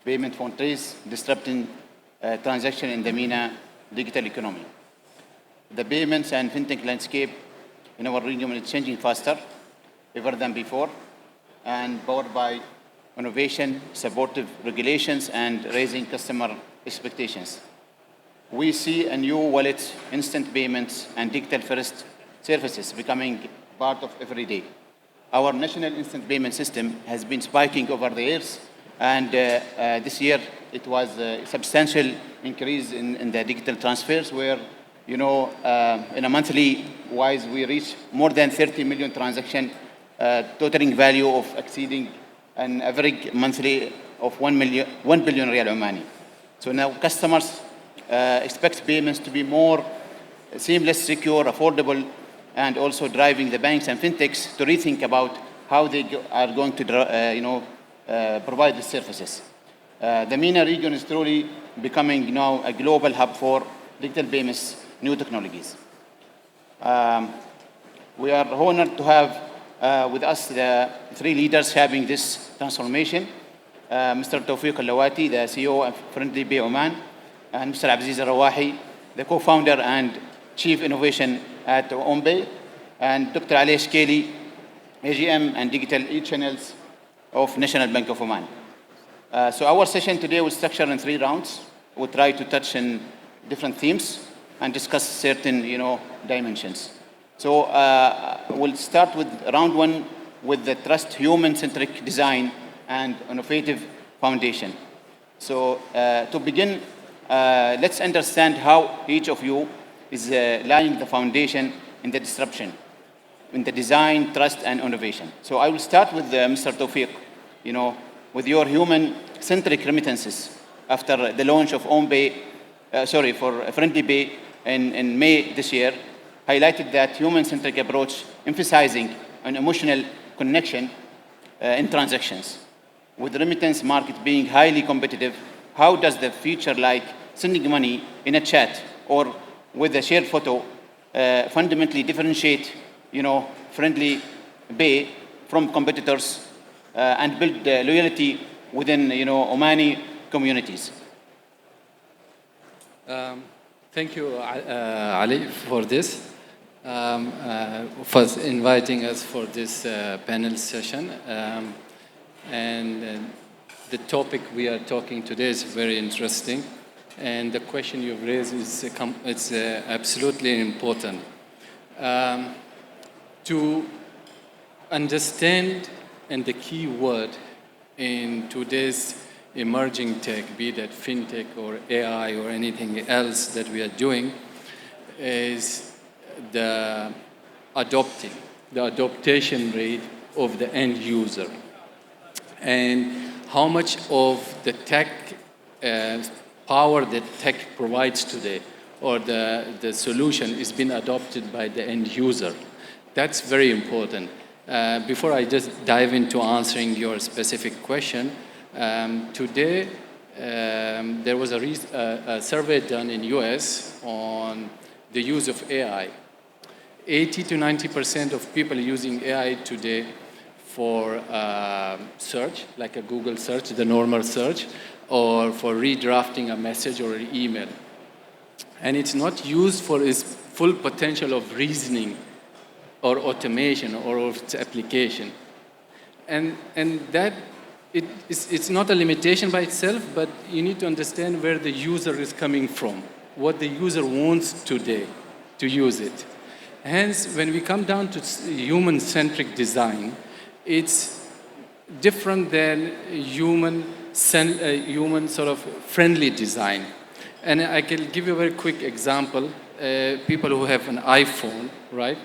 Payment Frontiers, Disrupting Transaction in the MENA Digital Economy. The payments and fintech landscape in our region is changing faster ever than before, and powered by innovation, supportive regulations, and raising customer expectations. We see a new wallet, instant payments, and digital-first services becoming part of every day. Our national instant payment system has been spiking over the years, and this year it was a substantial increase in the digital transfers, where, in a monthly wise, we reach more than 30 million transactions, totaling value of exceeding an average monthly of 1 billion Riyal Omani. So now customers expect payments to be more seamless, secure, affordable, and also driving the banks and fintechs to rethink about how they are going to provide the services. The MENA region is truly becoming now a global hub for digital payments, new technologies. We are honored to have with us the three leaders having this transformation. Mr. Tawfiq Al-Lawati, the CEO of Friendly Pay Oman, and Mr. Aziz Al-Rawahi, the co-founder and Chief Innovation at OMPay, and Dr. Ali Al-Shikeli, AGM and Digital E-Channels of National Bank of Oman. So our session today will structure in 3 rounds. We'll try to touch on different themes and discuss certain, dimensions. So we'll start with round 1 with the trust human-centric design and innovative foundation. So to begin, let's understand how each of you is laying the foundation in the disruption, in the design, trust, and innovation. So I will start with Mr. Tawfiq, with your human-centric remittances after the launch of for Friendly Pay in May this year, highlighted that human-centric approach emphasizing an emotional connection in transactions. With the remittance market being highly competitive, how does the future like sending money in a chat or with a shared photo fundamentally differentiate, friendly pay from competitors and build loyalty within, Omani communities? Thank you, Ali, for this, for inviting us for this panel session. And the topic we are talking today is very interesting. And the question you've raised is it's absolutely important. To understand, and the key word in today's emerging tech, be that fintech or AI or anything else that we are doing, is the adoption rate of the end user, and how much of the tech power that tech provides today, or the solution is being adopted by the end user. That's very important. Before I just dive into answering your specific question, today there was a survey done in US on the use of AI. 80 to 90% of people using AI today for search, like a Google search, the normal search, or for redrafting a message or an email. And it's not used for its full potential of reasoning or automation or of its application. And that it's not a limitation by itself, but you need to understand where the user is coming from, what the user wants today to use it. Hence, when we come down to human-centric design, it's different than human sort of friendly design. And I can give you a very quick example. People who have an iPhone, right?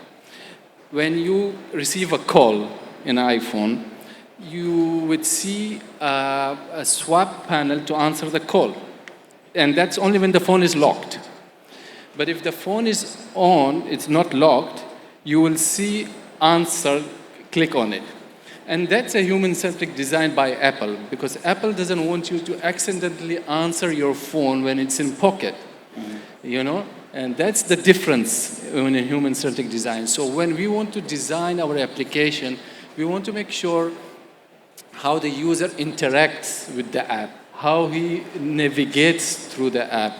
When you receive a call in an iPhone, you would see a swap panel to answer the call. And that's only when the phone is locked. But if the phone is on, it's not locked, you will see answer, click on it. And that's a human-centric design by Apple, because Apple doesn't want you to accidentally answer your phone when it's in pocket, And that's the difference in a human-centric design. So when we want to design our application, we want to make sure how the user interacts with the app, how he navigates through the app,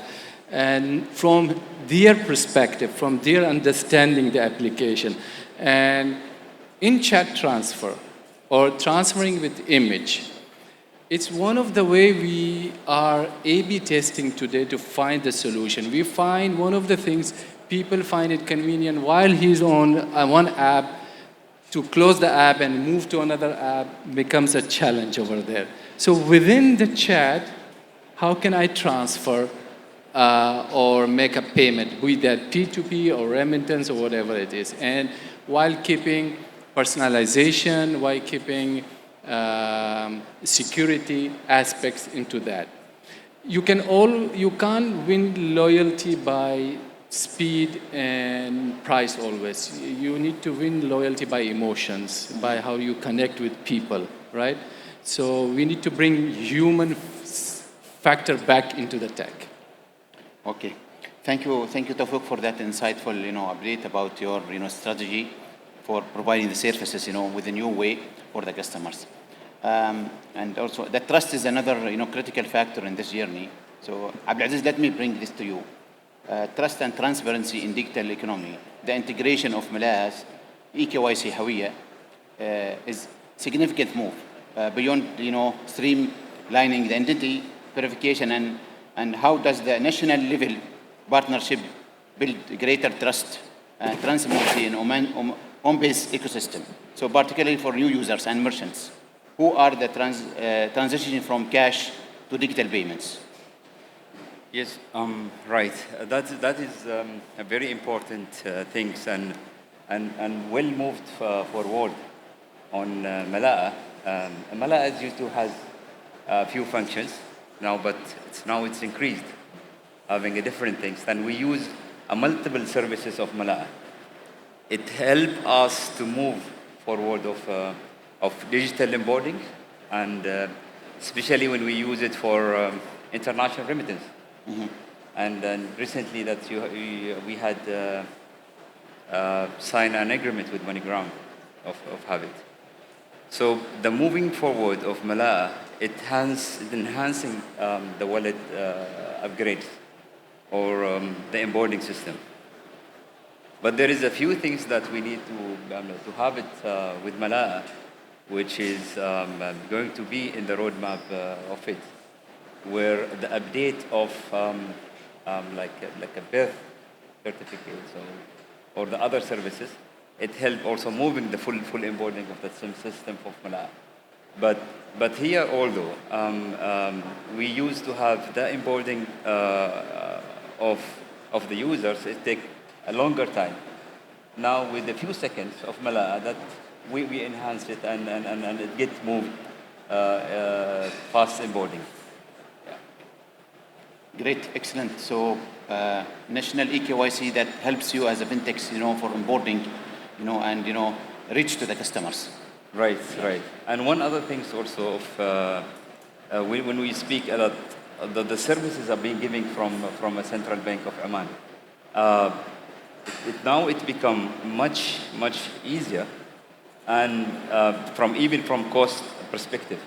and from their perspective, from their understanding the application. And in chat transfer, or transferring with image, it's one of the way we are A/B testing today to find the solution. We find one of the things people find it convenient while he's on one app, to close the app and move to another app becomes a challenge over there. So within the chat, how can I transfer or make a payment, be that P2P or remittance or whatever it is, and while keeping personalization, while keeping security aspects into that. You can't win loyalty by speed and price always. You need to win loyalty by emotions, by how you connect with people, right? So we need to bring human factor back into the tech. Okay. Thank you, Tawfiq, for that insightful, update about your, strategy for providing the services, with a new way for the customers. And also, the trust is another, critical factor in this journey. So, Abdulaziz, let me bring this to you. Trust and transparency in digital economy. The integration of Mala's eKYC Hawiya is significant move beyond, streamlining the identity verification, and how does the national level partnership build greater trust and transparency in Oman-based ecosystem. So particularly for new users and merchants who are the transition from cash to digital payments. Yes, right. That is a very important things and well moved forward on Malaa. Malaa, as used to, has a few functions now, but now it's increased, having a different things. And we use multiple services of Malaa. It helps us to move forward of digital onboarding, and especially when we use it for international remittance. And then recently that we had signed an agreement with MoneyGram of Habit. So the moving forward of Malaa, it enhancing the wallet upgrades or the onboarding system. But there is a few things that we need to have it with Malaa, which is going to be in the roadmap of it, where the update of like a birth certificate or the other services, it helped also moving the full onboarding of the same system of Malaa. But here, although we used to have the onboarding of the users, it takes a longer time. Now with a few seconds of Malaa, that we enhance it and it gets moved fast onboarding. Great, excellent. So national eKYC that helps you as a fintech, for onboarding, and reach to the customers. Right. And one other thing also of when we speak a lot, the services are being given from a central bank of Oman. Now it become much easier, and even from cost perspective,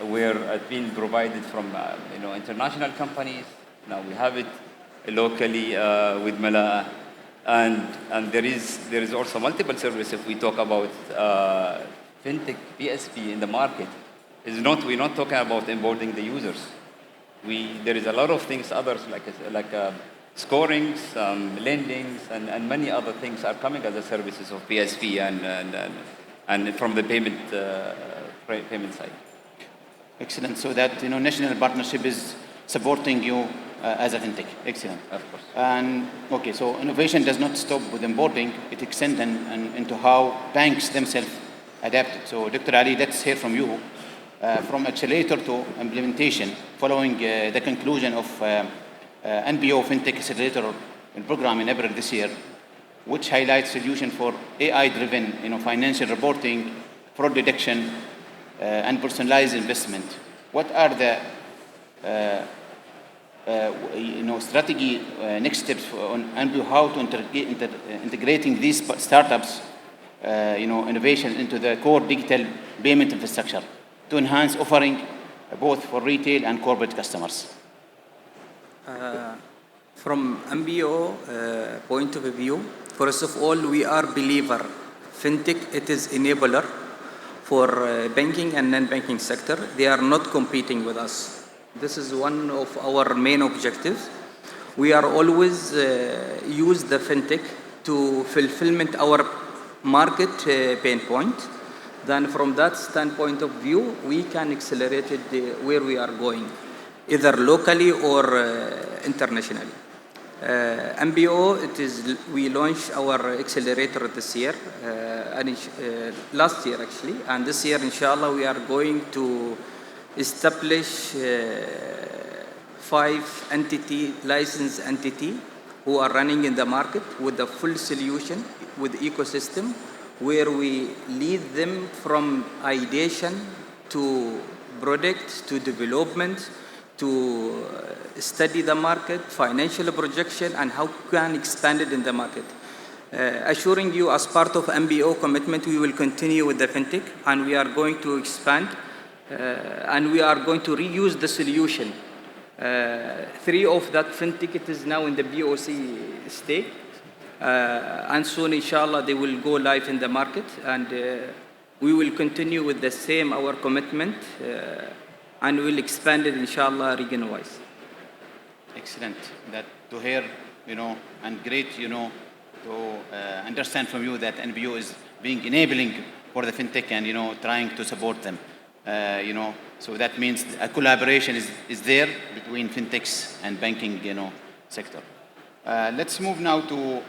where it's been provided from international companies. Now we have it locally with Malaa, and there is also multiple services. If we talk about fintech PSP in the market, we're not talking about onboarding the users. There is a lot of things others like scorings, lendings, and many other things are coming as a services of PSP and from the payment side. Excellent. So that national partnership is supporting you as a fintech. Excellent. Of course. And okay, so innovation does not stop with onboarding; it extends into how banks themselves adapt it. So, Dr. Ali, let's hear from you, from accelerator to implementation, following the conclusion of NBO Fintech Accelerator program in April this year, which highlights solution for AI-driven, financial reporting, fraud detection, and personalized investment. What are the strategy next steps on NBO, how to integrating these startups, innovation into the core digital payment infrastructure to enhance offering both for retail and corporate customers? From MBO point of view, first of all, we are believer. Fintech, it is enabler for banking and non-banking sector. They are not competing with us. This is one of our main objectives. We are always use the fintech to fulfillment our market pain point. Then from that standpoint of view, we can accelerate it where we are going, either locally or internationally. MBO, we launched our accelerator this year, last year actually, and this year, inshallah, we are going to establish 5 licensed entity who are running in the market with the full solution, with ecosystem, where we lead them from ideation to product to development to study the market, financial projection, and how can expand it in the market. Assuring you, as part of MBO commitment, we will continue with the fintech, and we are going to expand, and we are going to reuse the solution. 3 of that fintech, it is now in the BOC state, and soon, inshallah, they will go live in the market, and we will continue with the same, our commitment, and we'll expand it, inshallah, region-wise. Excellent. That to hear, and great, to understand from you that NBO is being enabling for the fintech and, trying to support them. So that means a collaboration is there between fintechs and banking, sector. Let's move now to,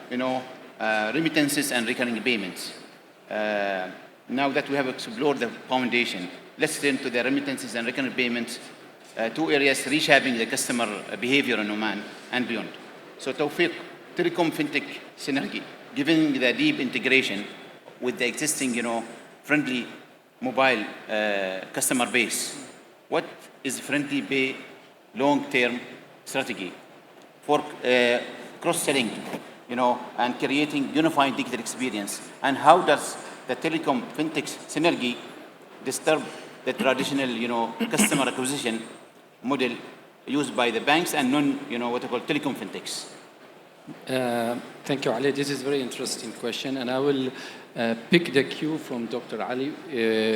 remittances and recurring payments. Now that we have explored the foundation, let's turn to the remittances and recurring payments, 2 areas reshaping the customer behavior in Oman and beyond. So Tawfiq, telecom fintech synergy, given the deep integration with the existing, friendly mobile customer base, what is Friendly Pay long-term strategy for cross-selling, and creating unified digital experience? And how does the telecom fintech synergy disturb the traditional, customer acquisition model used by the banks and what I call telecom fintechs? Thank you, Ali. This is a very interesting question, and I will pick the cue from Dr. Ali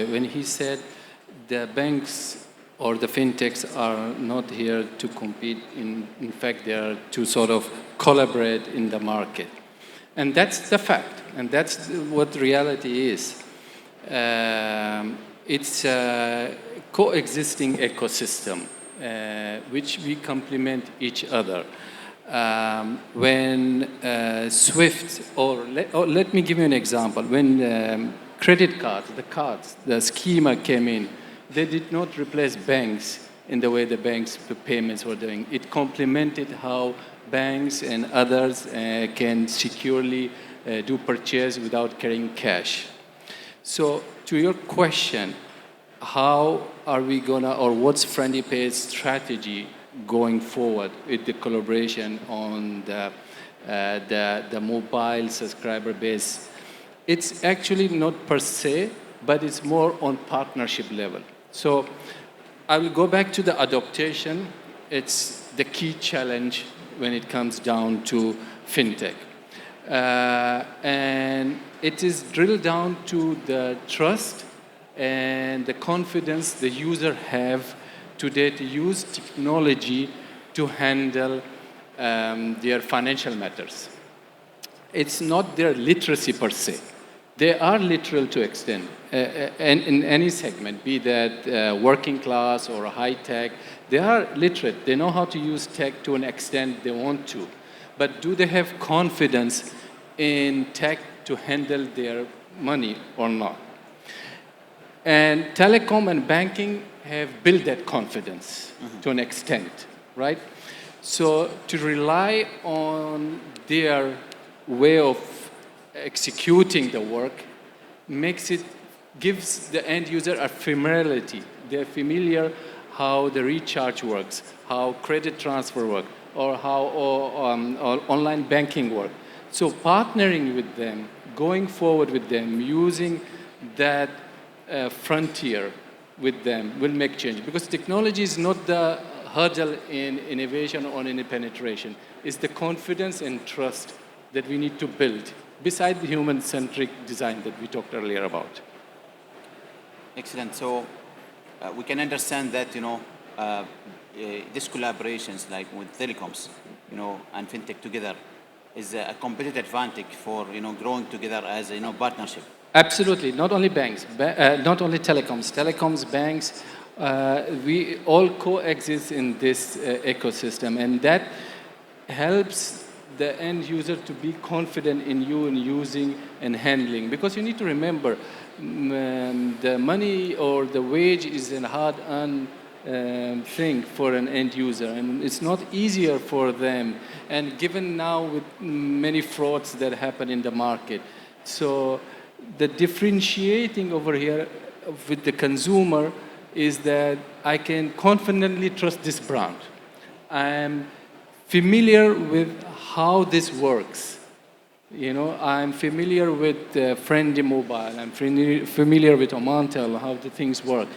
when he said the banks or the fintechs are not here to compete. In fact, they are to sort of collaborate in the market. And that's the fact, and that's what reality is. It's a coexisting ecosystem, which we complement each other. When SWIFT, or let me give you an example. When credit cards, the schema came in, they did not replace banks in the way the banks' payments were doing. It complemented how banks and others can securely do purchase without carrying cash. So to your question, how are we gonna, or what's FriendlyPay's strategy going forward with the collaboration on the mobile subscriber base? It's actually not per se, but it's more on partnership level. So I will go back to the adaptation. It's the key challenge when it comes down to fintech. And it is drilled down to the trust and the confidence the user have today to use technology to handle their financial matters. It's not their literacy per se. They are literal to extent, and in any segment, be that working class or high tech, they are literate. They know how to use tech to an extent they want to. But do they have confidence in tech to handle their money or not? And telecom and banking have built that confidence to an extent, right? So to rely on their way of executing the work gives the end user a familiarity. They're familiar how the recharge works, how credit transfer works, or how online banking works. So partnering with them, going forward with them, using that frontier with them will make change. Because technology is not the hurdle in innovation or in penetration. It's the confidence and trust that we need to build, beside the human-centric design that we talked earlier about. Excellent. So we can understand that, these collaborations, like with telecoms, and fintech together, is a competitive advantage for, growing together as a partnership. Absolutely. Not only banks, not only telecoms. Telecoms, banks, we all coexist in this ecosystem, and that helps the end user to be confident in you in using and handling. Because you need to remember, the money or the wage is a hard-earned thing for an end user, and it's not easier for them. And given now with many frauds that happen in the market, so the differentiating over here with the consumer is that I can confidently trust this brand. I'm familiar with how this works. I'm familiar with Friendly Mobile. I'm familiar with Oman Tel, how the things work,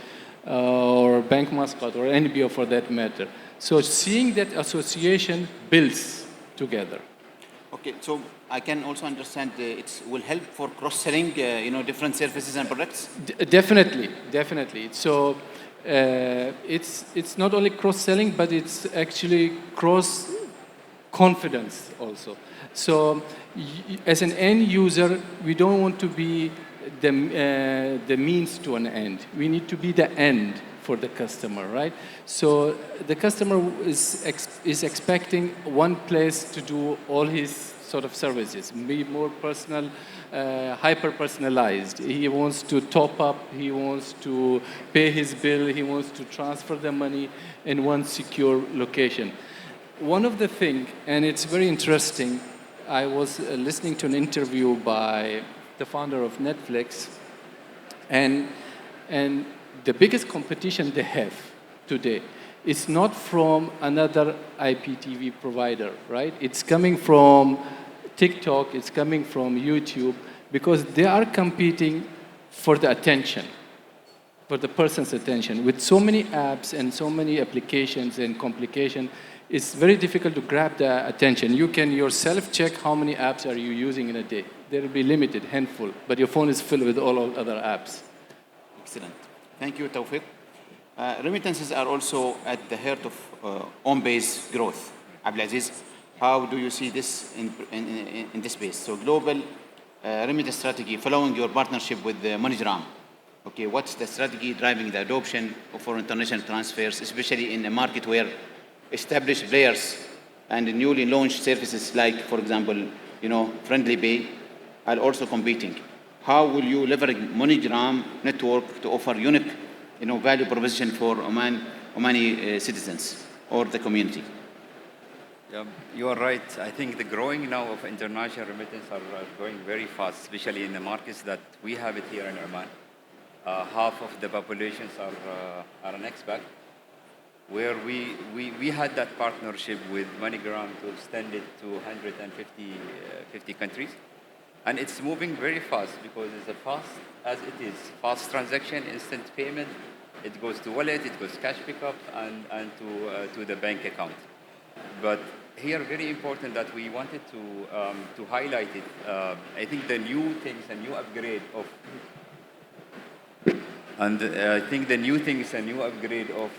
or Bank Muscat, or NBO for that matter. So seeing that association builds together. Okay, so I can also understand it will help for cross-selling, different services and products? Definitely. So it's not only cross-selling, but it's actually cross-confidence also. So as an end user, we don't want to be the means to an end. We need to be the end for the customer, right? So the customer is expecting one place to do all his sort of services, be more personal, hyper-personalized. He wants to top up, he wants to pay his bill, he wants to transfer the money in one secure location. One of the things, and it's very interesting, I was listening to an interview by the founder of Netflix, and the biggest competition they have today it's not from another IPTV provider, right? It's coming from TikTok, it's coming from YouTube, because they are competing for the attention, for the person's attention. With so many apps and so many applications and complication, it's very difficult to grab the attention. You can yourself check how many apps are you using in a day. There will be limited, handful, but your phone is filled with all other apps. Excellent. Thank you, Tawfiq. Remittances are also at the heart of on-base growth. Abdulaziz, how do you see this in this space? So global remittance strategy following your partnership with MoneyGram. Okay, what's the strategy driving the adoption for international transfers, especially in a market where established players and newly launched services like, for example, Friendly Pay are also competing? How will you leverage MoneyGram network to offer unique value proposition for Omani citizens or the community? Yeah, you are right. I think the growing now of international remittance are going very fast, especially in the markets that we have it here in Oman. Half of the populations are an expat, where we had that partnership with MoneyGram to extend it to 150 countries. And it's moving very fast because it's as fast as it is. Fast transaction, instant payment, it goes to wallet, it goes cash pickup, and to the bank account. But here, very important that we wanted to highlight it. I think the new things, a new upgrade of, and I think the new things, a new upgrade of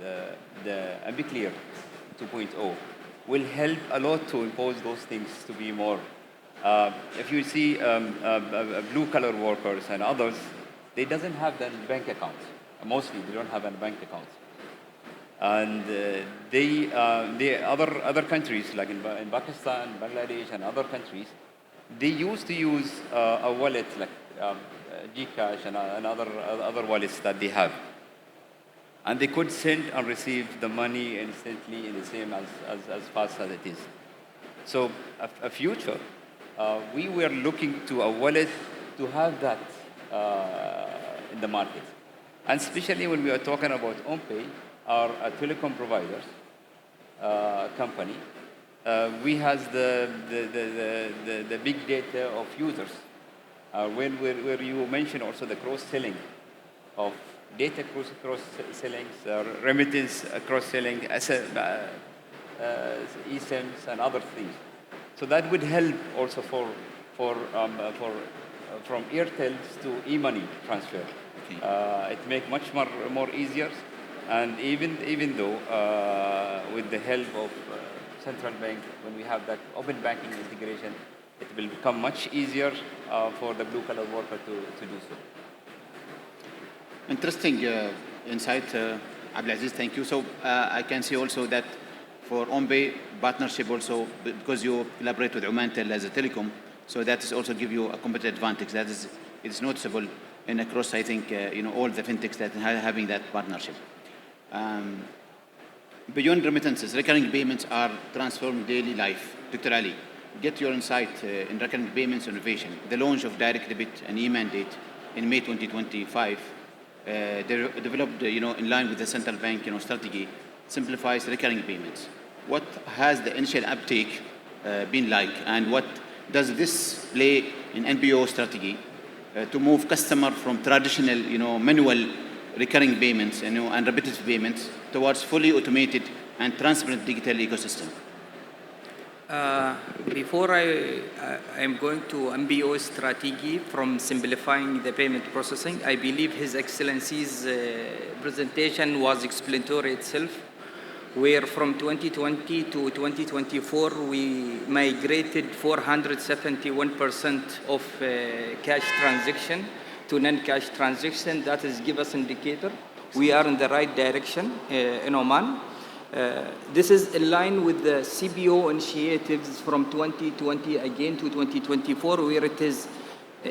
the AmbiClear 2.0 will help a lot to impose those things to be more. If you see blue-collar workers and others, they doesn't have the bank account. Mostly, they don't have a bank account. And other countries, like in Pakistan, Bangladesh, and other countries, they used to use a wallet like Gcash and other wallets that they have. And they could send and receive the money instantly in the same as fast as it is. So a future, we were looking to a wallet to have that in the market. And especially when we are talking about OnPay, our telecom providers company, we have the big data of users. Where you mentioned also the cross-selling of data cross-selling, remittance cross-selling, eSIMs and other things. So that would help also from Airtels to e-money transfer. Okay. It makes much more easier, and even though with the help of central bank, when we have that open banking integration, it will become much easier for the blue-collar worker to do so. Interesting insight, Abdulaziz, thank you. So I can see also that for OnPay partnership also, because you collaborate with Omantel as a telecom, so that is also give you a competitive advantage. That is, it's noticeable and across, I think, all the fintechs that are having that partnership. Beyond remittances, recurring payments are transforming daily life. Dr. Ali, get your insight in recurring payments innovation. The launch of direct debit and e-mandate in May 2025, developed in line with the central bank strategy, simplifies recurring payments. What has the initial uptake been like, and what does this play in NPO strategy to move customer from traditional manual recurring payments and repetitive payments towards fully automated and transparent digital ecosystem? Before I'm going to MBO strategy from simplifying the payment processing, I believe His Excellency's presentation was explanatory itself, where from 2020 to 2024, we migrated 471% of cash transaction to non-cash transaction. That is give us indicator. We are in the right direction in Oman. This is in line with the CBO initiatives from 2020 again to 2024, where it is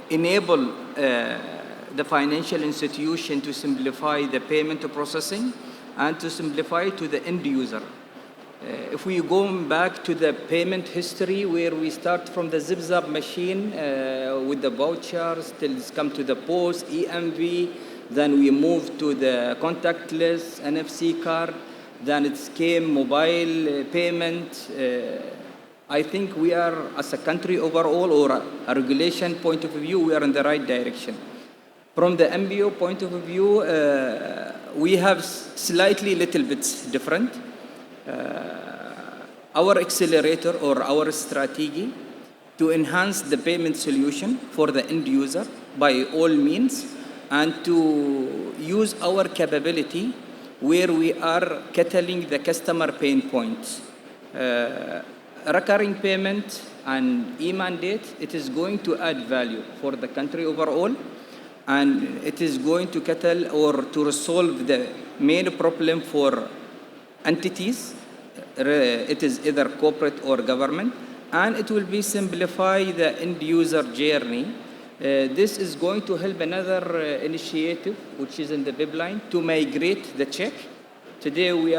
enable the financial institution to simplify the payment processing and to simplify to the end user. If we go back to the payment history, where we start from the zip-zap machine with the vouchers, till it's come to the post, EMV, then we moved to the contactless NFC card, then it came mobile payment. I think we are, as a country overall, or a regulation point of view, we are in the right direction. From the MBO point of view, we have slightly little bit different. Our accelerator or our strategy to enhance the payment solution for the end user by all means, and to use our capability where we are tackling the customer pain points. Recurring payment and e-mandate, it is going to add value for the country overall, and it is going to tackle or to resolve the main problem for entities. It is either corporate or government, and it will be simplify the end user journey. This is going to help another initiative, which is in the pipeline, to migrate the check. Today we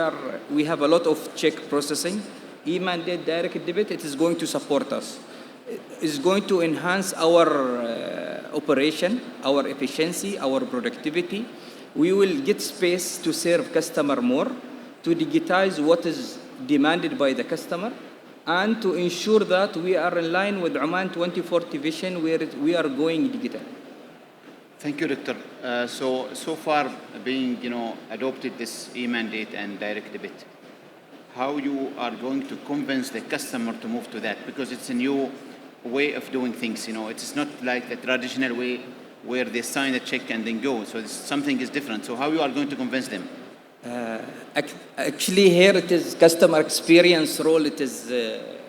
have a lot of check processing. E-mandate direct debit, it is going to support us. It's going to enhance our operation, our efficiency, our productivity. We will get space to serve customer more, to digitize what is demanded by the customer, and to ensure that we are in line with Oman 2040 vision, where we are going digital. Thank you, Doctor. So far, being adopted this e-mandate and direct debit, how you are going to convince the customer to move to that? Because it's a new way of doing things. It's not like the traditional way where they sign a check and then go. So something is different. So how you are going to convince them? Actually, here it is customer experience role. It is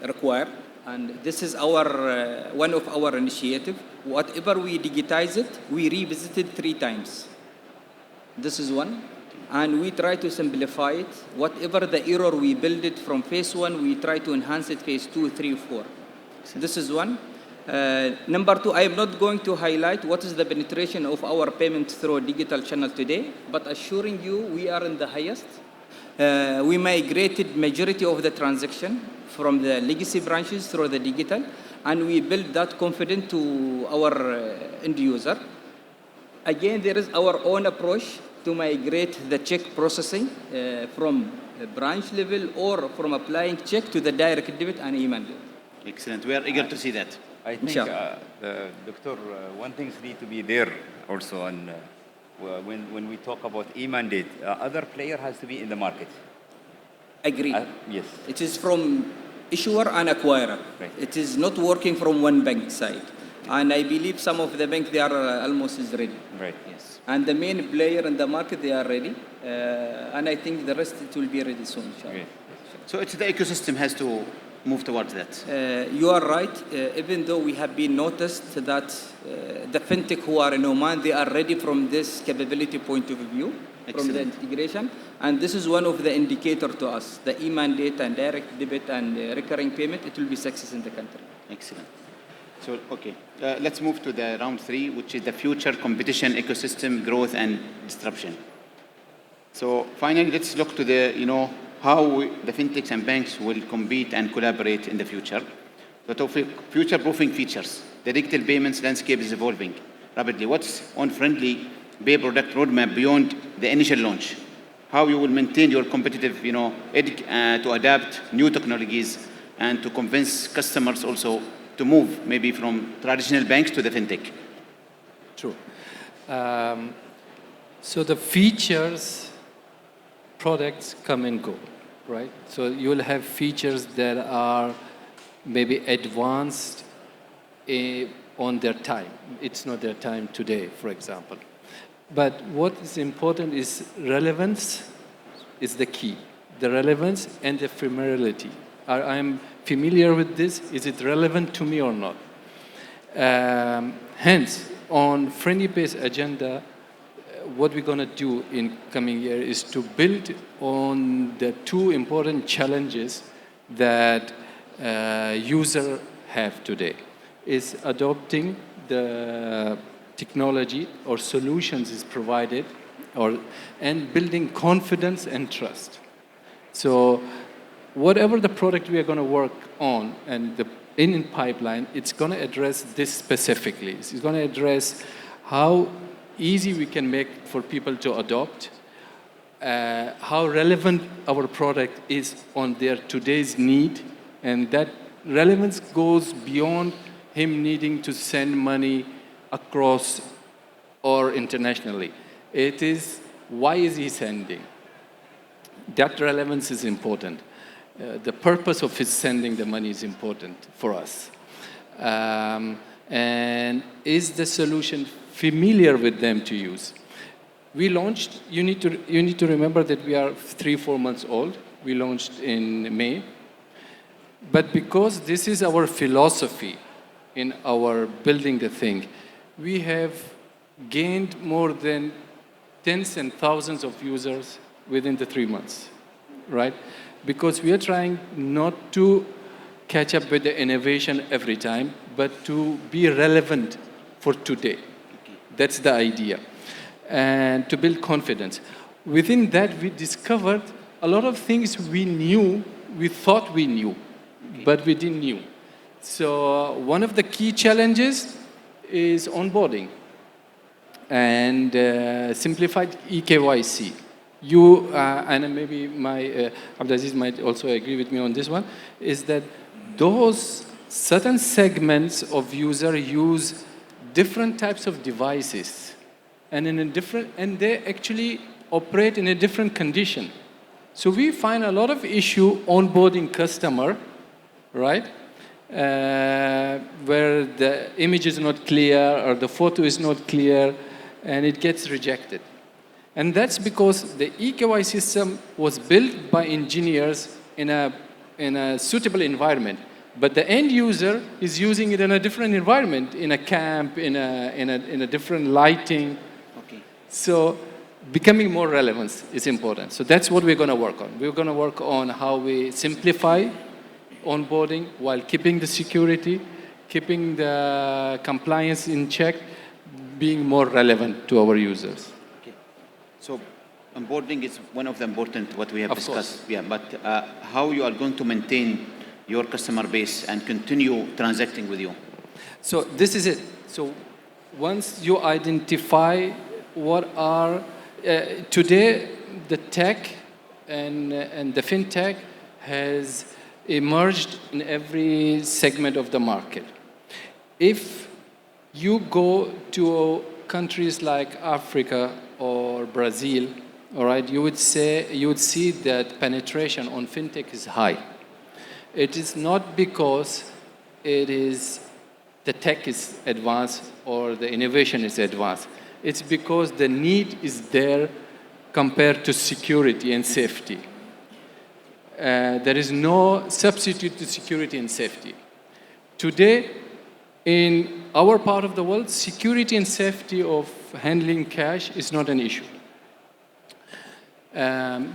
required, and this is our one of our initiative. Whatever we digitize it, we revisit it 3 times. This is one. And we try to simplify it. Whatever the error we build it from phase 1, we try to enhance it phase 2, 3, 4. So this is one. Number 2, I am not going to highlight what is the penetration of our payment through digital channel today, but assuring you we are in the highest. We migrated majority of the transaction from the legacy branches through the digital, and we build that confidence to our end user. Again, there is our own approach to migrate the check processing from the branch level or from applying check to the direct debit and e-mandate. Excellent. We are eager to see that. I think, Doctor, one thing need to be there also, and when we talk about e-mandate, other player has to be in the market. Agree. Yes. It is from issuer and acquirer. Right. It is not working from one bank side. And I believe some of the banks, they are almost ready. Right. Yes. And the main player in the market, they are ready. And I think the rest, it will be ready soon, inshallah. Okay. So it's the ecosystem has to move towards that. You are right. Even though we have been noticed that the fintech who are in Oman, they are ready from this capability point of view, from the integration. And this is one of the indicator to us. The e-mandate and direct debit and recurring payment, it will be success in the country. Excellent. So, okay, let's move to the round 3, which is the future competition, ecosystem, growth, and disruption. So finally, let's look to the, how the fintechs and banks will compete and collaborate in the future. So future-proofing features. The digital payments landscape is evolving rapidly. What's on-friendly pay product roadmap beyond the initial launch? How you will maintain your competitive, edge to adapt new technologies and to convince customers also to move maybe from traditional banks to the fintech? True. So the features, products come and go, right? So you'll have features that are maybe advanced on their time. It's not their time today, for example. But what is important is relevance is the key. The relevance and the familiarity. I'm familiar with this. Is it relevant to me or not? Hence, on Friendly Pace agenda, what we're going to do in coming year is to build on the 2 important challenges that users have today. Is adopting the technology or solutions is provided, and building confidence and trust. So whatever the product we are going to work on and in pipeline, it's going to address this specifically. It's going to address how easy we can make for people to adopt, how relevant our product is on their today's need, and that relevance goes beyond him needing to send money across or internationally. It is, why is he sending? That relevance is important. The purpose of his sending the money is important for us. And is the solution familiar with them to use? We launched, you need to remember that we are 3-4 months old. We launched in May. But because this is our philosophy in our building the thing, we have gained more than tens and thousands of users within the 3 months, right? Because we are trying not to catch up with the innovation every time, but to be relevant for today. That's the idea. And to build confidence. Within that, we discovered a lot of things we thought we knew, but we didn't knew. So one of the key challenges is onboarding and simplified eKYC. You, and maybe Abdulaziz might also agree with me on this one, is that those certain segments of user use different types of devices, and and they actually operate in a different condition. So we find a lot of issue onboarding customer, right? Where the image is not clear or the photo is not clear, and it gets rejected. And that's because the eKYC system was built by engineers in a suitable environment. But the end user is using it in a different environment, in a camp, in a different lighting. Okay. So becoming more relevant is important. So that's what we're going to work on. We're going to work on how we simplify onboarding while keeping the security, keeping the compliance in check, being more relevant to our users. Okay. So onboarding is one of the important what we have discussed. Course. Yeah, but how you are going to maintain your customer base and continue transacting with you? So this is it. So once you identify what are, today the tech and the fintech has emerged in every segment of the market. If you go to countries like Africa or Brazil, all right, you would see that penetration on fintech is high. It is not because the tech is advanced or the innovation is advanced. It's because the need is there compared to security and safety. There is no substitute to security and safety. Today, in our part of the world, security and safety of handling cash is not an issue.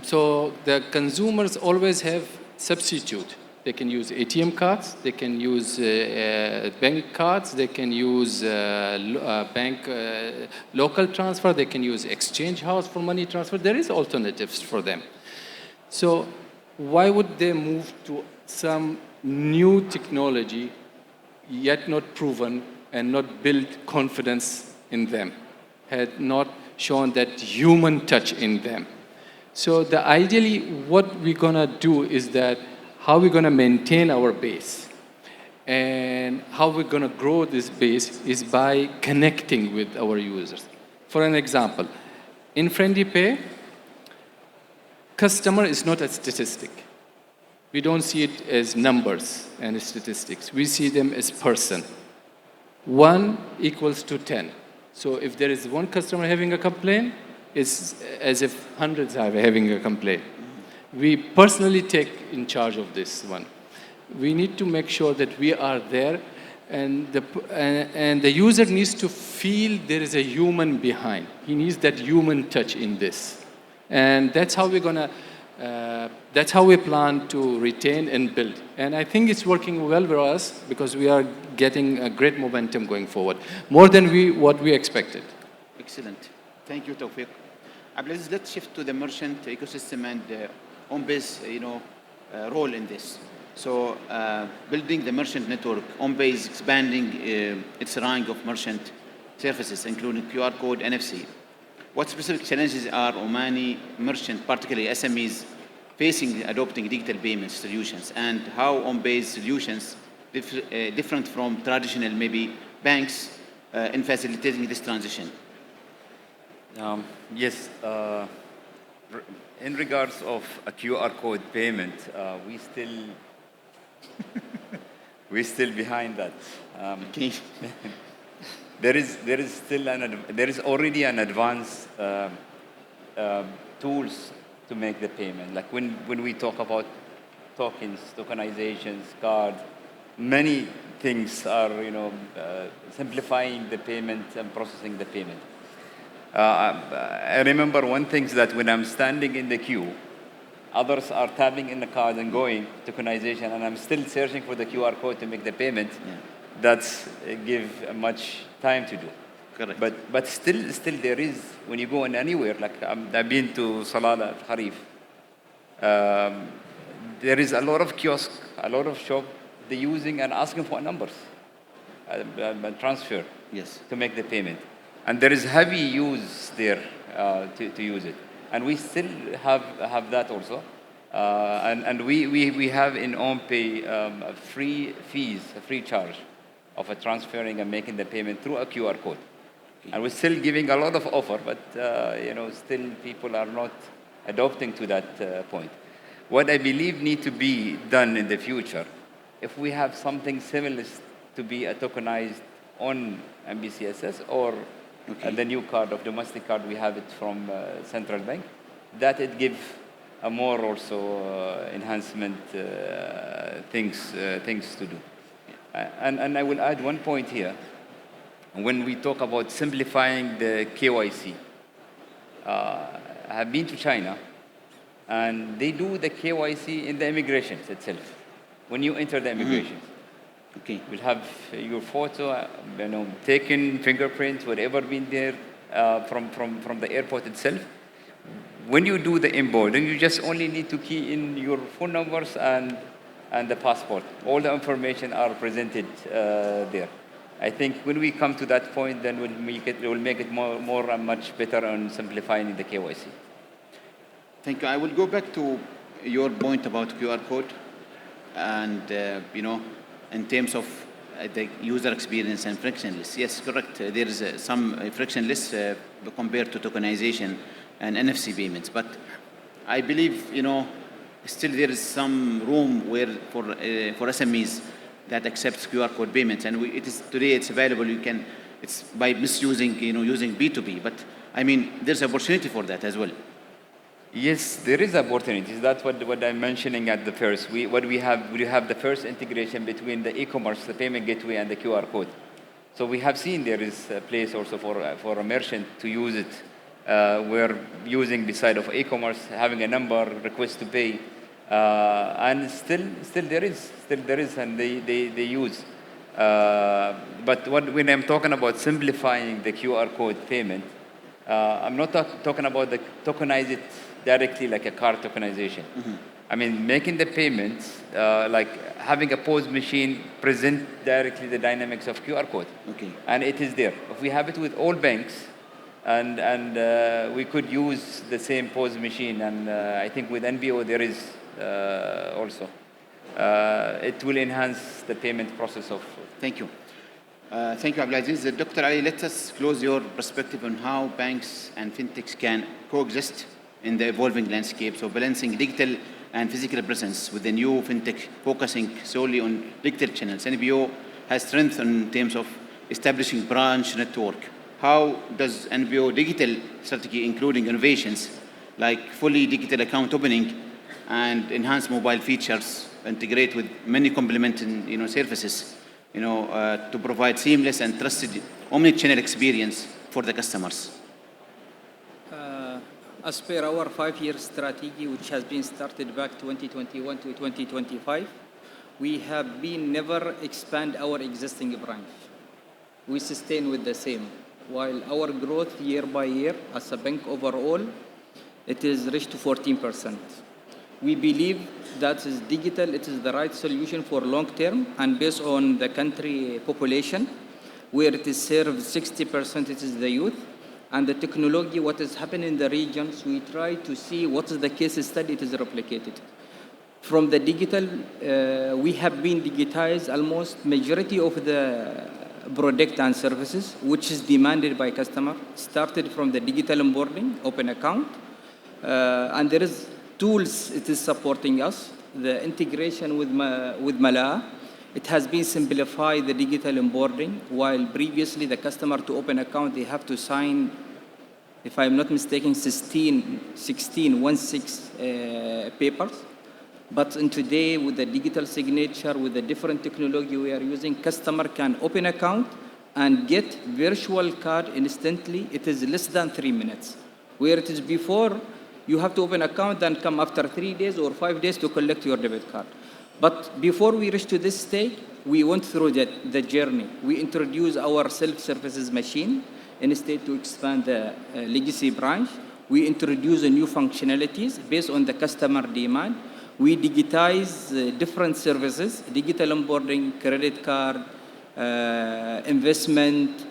So the consumers always have substitute. They can use ATM cards, they can use bank cards, they can use bank local transfer, they can use exchange house for money transfer. There is alternatives for them. So why would they move to some new technology yet not proven and not build confidence in them, had not shown that human touch in them? So ideally what we're gonna do is that how we're gonna maintain our base and how we're gonna grow this base is by connecting with our users. For an example, in Friendly Pay, customer is not a statistic. We don't see it as numbers and statistics. We see them as person. 1 equals to 10. So if there is one customer having a complaint, it's as if hundreds are having a complaint. We personally take in charge of this one. We need to make sure that we are there, and the user needs to feel there is a human behind. He needs that human touch in this. And that's how we're gonna, that's how we plan to retain and build. And I think it's working well for us because we are getting a great momentum going forward, more than what we expected. Excellent. Thank you, Tawfiq. Abdulaziz, let's shift to the merchant ecosystem and OnBase, role in this. So building the merchant network, OnBase expanding its rank of merchant services, including QR code, NFC. What specific challenges are Omani merchants, particularly SMEs, facing adopting digital payment solutions, and how on-base solutions different from traditional, maybe, banks in facilitating this transition? Yes, in regards of a QR code payment, we're still behind that. Okay. there is already an advanced tools to make the payment. Like when we talk about tokens, tokenizations, cards, many things are simplifying the payment and processing the payment. I remember one thing is that when I'm standing in the queue, others are tapping in the card and going tokenization, and I'm still searching for the QR code to make the payment. Yeah. That's give much time to do. Correct. But still there is, when you go in anywhere, like I've been to Salala, Harif, there is a lot of kiosk, a lot of shop, they're using and asking for numbers, transfer, yes, to make the payment. And there is heavy use there to use it. And we still have that also. And we have in OnPay a free fees, a free charge of transferring and making the payment through a QR code. And we're still giving a lot of offer, but still people are not adopting to that point. What I believe need to be done in the future, if we have something similar to be a tokenized on MBCSS or the new card of domestic card, we have it from central bank, that it give a more also enhancement things to do. And I will add one point here. When we talk about simplifying the KYC, I have been to China, and they do the KYC in the immigration itself. When you enter the immigration, we'll have your photo, taken, fingerprints, whatever been there from the airport itself. When you do the onboarding, you just only need to key in your phone numbers and the passport. All the information are presented there. I think when we come to that point, then we'll make it more and much better on simplifying the KYC. Thank you. I will go back to your point about QR code, and in terms of the user experience and frictionless. Yes, correct. There is some frictionless compared to tokenization and NFC payments, but I believe still there is some room where for SMEs that accepts QR code payments, and today it's available. It's by misusing using B2B, but I mean there's opportunity for that as well. Yes, there is opportunities. That's what I'm mentioning at the first. We have the first integration between the e-commerce, the payment gateway, and the QR code. So we have seen there is a place also for a merchant to use it. We're using beside of e-commerce, having a number, request to pay, and still there is, and they use. But when I'm talking about simplifying the QR code payment, I'm not talking about the tokenize it directly like a card tokenization. I mean, making the payments, like having a POS machine present directly the dynamics of QR code. And it is there. If we have it with all banks, and we could use the same POS machine, and I think with NBO there is also. It will enhance the payment process of. Thank you. Thank you, Abdulaziz. Dr. Ali, let us close your perspective on how banks and fintechs can coexist in the evolving landscape, so balancing digital and physical presence with the new fintech focusing solely on digital channels. NBO has strength in terms of establishing branch network. How does NBO digital strategy, including innovations like fully digital account opening and enhanced mobile features, integrate with many complementing services, to provide seamless and trusted omni-channel experience for the customers? As per our 5-year strategy, which has been started back 2021 to 2025, we have been never expand our existing branch. We sustain with the same. While our growth year by year as a bank overall, it is reached to 14%. We believe that is digital, it is the right solution for long term and based on the country population. where it is served 60% it is the youth. And the technology, what is happening in the regions, we try to see what is the case study it is replicated. From the digital, we have been digitized almost majority of the product and services, which is demanded by customer, started from the digital onboarding, open account, and there is tools it is supporting us. The integration with Malaa, it has been simplified the digital onboarding, while previously the customer to open account, they have to sign, if I'm not mistaken, 16 papers. But in today, with the digital signature, with the different technology we are using, customer can open account and get virtual card instantly. It is less than 3 minutes. Where it is before, you have to open account and come after 3 days or 5 days to collect your debit card. But before we reach to this stage, we went through the journey. We introduced our self-services machine instead to expand the legacy branch. We introduced new functionalities based on the customer demand. We digitize different services, digital onboarding, credit card, investment,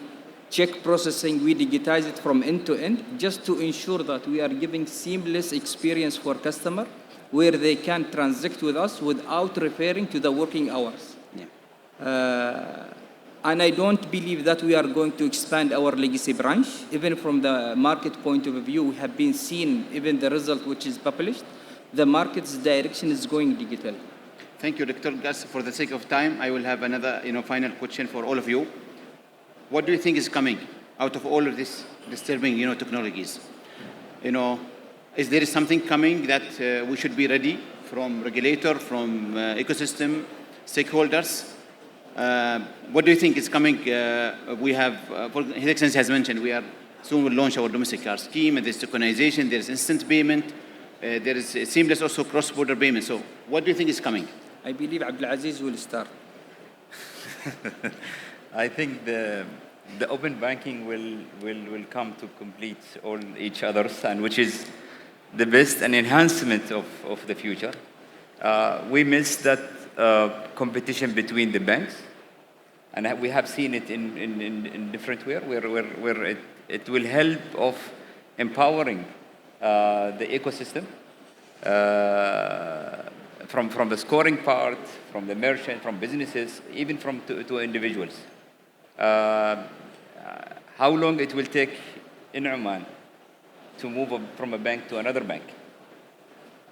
check processing. We digitize it from end to end just to ensure that we are giving seamless experience for customer where they can transact with us without referring to the working hours. And I don't believe that we are going to expand our legacy branch. Even from the market point of view, we have been seeing even the result which is published. The market's direction is going digital. Thank you, Dr. Gus. For the sake of time, I will have another final question for all of you. What do you think is coming out of all of this disturbing technologies? Is there something coming that we should be ready from regulator, from ecosystem, stakeholders? What do you think is coming? We have, His Excellency has mentioned, we are soon will launch our domestic card scheme, and there's tokenization, there's instant payment, there is seamless also cross-border payment. So what do you think is coming? I believe Abdulaziz will start. I think the open banking will come to complete all each others, and which is the best and enhancement of the future. We missed that competition between the banks, and we have seen it in different ways where it will help of empowering the ecosystem from the scoring part, from the merchant, from businesses, even to individuals. How long it will take in Oman to move from a bank to another bank?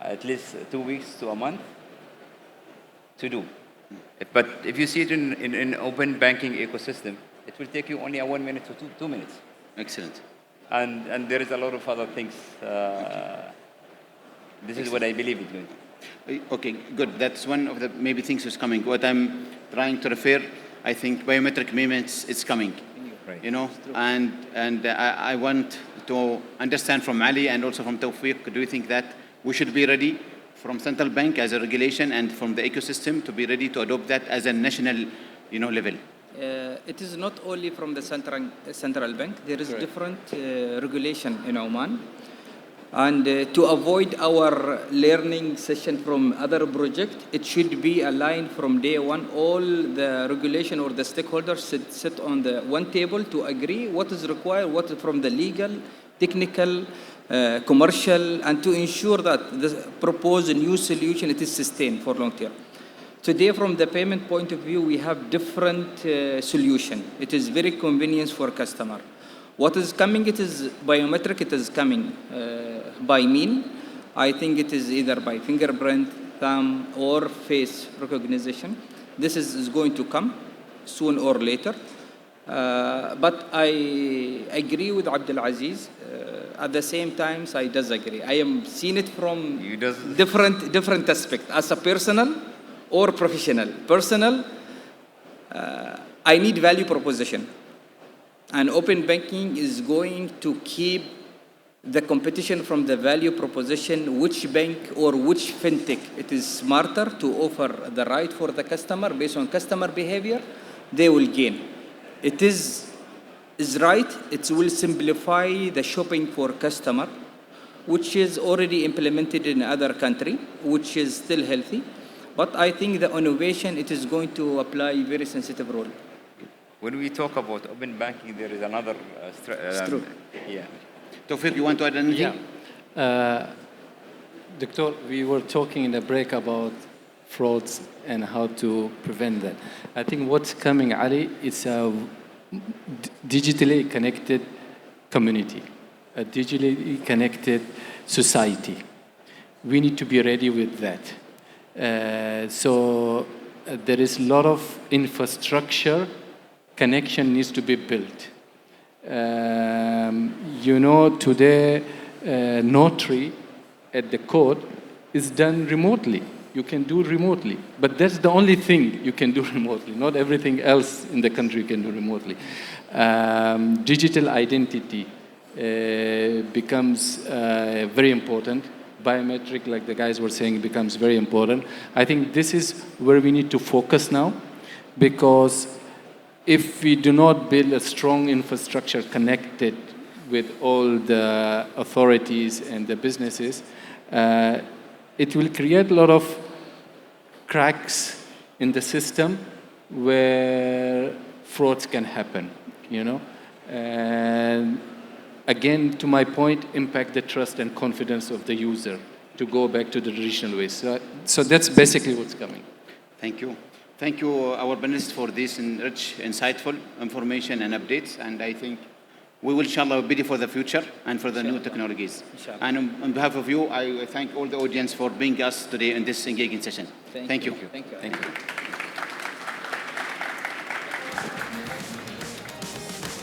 At least 2 weeks to a month to do. But if you see it in open banking ecosystem, it will take you only 1 minute to 2 minutes. Excellent. And there is a lot of other things. This is what I believe is going. Okay, good. That's one of the maybe things that's coming. What I'm trying to refer, I think biometric payments is coming. Right. And I want to understand from Ali and also from Tawfiq, do you think that we should be ready from central bank as a regulation and from the ecosystem to be ready to adopt that as a national, level? It is not only from the central bank. There is different regulation in Oman. And to avoid our learning session from other projects, it should be aligned from day one. All the regulation or the stakeholders sit on the one table to agree what is required, what is from the legal, technical, commercial, and to ensure that the proposed new solution, it is sustained for long term. Today, from the payment point of view, we have different solution. It is very convenient for customer. What is coming, it is biometric, it is coming by mean. I think it is either by fingerprint, thumb, or face recognition. This is going to come soon or later. But I agree with Abdulaziz. At the same time, I disagree. I am seeing it from different aspect. As a personal or professional. Personal, I need value proposition. And open banking is going to keep the competition from the value proposition, which bank or which fintech it is smarter to offer the right for the customer based on customer behavior, they will gain. It is right, it will simplify the shopping for customer, which is already implemented in other country, which is still healthy. But I think the innovation, it is going to apply very sensitive role. when we talk about open banking, there is another. It's true. Yeah. Tawfiq, you want to add anything? Yeah. Doctor, we were talking in the break about frauds and how to prevent that. I think what's coming, Ali, it's a digitally connected community, a digitally connected society. We need to be ready with that. So there is a lot of infrastructure connection needs to be built. You know, today, notary at the court is done remotely. You can do remotely. But that's the only thing you can do remotely. Not everything else in the country you can do remotely. Digital identity becomes very important. Biometric, like the guys were saying, becomes very important. I think this is where we need to focus now, because if we do not build a strong infrastructure connected with all the authorities and the businesses, it will create a lot of cracks in the system where frauds can happen, you know. And again, to my point, impact the trust and confidence of the user to go back to the traditional ways. So that's basically what's coming. Thank you. Thank you, our panelists, for this rich, insightful information and updates. And I think we will, inshallah, be ready for the future and for the new technologies. And on behalf of you, I thank all the audience for being us today in this engaging session. Thank you. Thank you. Thank you.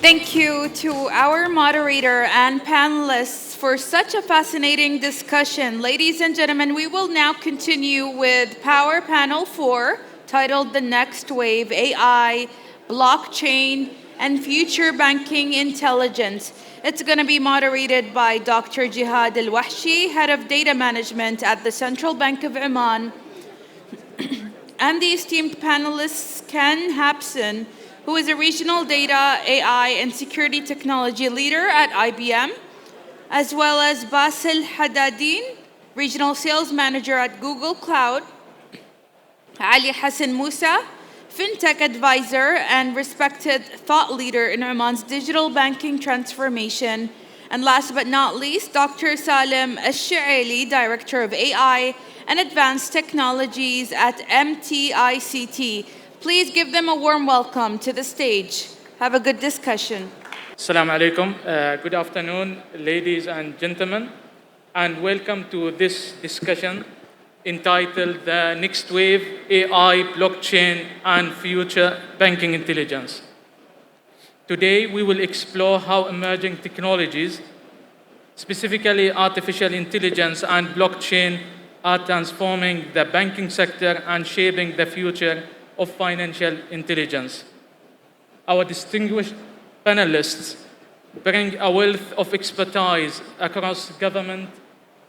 Thank you to our moderator and panelists for such a fascinating discussion. Ladies and gentlemen, we will now continue with Power Panel 4, titled The Next Wave, AI, Blockchain, and Future Banking Intelligence. It's going to be moderated by Dr. Jihad Al-Wahshi, Head of Data Management at the Central Bank of Oman, and the esteemed panelists Ken Hapson, who is a Regional Data, AI, and Security Technology Leader at IBM, as well as Basil Haddadin, Regional Sales Manager at Google Cloud, Ali Hassan Musa, FinTech Advisor and respected thought leader in Oman's digital banking transformation, and last but not least, Dr. Salim Al-Shi'ali, Director of AI and Advanced Technologies at MTICT. Please give them a warm welcome to the stage. Have a good discussion. Assalamu alaikum. Good afternoon, ladies and gentlemen, and welcome to this discussion entitled The Next Wave, AI, Blockchain, and Future Banking Intelligence. Today, we will explore how emerging technologies, specifically artificial intelligence and blockchain, are transforming the banking sector and shaping the future of financial intelligence. Our distinguished panelists bring a wealth of expertise across government,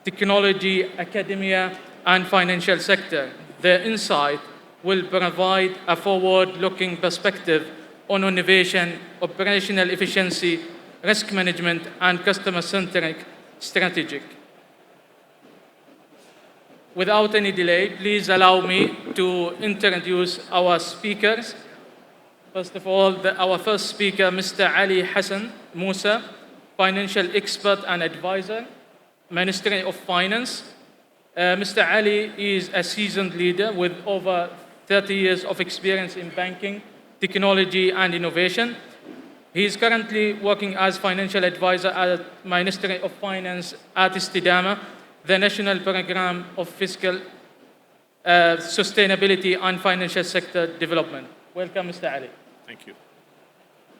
technology, academia, and financial sector. Their insight will provide a forward-looking perspective on innovation, operational efficiency, risk management, and customer-centric strategy. Without any delay, please allow me to introduce our speakers. First of all, our first speaker, Mr. Ali Hassan Musa, financial expert and advisor, Ministry of Finance. Mr. Ali is a seasoned leader with over 30 years of experience in banking, technology, and innovation. He is currently working as financial advisor at Ministry of Finance at Istidama, the National Program of Fiscal Sustainability and Financial Sector Development. Welcome, Mr. Ali. Thank you.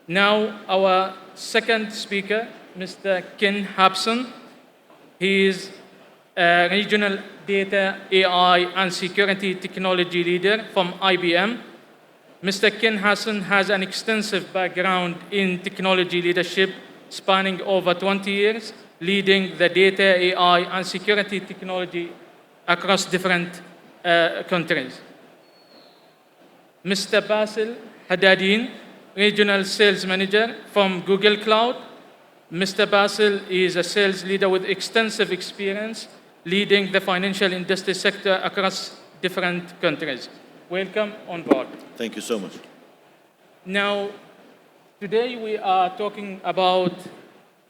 Now, our second speaker, Mr. Ken Hapson. He is a Regional Data, AI, and Security Technology Leader from IBM. Mr. Ken Hapson has an extensive background in technology leadership spanning over 20 years, leading the data, AI, and security technology across different countries. Mr. Basil Haddadin, Regional Sales Manager from Google Cloud. Mr. Basil is a sales leader with extensive experience leading the financial industry sector across different countries. Welcome on board. Thank you so much. Now, Today we are talking about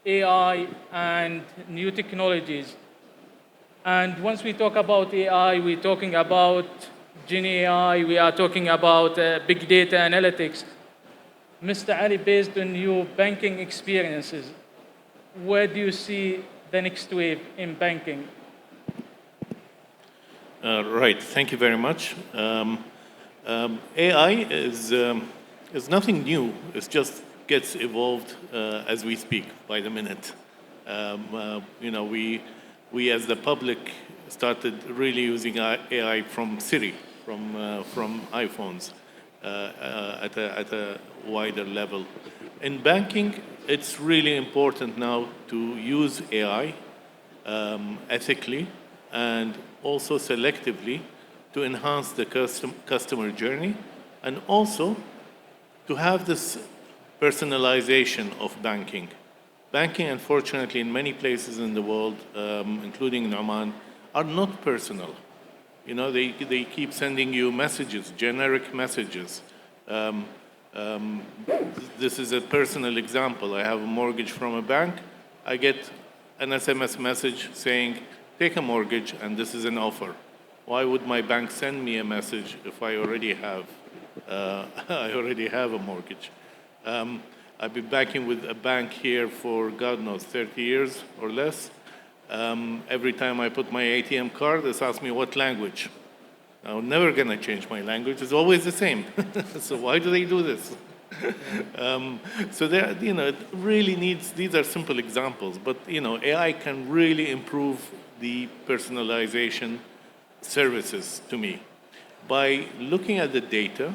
AI and new technologies. And once we talk about AI, we're talking about Gen AI, we are talking about big data analytics. Mr. Ali, based on your banking experiences, where do you see the next wave in banking? Right, thank you very much. AI is nothing new. It just gets evolved as we speak, by the minute. You know, we as the public started really using AI from Siri, from iPhones at a wider level. In banking, it's really important now to use AI ethically and also selectively to enhance the customer journey, and also to have this personalization of banking. Banking, unfortunately, in many places in the world, including in Oman, are not personal. You know, they keep sending you messages, generic messages. This is a personal example. I have a mortgage from a bank. I get an SMS message saying, take a mortgage, and this is an offer. Why would my bank send me a message if I already have a mortgage? I've been banking with a bank here for, God knows, 30 years or less. Every time I put my ATM card, it asks me what language. I'm never going to change my language. It's always the same. So why do they do this? So there, you know, it really needs, these are simple examples, but you know, AI can really improve the personalization services to me. By looking at the data,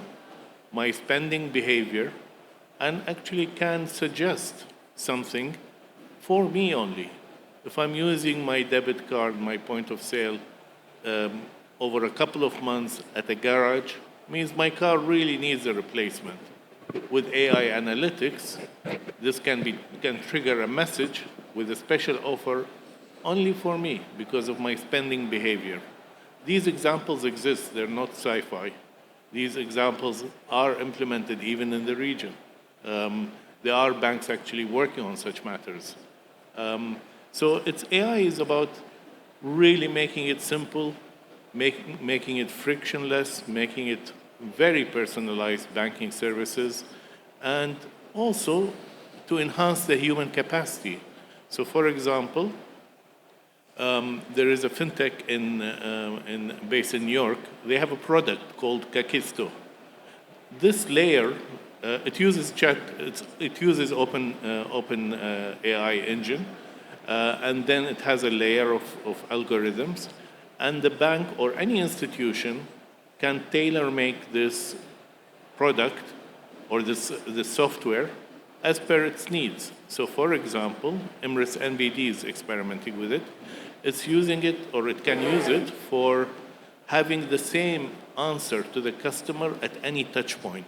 my spending behavior, and actually can suggest something for me only. If I'm using my debit card, my point of sale, over a couple of months at a garage, means my car really needs a replacement. With AI analytics, this can trigger a message with a special offer only for me because of my spending behavior. These examples exist, they're not sci-fi. These examples are implemented even in the region. There are banks actually working on such matters. So AI is about really making it simple, making it frictionless, making it very personalized banking services, and also to enhance the human capacity. So for example, there is a fintech based in New York. They have a product called Kakisto. This layer, it uses open AI engine, and then it has a layer of algorithms, and the bank or any institution can tailor-make this product or this software as per its needs. So for example, Emirates NBD is experimenting with it. It's using it, or it can use it, for having the same answer to the customer at any touch point.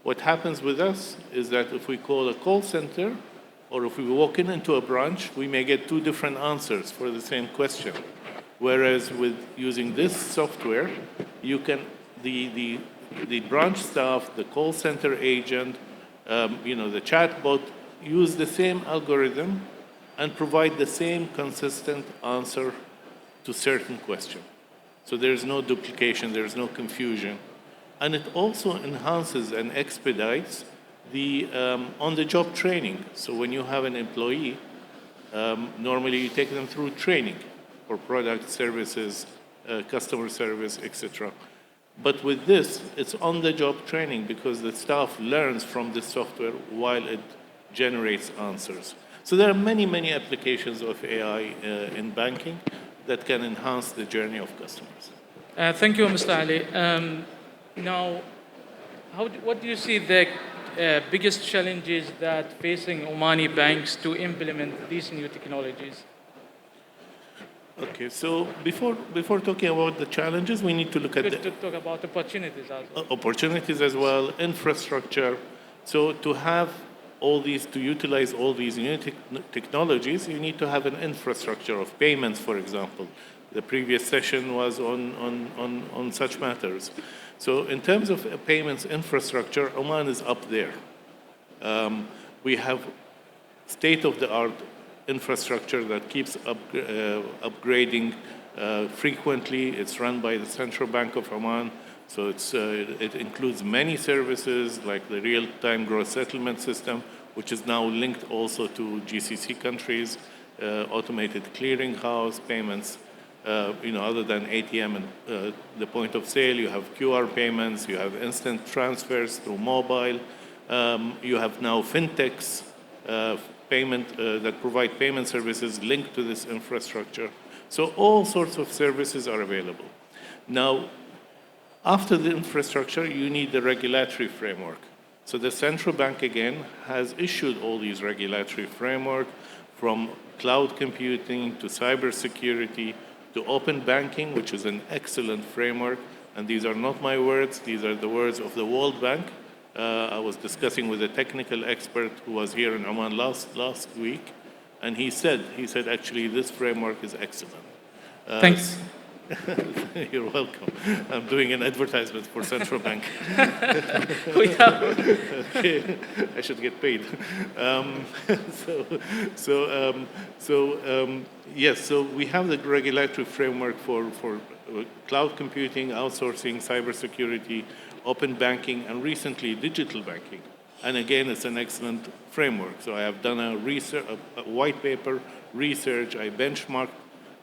What happens with us is that if we call a call center, or if we walk into a branch, we may get two different answers for the same question. Whereas with using this software, you can, the branch staff, the call center agent, you know, the chatbot, use the same algorithm and provide the same consistent answer to certain question. So there's no duplication, there's no confusion. And it also enhances and expedites the on-the-job training. So when you have an employee, normally you take them through training for product, services, customer service, etc. But with this, it's on-the-job training because the staff learns from this software while it generates answers. So there are many, many applications of AI in banking that can enhance the journey of customers. Thank you, Mr. Ali. Now, what do you see the biggest challenges that facing Omani banks to implement these new technologies? Okay, so before talking about the challenges, we need to look at to talk about opportunities as well. Opportunities as well, infrastructure. So to have all these, to utilize all these new technologies, you need to have an infrastructure of payments, for example. The previous session was on such matters. So in terms of payments infrastructure, Oman is up there. We have state-of-the-art infrastructure that keeps upgrading frequently. It's run by the Central Bank of Oman, so it includes many services like the real-time gross settlement system, which is now linked also to GCC countries, automated clearinghouse payments. Other than ATM and the point of sale, you have QR payments, you have instant transfers through mobile, you have now fintechs that provide payment services linked to this infrastructure. So all sorts of services are available. Now, after the infrastructure, you need the regulatory framework. So the central bank, again, has issued all these regulatory framework, from cloud computing to cybersecurity to open banking, which is an excellent framework. And these are not my words, these are the words of the World Bank. I was discussing with a technical expert who was here in Oman last week, and he said actually this framework is excellent. Thanks. You're welcome. I'm doing an advertisement for Central Bank. I should get paid. Yes, so we have the regulatory framework for cloud computing, outsourcing, cybersecurity, open banking, and recently digital banking. And again, it's an excellent framework. So I have done a white paper research. I benchmarked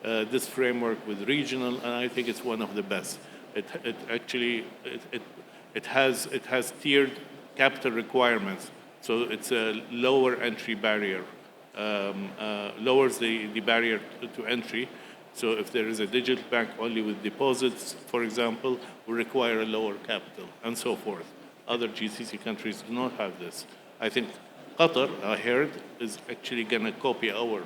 this framework with regional, and I think it's one of the best. It has tiered capital requirements, so it's a lower entry barrier, lowers the barrier to entry. So if there is a digital bank only with deposits, for example, will require a lower capital, and so forth. Other GCC countries do not have this. I think Qatar, I heard, is actually going to copy our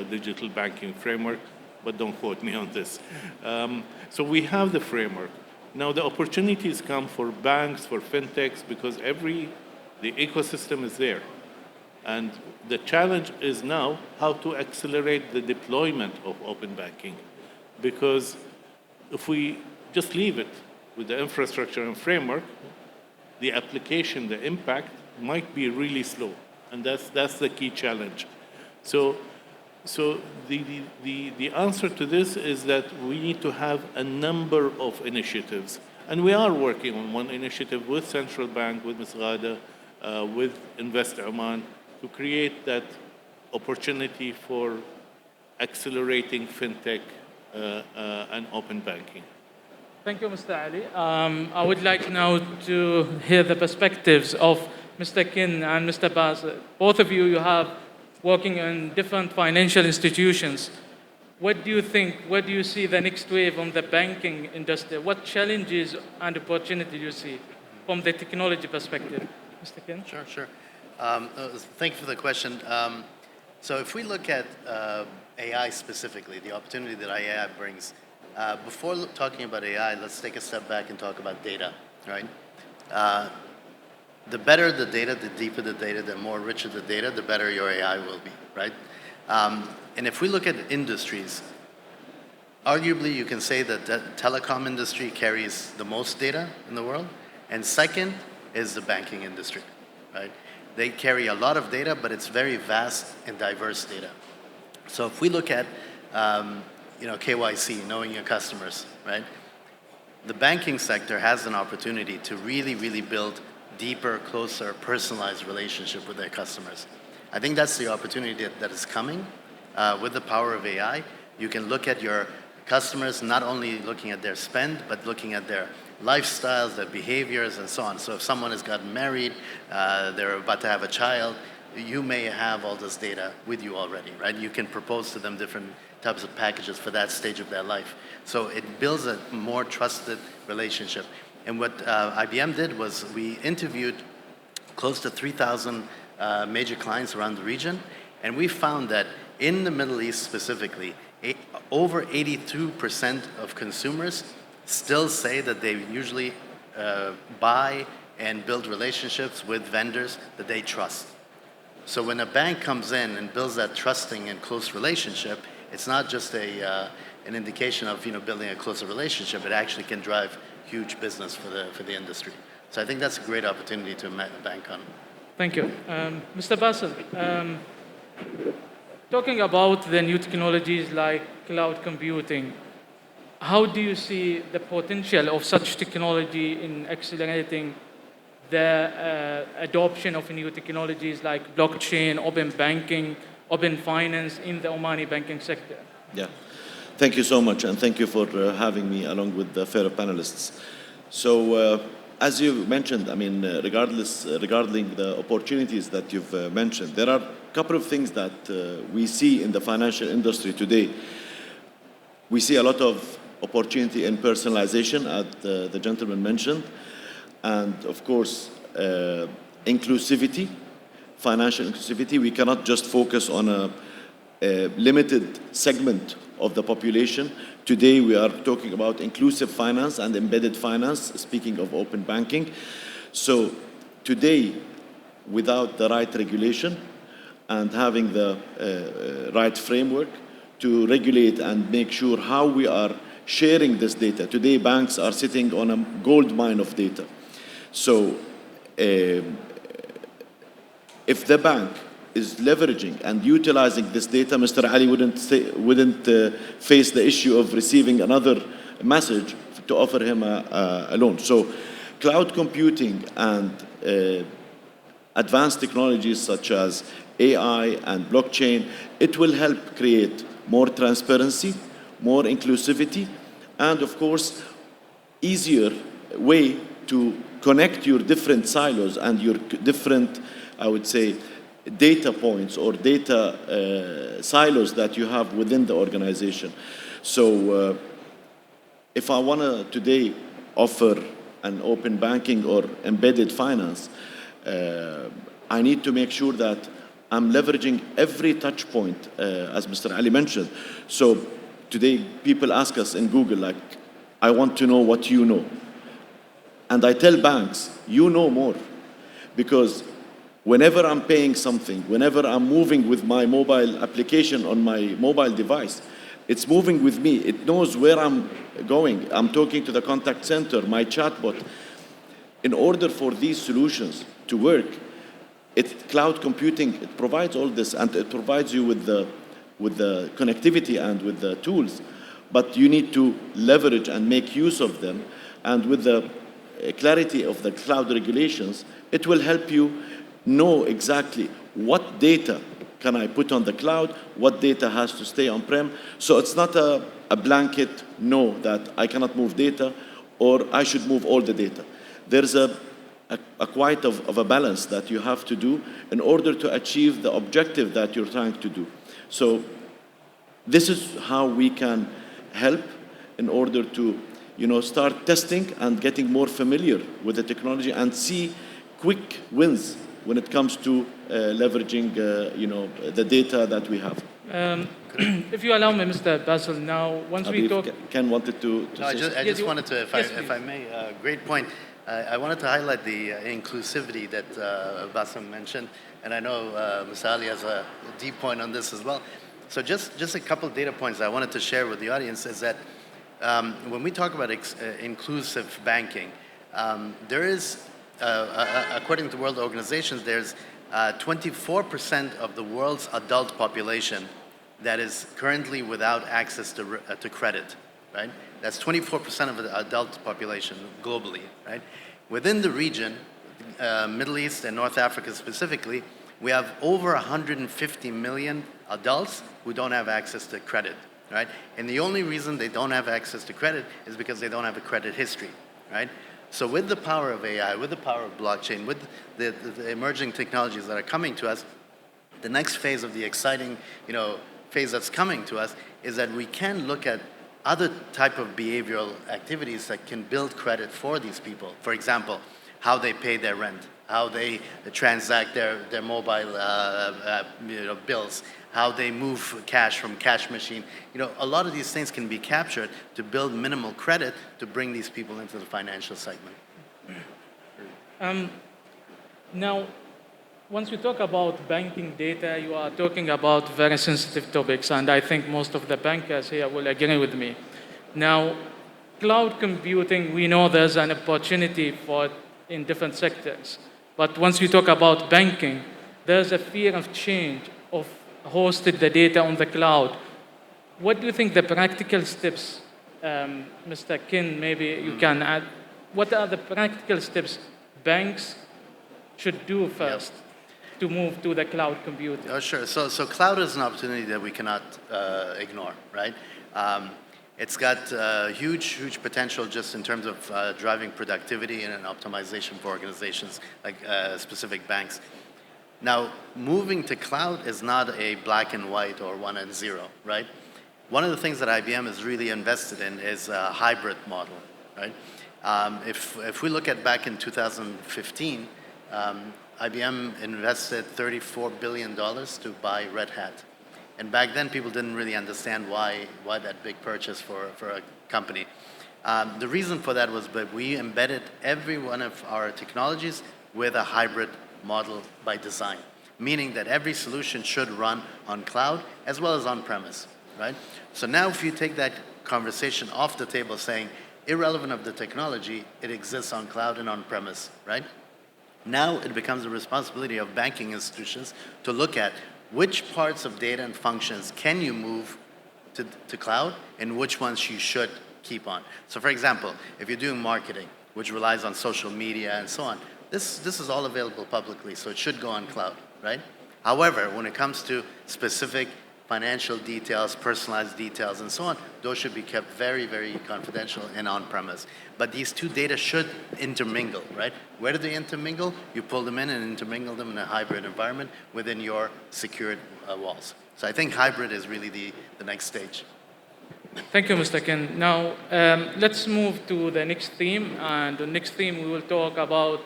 digital banking framework, but don't quote me on this. So we have the framework. Now the opportunities come for banks, for fintechs, because the ecosystem is there. And the challenge is now how to accelerate the deployment of open banking. Because if we just leave it with the infrastructure and framework, the application, the impact might be really slow. And that's the key challenge. So the answer to this is that we need to have a number of initiatives. And we are working on one initiative with Central Bank, with Ms. Ghada, with Invest Oman, to create that opportunity for accelerating fintech and open banking. Thank you, Mr. Ali. I would like now to hear the perspectives of Mr. Kin and Mr. Baz. Both of you have working in different financial institutions. What do you think, what do you see the next wave on the banking industry? What challenges and opportunity do you see from the technology perspective? Mr. Kin? Sure. Thank you for the question. So if we look at AI specifically, the opportunity that AI brings, before talking about AI, let's take a step back and talk about data, right? The better the data, the deeper the data, the more richer the data, the better your AI will be, right? And if we look at industries, arguably you can say that the telecom industry carries the most data in the world, and second is the banking industry, right? They carry a lot of data, but it's very vast and diverse data. So if we look at KYC, knowing your customers, right? The banking sector has an opportunity to really build deeper, closer, personalized relationship with their customers. I think that's the opportunity that is coming with the power of AI. You can look at your customers, not only looking at their spend, but looking at their lifestyles, their behaviors, and so on. So if someone has gotten married, they're about to have a child, you may have all this data with you already, right? You can propose to them different types of packages for that stage of their life. So it builds a more trusted relationship. And what IBM did was we interviewed close to 3,000 major clients around the region, and we found that in the Middle East specifically, over 82% of consumers still say that they usually buy and build relationships with vendors that they trust. So when a bank comes in and builds that trusting and close relationship, it's not just an indication of building a closer relationship. It actually can drive huge business for the industry. So I think that's a great opportunity to bank on. Thank you. Mr. Basil, talking about the new technologies like cloud computing, how do you see the potential of such technology in accelerating the adoption of new technologies like blockchain, open banking, open finance in the Omani banking sector? Yeah, thank you so much, and thank you for having me along with the fellow panelists. So, as you mentioned, I mean, regarding the opportunities that you've mentioned, there are a couple of things that we see in the financial industry today. We see a lot of opportunity in personalization, as the gentleman mentioned, and of course, inclusivity, financial inclusivity. We cannot just focus on a limited segment of the population. Today, we are talking about inclusive finance and embedded finance, speaking of open banking. So today, without the right regulation and having the right framework to regulate and make sure how we are sharing this data. Today, banks are sitting on a gold mine of data. So if the bank is leveraging and utilizing this data, Mr. Ali wouldn't face the issue of receiving another message to offer him a loan. So cloud computing and advanced technologies such as AI and blockchain, it will help create more transparency, more inclusivity, and of course, easier way to connect your different silos and your different, I would say, data points or data silos that you have within the organization. So if I want to today offer an open banking or embedded finance, I need to make sure that I'm leveraging every touch point, as Mr. Ali mentioned. So today people ask us in Google, like, I want to know what you know. And I tell banks, you know more, because whenever I'm paying something, whenever I'm moving with my mobile application on my mobile device, it's moving with me. It knows where I'm going. I'm talking to the contact center, my chatbot. In order for these solutions to work, cloud computing, it provides all this, and it provides you with the connectivity and with the tools. But you need to leverage and make use of them. And with the clarity of the cloud regulations, it will help you know exactly what data can I put on the cloud, what data has to stay on-prem. So it's not a blanket no that I cannot move data or I should move all the data. There's a quite of a balance that you have to do in order to achieve the objective that you're trying to do. So this is how we can help in order to start testing and getting more familiar with the technology and see quick wins when it comes to leveraging, the data that we have. If you allow me, Mr. Basil, now, once we talk... Ken wanted to no, I just wanted to, if I may, great point. I wanted to highlight the inclusivity that Bassem mentioned, and I know Mr. Ali has a deep point on this as well. So just a couple of data points I wanted to share with the audience is that when we talk about inclusive banking, there is, according to world organizations, there's 24% of the world's adult population that is currently without access to credit, right? That's 24% of the adult population globally, right? Within the region, Middle East and North Africa specifically, we have over 150 million adults who don't have access to credit, right? And the only reason they don't have access to credit is because they don't have a credit history, right? So with the power of AI, with the power of blockchain, with the emerging technologies that are coming to us, the next phase of the exciting, phase that's coming to us is that we can look at other type of behavioral activities that can build credit for these people. For example, how they pay their rent, how they transact their mobile bills, how they move cash from cash machine. A lot of these things can be captured to build minimal credit to bring these people into the financial segment. Now, once we talk about banking data, you are talking about very sensitive topics, and I think most of the bankers here will agree with me. Now, cloud computing, we know there's an opportunity for in different sectors. But once we talk about banking, there's a fear of change, of hosted the data on the cloud. What do you think the practical steps, Mr. Kin, maybe you can add, what are the practical steps banks should do first to move to the cloud computing? Oh, sure. So cloud is an opportunity that we cannot ignore, right? It's got huge potential just in terms of driving productivity and optimization for organizations like specific banks. Now, moving to cloud is not a black and white or 1 and 0, right? One of the things that IBM is really invested in is a hybrid model, right? If we look at back in 2015, IBM invested $34 billion to buy Red Hat. And back then, people didn't really understand why that big purchase for a company. The reason for that was that we embedded every one of our technologies with a hybrid model by design, meaning that every solution should run on cloud as well as on-premise, right? So now if you take that conversation off the table saying, irrelevant of the technology, it exists on cloud and on-premise, right? Now it becomes the responsibility of banking institutions to look at which parts of data and functions can you move to cloud and which ones you should keep on. So for example, if you're doing marketing, which relies on social media and so on, this is all available publicly, so it should go on cloud, right? However, when it comes to specific financial details, personalized details, and so on, those should be kept very confidential and on-premise. But these two data should intermingle, right? Where do they intermingle? You pull them in and intermingle them in a hybrid environment within your secured walls. So I think hybrid is really the next stage. Thank you, Mr. Ken. Now, let's move to the next theme. And the next theme, we will talk about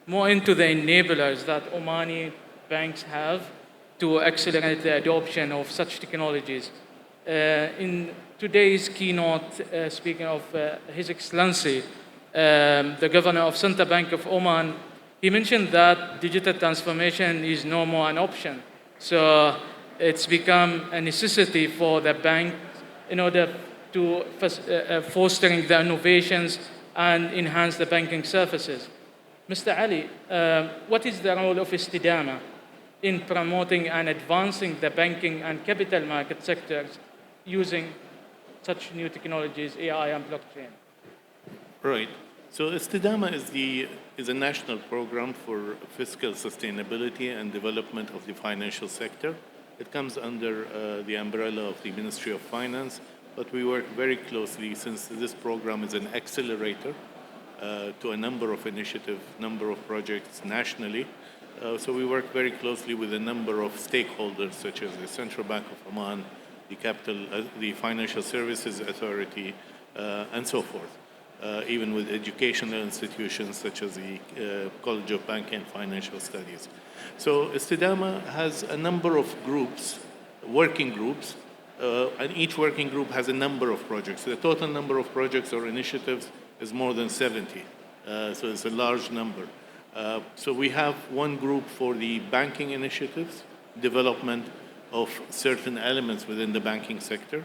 more into the enablers that Omani banks have to accelerate the adoption of such technologies. In today's keynote, speaking of His Excellency, the Governor of Central Bank of Oman, he mentioned that digital transformation is no more an option. So it's become a necessity for the bank in order to fostering the innovations and enhance the banking services. Mr. Ali, what is the role of Istidama in promoting and advancing the banking and capital market sectors using such new technologies, AI and blockchain? Right. So Istidama is a national program for fiscal sustainability and development of the financial sector. It comes under the umbrella of the Ministry of Finance, but we work very closely since this program is an accelerator to a number of initiatives, number of projects nationally. So we work very closely with a number of stakeholders, such as the Central Bank of Oman, the Financial Services Authority, and so forth. Even with educational institutions such as the College of Banking and Financial Studies. So Istidama has a number of groups, working groups, and each working group has a number of projects. The total number of projects or initiatives is more than 70, so it's a large number. So we have one group for the banking initiatives, development of certain elements within the banking sector.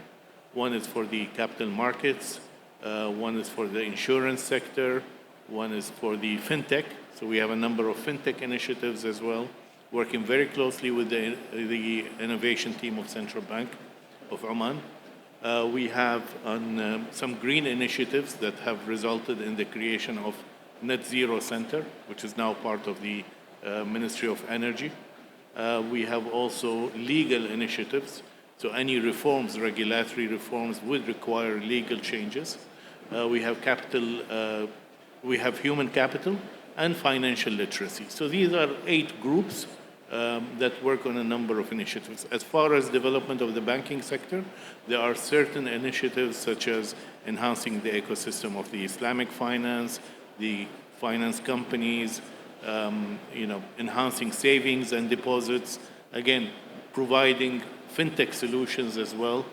One is for the capital markets, one is for the insurance sector, one is for the fintech. So we have a number of fintech initiatives as well, working very closely with the innovation team of Central Bank of Oman. We have some green initiatives that have resulted in the creation of Net Zero Center, which is now part of the Ministry of Energy. We have also legal initiatives. So any reforms, regulatory reforms, would require legal changes. We have capital, we have human capital and financial literacy. So these are 8 groups that work on a number of initiatives. As far as development of the banking sector, there are certain initiatives such as enhancing the ecosystem of the Islamic finance, the finance companies, enhancing savings and deposits, again, providing fintech solutions as well,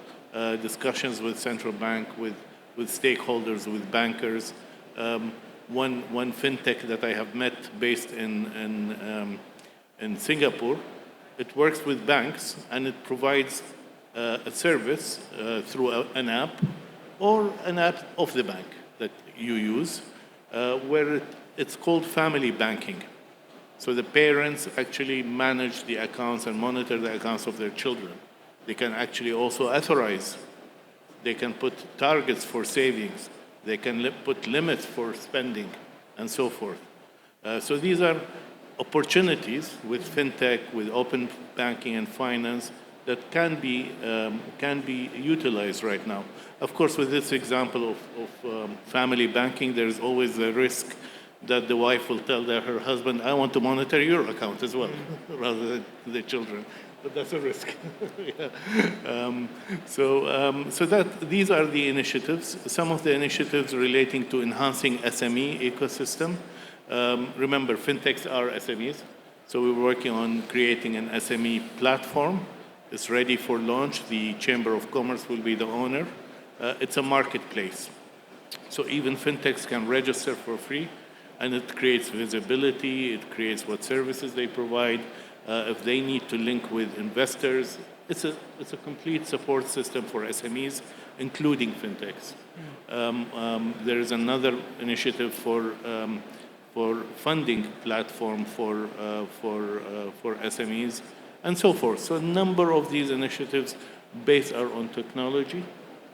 discussions with central bank, with stakeholders, with bankers. One fintech that I have met based in Singapore, it works with banks and it provides a service through an app or an app of the bank that you use, where it's called family banking. So the parents actually manage the accounts and monitor the accounts of their children. They can actually also authorize. They can put targets for savings. They can put limits for spending and so forth. So these are opportunities with fintech, with open banking and finance that can be utilized right now. Of course, with this example of family banking, there's always the risk that the wife will tell her husband, I want to monitor your account as well, rather than the children. But that's a risk. Yeah. So that these are the initiatives. Some of the initiatives relating to enhancing SME ecosystem. Remember, fintechs are SMEs. So we're working on creating an SME platform. It's ready for launch. The Chamber of Commerce will be the owner. It's a marketplace. So even fintechs can register for free, and it creates visibility, it creates what services they provide. If they need to link with investors, it's a complete support system for SMEs, including fintechs. There is another initiative for funding platform for SMEs, and so forth. So a number of these initiatives based on technology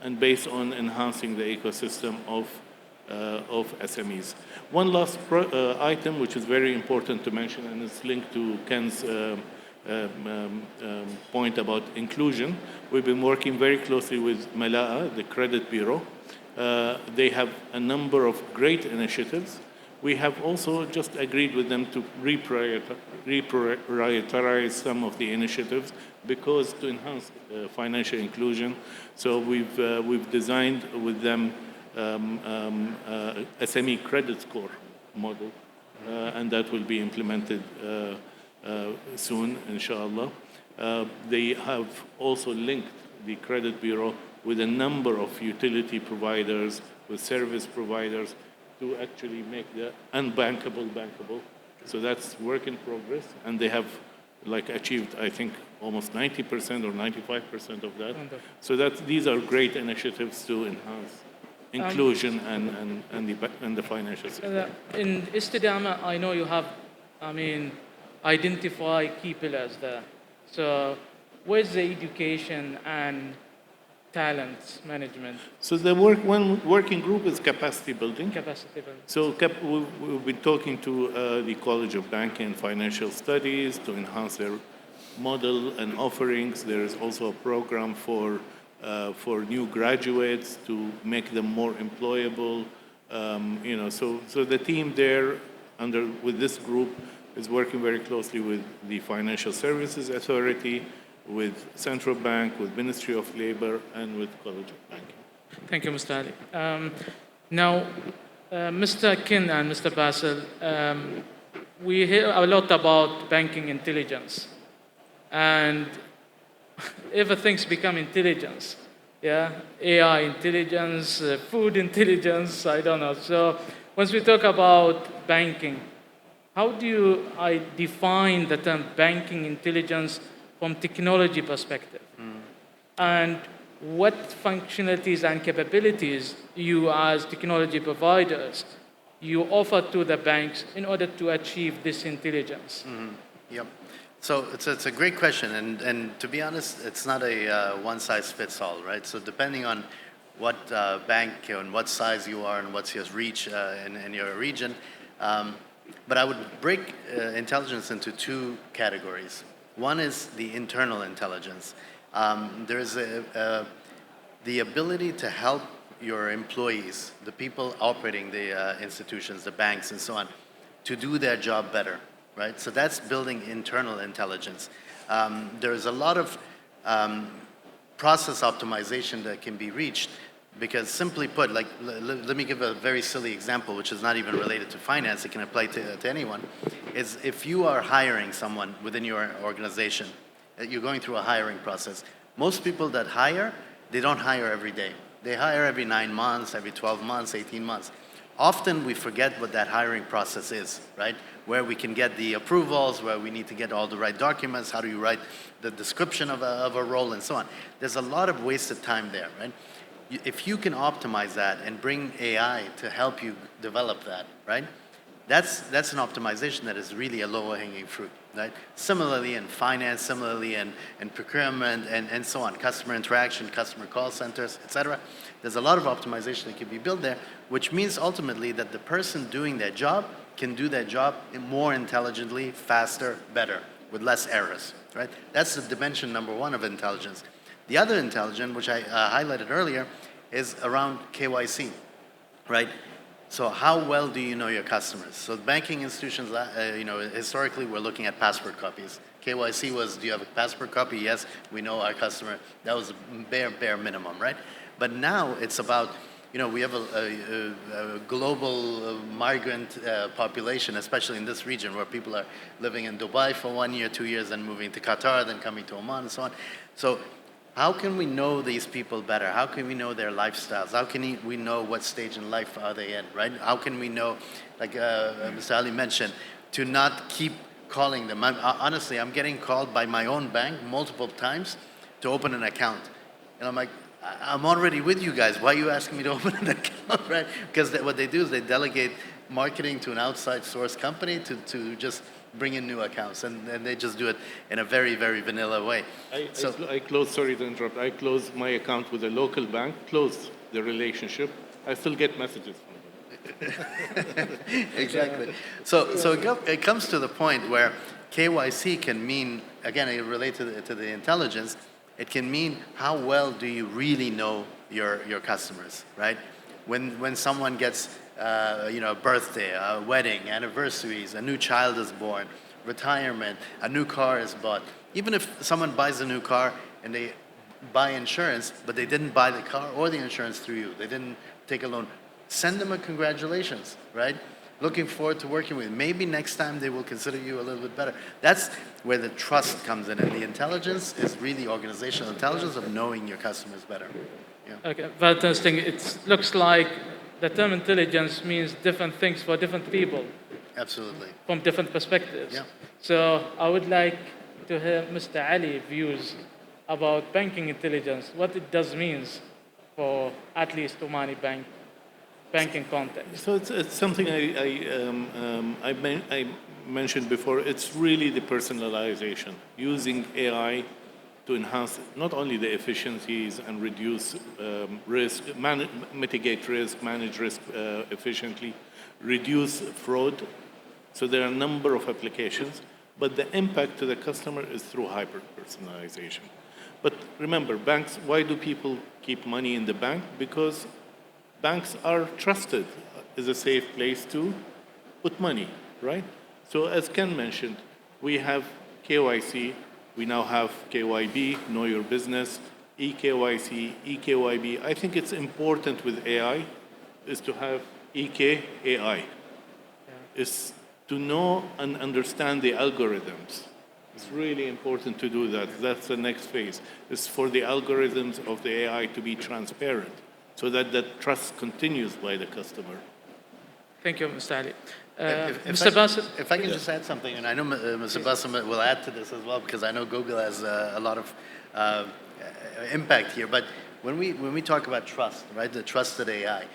and based on enhancing the ecosystem of SMEs. One last item, which is very important to mention, and it's linked to Ken's point about inclusion. We've been working very closely with Mala'a, the credit bureau. They have a number of great initiatives. We have also just agreed with them to reprioritize some of the initiatives because to enhance financial inclusion. So we've designed with them SME credit score model, and that will be implemented soon, inshallah. They have also linked the credit bureau with a number of utility providers, with service providers, to actually make the unbankable bankable. So that's work in progress, and they have achieved, I think, almost 90% or 95% of that. So these are great initiatives to enhance inclusion and the financial sector. In Istidama, I know you have, identify key pillars there. So where's the education and talent management? So the one working group is capacity building. Capacity building. So we've been talking to the College of Banking and Financial Studies to enhance their model and offerings. There is also a program for new graduates to make them more employable. So the team there with this group is working very closely with the Financial Services Authority, with Central Bank, with Ministry of Labor, and with College of Banking. Thank you, Mr. Ali. Now, Mr. Kin and Mr. Basil, we hear a lot about banking intelligence, and everything's become intelligence. Yeah, AI intelligence, food intelligence, I don't know. So once we talk about banking, how do I define the term banking intelligence from technology perspective? And what functionalities and capabilities you as technology providers, you offer to the banks in order to achieve this intelligence? Yep. So it's a great question, and to be honest, it's not a one-size-fits-all, right? So depending on what bank and what size you are and what's your reach in your region, but I would break intelligence into two categories. One is the internal intelligence. There's the ability to help your employees, the people operating the institutions, the banks and so on, to do their job better, right? So that's building internal intelligence. There's a lot of process optimization that can be reached because simply put, let me give a very silly example, which is not even related to finance, it can apply to anyone, is if you are hiring someone within your organization, you're going through a hiring process, most people that hire, they don't hire every day. They hire every 9 months, every 12 months, 18 months. Often we forget what that hiring process is, right? Where we can get the approvals, where we need to get all the right documents, how do you write the description of a role and so on. There's a lot of wasted time there, right? If you can optimize that and bring AI to help you develop that, right? That's an optimization that is really a low-hanging fruit, right? Similarly in finance, similarly in procurement, and so on, customer interaction, customer call centers, etc. There's a lot of optimization that can be built there, which means ultimately that the person doing their job can do their job more intelligently, faster, better, with less errors, right? That's the dimension number one of intelligence. The other intelligence, which I highlighted earlier, is around KYC, right? So how well do you know your customers? So banking institutions, historically we're looking at passport copies. KYC was, do you have a passport copy? Yes, we know our customer. That was a bare minimum, right? But now it's about, we have a global migrant population, especially in this region where people are living in Dubai for 1 year, 2 years, then moving to Qatar, then coming to Oman and so on. So how can we know these people better? How can we know their lifestyles? How can we know what stage in life are they in, right? How can we know, like Mr. Ali mentioned, to not keep calling them? Honestly, I'm getting called by my own bank multiple times to open an account. And I'm like, I'm already with you guys. Why are you asking me to open an account, right? Because what they do is they delegate marketing to an outside source company to just bring in new accounts, and they just do it in a very, very vanilla way. Sorry to interrupt, I closed my account with a local bank, closed the relationship. I still get messages from them. Exactly. So it comes to the point where KYC can mean, again, it relates to the intelligence, it can mean how well do you really know your customers, right? When someone gets a birthday, a wedding, anniversaries, a new child is born, retirement, a new car is bought. Even if someone buys a new car and they buy insurance, but they didn't buy the car or the insurance through you, they didn't take a loan, send them a congratulations, right? Looking forward to working with you. Maybe next time they will consider you a little bit better. That's where the trust comes in, and the intelligence is really organizational intelligence of knowing your customers better. Yeah. Okay, very interesting. It looks like the term intelligence means different things for different people. Absolutely. From different perspectives. Yeah. So I would like to hear Mr. Ali's views about banking intelligence, what it does means for at least Omani banking context. So it's something I mentioned before. It's really the personalization, using AI to enhance not only the efficiencies and reduce risk, mitigate risk, manage risk efficiently, reduce fraud. So there are a number of applications, but the impact to the customer is through hyper-personalization. But remember, banks, why do people keep money in the bank? Because banks are trusted as a safe place to put money, right? So as Ken mentioned, we have KYC, we now have KYB, Know Your Business, eKYC, eKYB. I think it's important with AI is to have EKAI, is to know and understand the algorithms. It's really important to do that. That's the next phase, is for the algorithms of the AI to be transparent so that the trust continues by the customer. Thank you, Mr. Ali. Mr. Bassel? If I can just add something, and I know Mr. Bassel will add to this as well, because I know Google has a lot of impact here. But when we talk about trust, right, the trusted AI,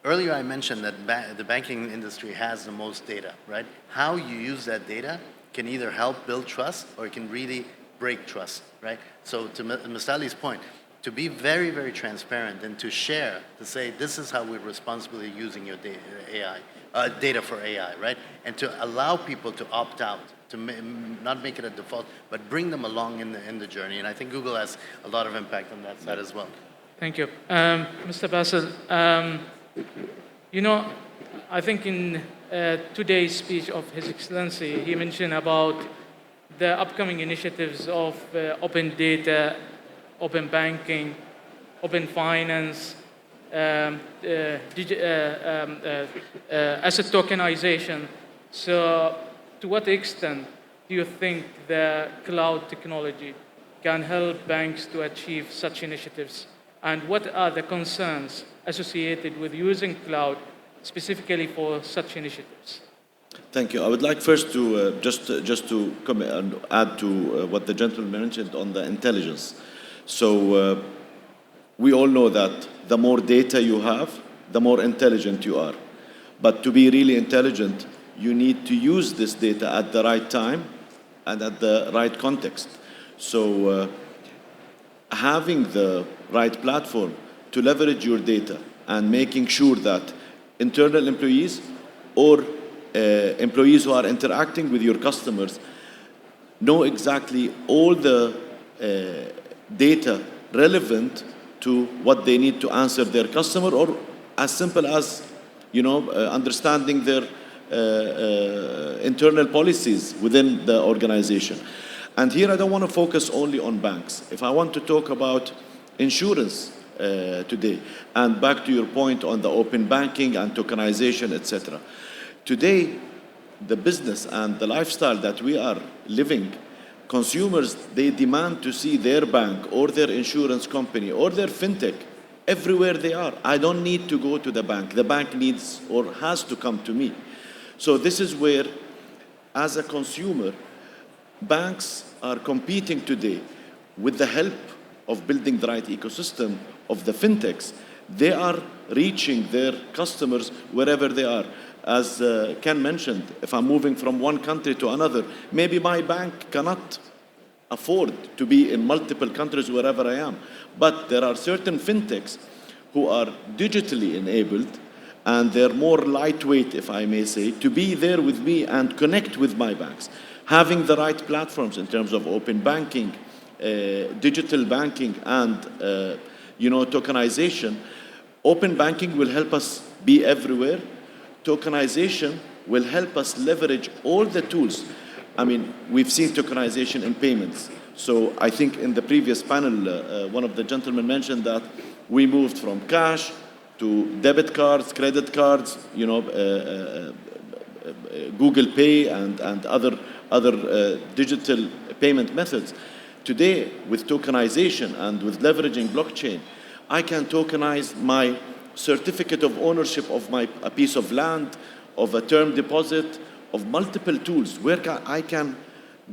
earlier I mentioned that the banking industry has the most data, right? How you use that data can either help build trust or it can really break trust, right? So to Mr. Ali's point, to be very, very transparent and to share, to say this is how we're responsibly using your data for AI, right? And to allow people to opt out, to not make it a default, but bring them along in the journey. And I think Google has a lot of impact on that side as well. Thank you. Mr. Bassel, I think in today's speech of His Excellency, he mentioned about the upcoming initiatives of open data, open banking, open finance, asset tokenization. So to what extent do you think the cloud technology can help banks to achieve such initiatives? And what are the concerns associated with using cloud specifically for such initiatives? Thank you. I would like first to just to come and add to what the gentleman mentioned on the intelligence. So we all know that the more data you have, the more intelligent you are. But to be really intelligent, you need to use this data at the right time and at the right context. So having the right platform to leverage your data and making sure that internal employees or employees who are interacting with your customers know exactly all the data relevant to what they need to answer their customer, or as simple as, understanding their internal policies within the organization. And here I don't want to focus only on banks. If I want to talk about insurance today, and back to your point on the open banking and tokenization, etc. Today, the business and the lifestyle that we are living, consumers, they demand to see their bank or their insurance company or their fintech everywhere they are. I don't need to go to the bank. The bank needs or has to come to me. So this is where, as a consumer, banks are competing today with the help of building the right ecosystem of the fintechs. They are reaching their customers wherever they are. As Ken mentioned, if I'm moving from one country to another, maybe my bank cannot afford to be in multiple countries wherever I am. But there are certain fintechs who are digitally enabled, and they're more lightweight, if I may say, to be there with me and connect with my banks. Having the right platforms in terms of open banking, digital banking, and tokenization. Open banking will help us be everywhere. Tokenization will help us leverage all the tools. I mean, we've seen tokenization in payments. So I think in the previous panel, one of the gentlemen mentioned that we moved from cash to debit cards, credit cards, Google Pay and other digital payment methods. Today, with tokenization and with leveraging blockchain, I can tokenize my certificate of ownership of a piece of land, of a term deposit, of multiple tools where I can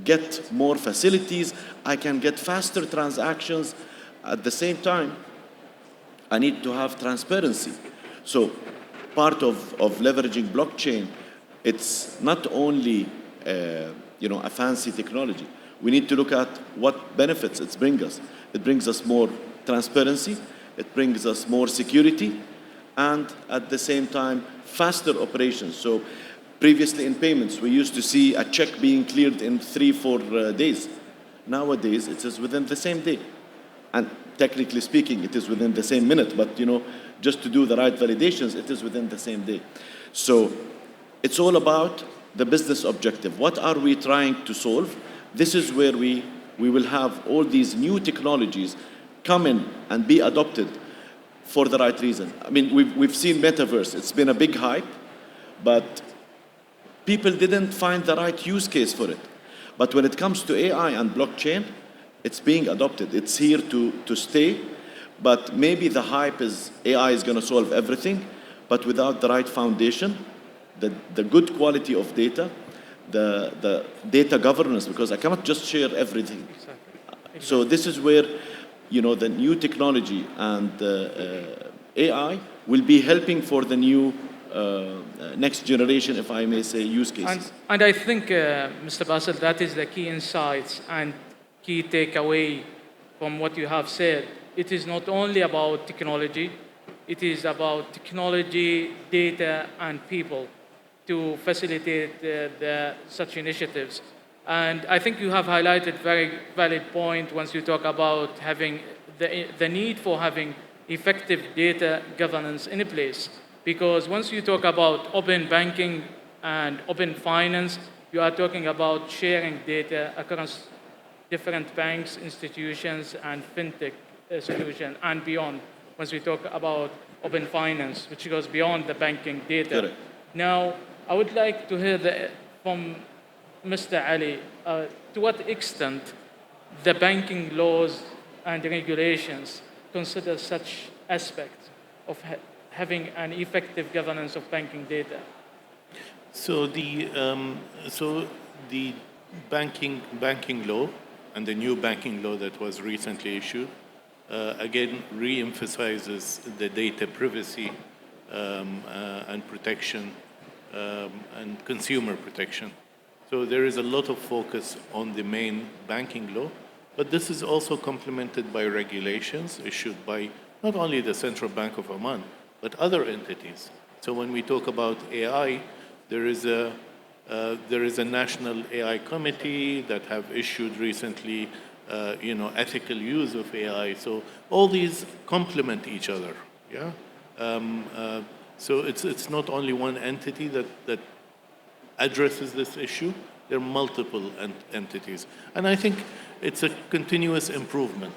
get more facilities, I can get faster transactions. At the same time, I need to have transparency. So part of leveraging blockchain, it's not only a fancy technology. We need to look at what benefits it brings us. It brings us more transparency, it brings us more security, and at the same time, faster operations. So previously in payments, we used to see a check being cleared in 3-4 days. Nowadays, it is within the same day. And technically speaking, it is within the same minute, but just to do the right validations, it is within the same day. So it's all about the business objective. What are we trying to solve? This is where we will have all these new technologies come in and be adopted for the right reason. I mean, we've seen metaverse. It's been a big hype, but people didn't find the right use case for it. But when it comes to AI and blockchain, it's being adopted. It's here to stay, but maybe the hype is AI is going to solve everything, but without the right foundation, the good quality of data, the data governance, because I cannot just share everything. Exactly. So this is where the new technology and AI will be helping for the new next generation, if I may say, use cases. And I think, Mr. Basil, that is the key insights and key takeaway from what you have said. It is not only about technology, it is about technology, data, and people to facilitate such initiatives. And I think you have highlighted very valid point once you talk about having the need for having effective data governance in place. Because once you talk about open banking and open finance, you are talking about sharing data across different banks, institutions, and fintech solutions and beyond. Once we talk about open finance, which goes beyond the banking data. Correct. Now, I would like to hear from Mr. Ali, to what extent the banking laws and regulations consider such aspects of having an effective governance of banking data? So the banking law and the new banking law that was recently issued again re-emphasizes the data privacy and protection and consumer protection. So there is a lot of focus on the main banking law, but this is also complemented by regulations issued by not only the Central Bank of Oman, but other entities. So when we talk about AI, there is a national AI committee that have issued recently, ethical use of AI. So all these complement each other. Yeah. So it's not only one entity that addresses this issue. There are multiple entities, and I think it's a continuous improvement.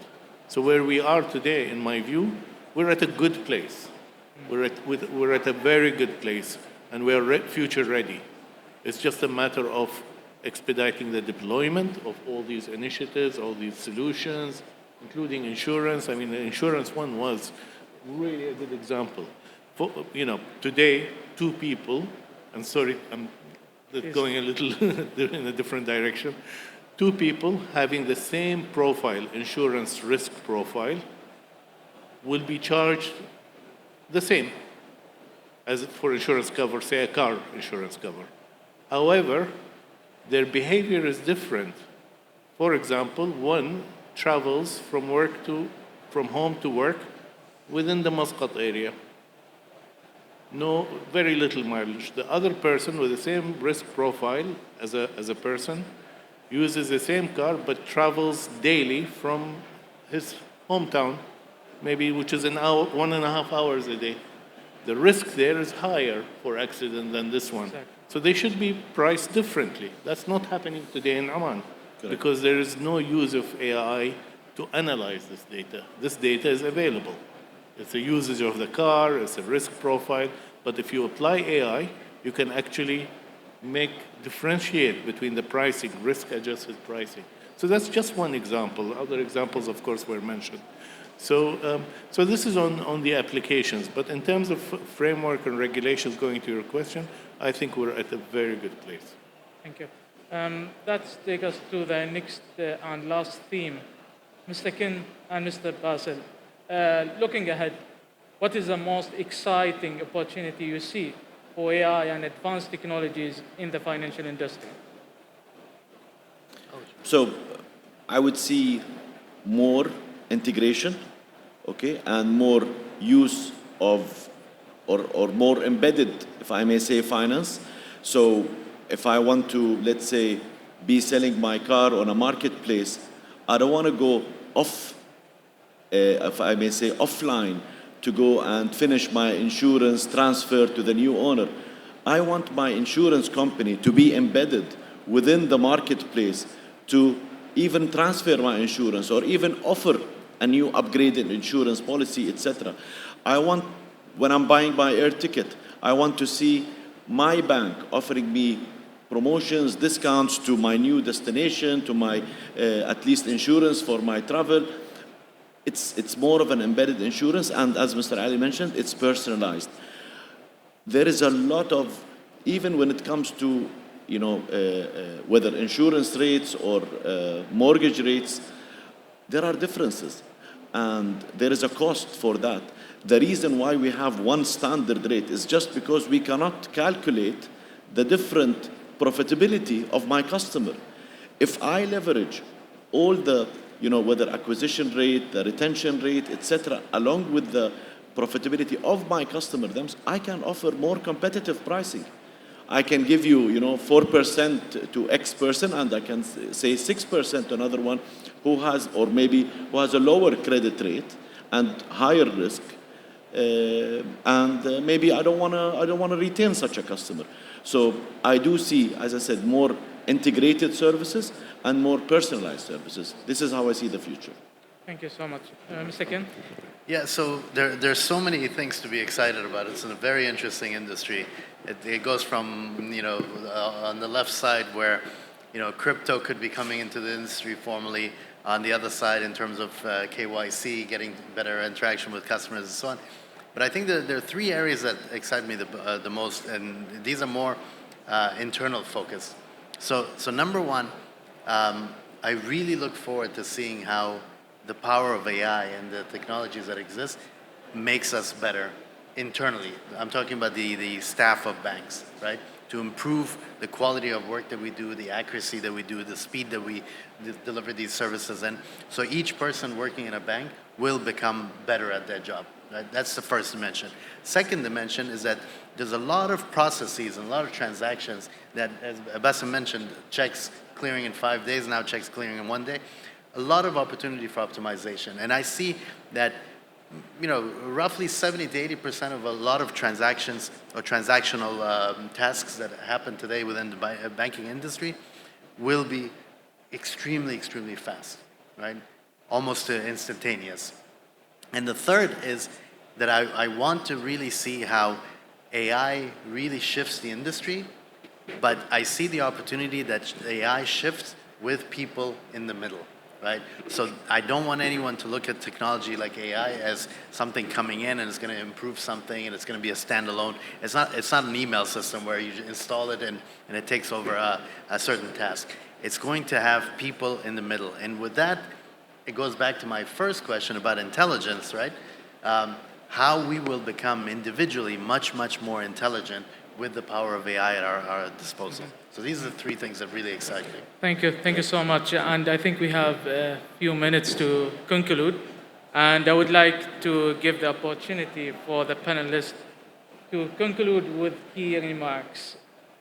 So where we are today, in my view, we're at a good place. We're at a very good place, and we are future ready. It's just a matter of expediting the deployment of all these initiatives, all these solutions, including insurance. I mean, the insurance one was really a good example. Today, two people, and sorry, I'm going a little in a different direction, two people having the same profile, insurance risk profile, will be charged the same as for insurance cover, say a car insurance cover. However, their behavior is different. For example, one travels from home to work within the Muscat area. No, very little mileage. The other person with the same risk profile as a person uses the same car but travels daily from his hometown, maybe which is an hour, 1.5 hours a day. The risk there is higher for accident than this one. Exactly. So they should be priced differently. That's not happening today in Oman. Correct. Because there is no use of AI to analyze this data. This data is available. It's a usage of the car, it's a risk profile, but if you apply AI, you can actually differentiate between the pricing, risk-adjusted pricing. So that's just one example. Other examples, of course, were mentioned. So this is on the applications, but in terms of framework and regulations, going to your question, I think we're at a very good place. Thank you. Let's take us to the next and last theme. Mr. Kin and Mr. Basil, looking ahead, what is the most exciting opportunity you see for AI and advanced technologies in the financial industry? So I would see more integration, okay, and more use of, or more embedded, if I may say, finance. So if I want to, let's say, be selling my car on a marketplace, I don't want to go if I may say, offline to go and finish my insurance transfer to the new owner. I want my insurance company to be embedded within the marketplace to even transfer my insurance or even offer a new upgraded insurance policy, etc. I want, when I'm buying my air ticket, I want to see my bank offering me promotions, discounts to my new destination, to my at least insurance for my travel. It's more of an embedded insurance, and as Mr. Ali mentioned, it's personalized. There is a lot of, even when it comes to, whether insurance rates or mortgage rates, there are differences, and there is a cost for that. The reason why we have one standard rate is just because we cannot calculate the different profitability of my customer. If I leverage all the, whether acquisition rate, the retention rate, etc., along with the profitability of my customer, I can offer more competitive pricing. I can give you, 4% to X person, and I can say 6% to another one who has, or maybe who has a lower credit rate and higher risk, and maybe I don't want to retain such a customer. So I do see, as I said, more integrated services and more personalized services. This is how I see the future. Thank you so much. Mr. Kin? Yeah, so there's so many things to be excited about. It's a very interesting industry. It goes from, on the left side where, crypto could be coming into the industry formally. On the other side, in terms of KYC, getting better interaction with customers and so on. But I think that there are three areas that excite me the most, and these are more internal focused. So number one, I really look forward to seeing how the power of AI and the technologies that exist makes us better internally. I'm talking about the staff of banks, right? To improve the quality of work that we do, the accuracy that we do, the speed that we deliver these services. And so each person working in a bank will become better at their job. Right? That's the first dimension. Second dimension is that there's a lot of processes and a lot of transactions that, as Bassem mentioned, checks clearing in 5 days, now checks clearing in 1 day. A lot of opportunity for optimization. And I see that, you know, roughly 70 to 80% of a lot of transactions or transactional tasks that happen today within the banking industry will be extremely, extremely fast, right? Almost instantaneous. And the third is that I want to really see how AI really shifts the industry, but I see the opportunity that AI shifts with people in the middle. Right? So I don't want anyone to look at technology like AI as something coming in and it's going to improve something and it's going to be a standalone. It's not an email system where you install it and it takes over a certain task. It's going to have people in the middle. And with that, it goes back to my first question about intelligence, right? How we will become individually much, much more intelligent with the power of AI at our disposal. So these are the three things that really excite me. Thank you so much. And I think we have a few minutes to conclude. And I would like to give the opportunity for the panelists to conclude with key remarks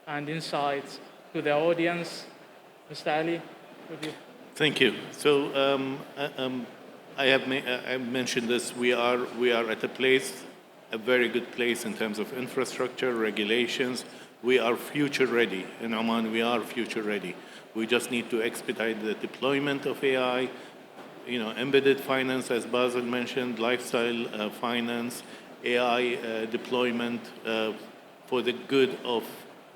and insights to the audience. Mr. Ali, would you? Thank you. So I mentioned this. We are at a very good place in terms of infrastructure, regulations. We are future ready. In Oman, we are future ready. We just need to expedite the deployment of AI, you know, embedded finance, as Basil mentioned, lifestyle finance, AI deployment for the good of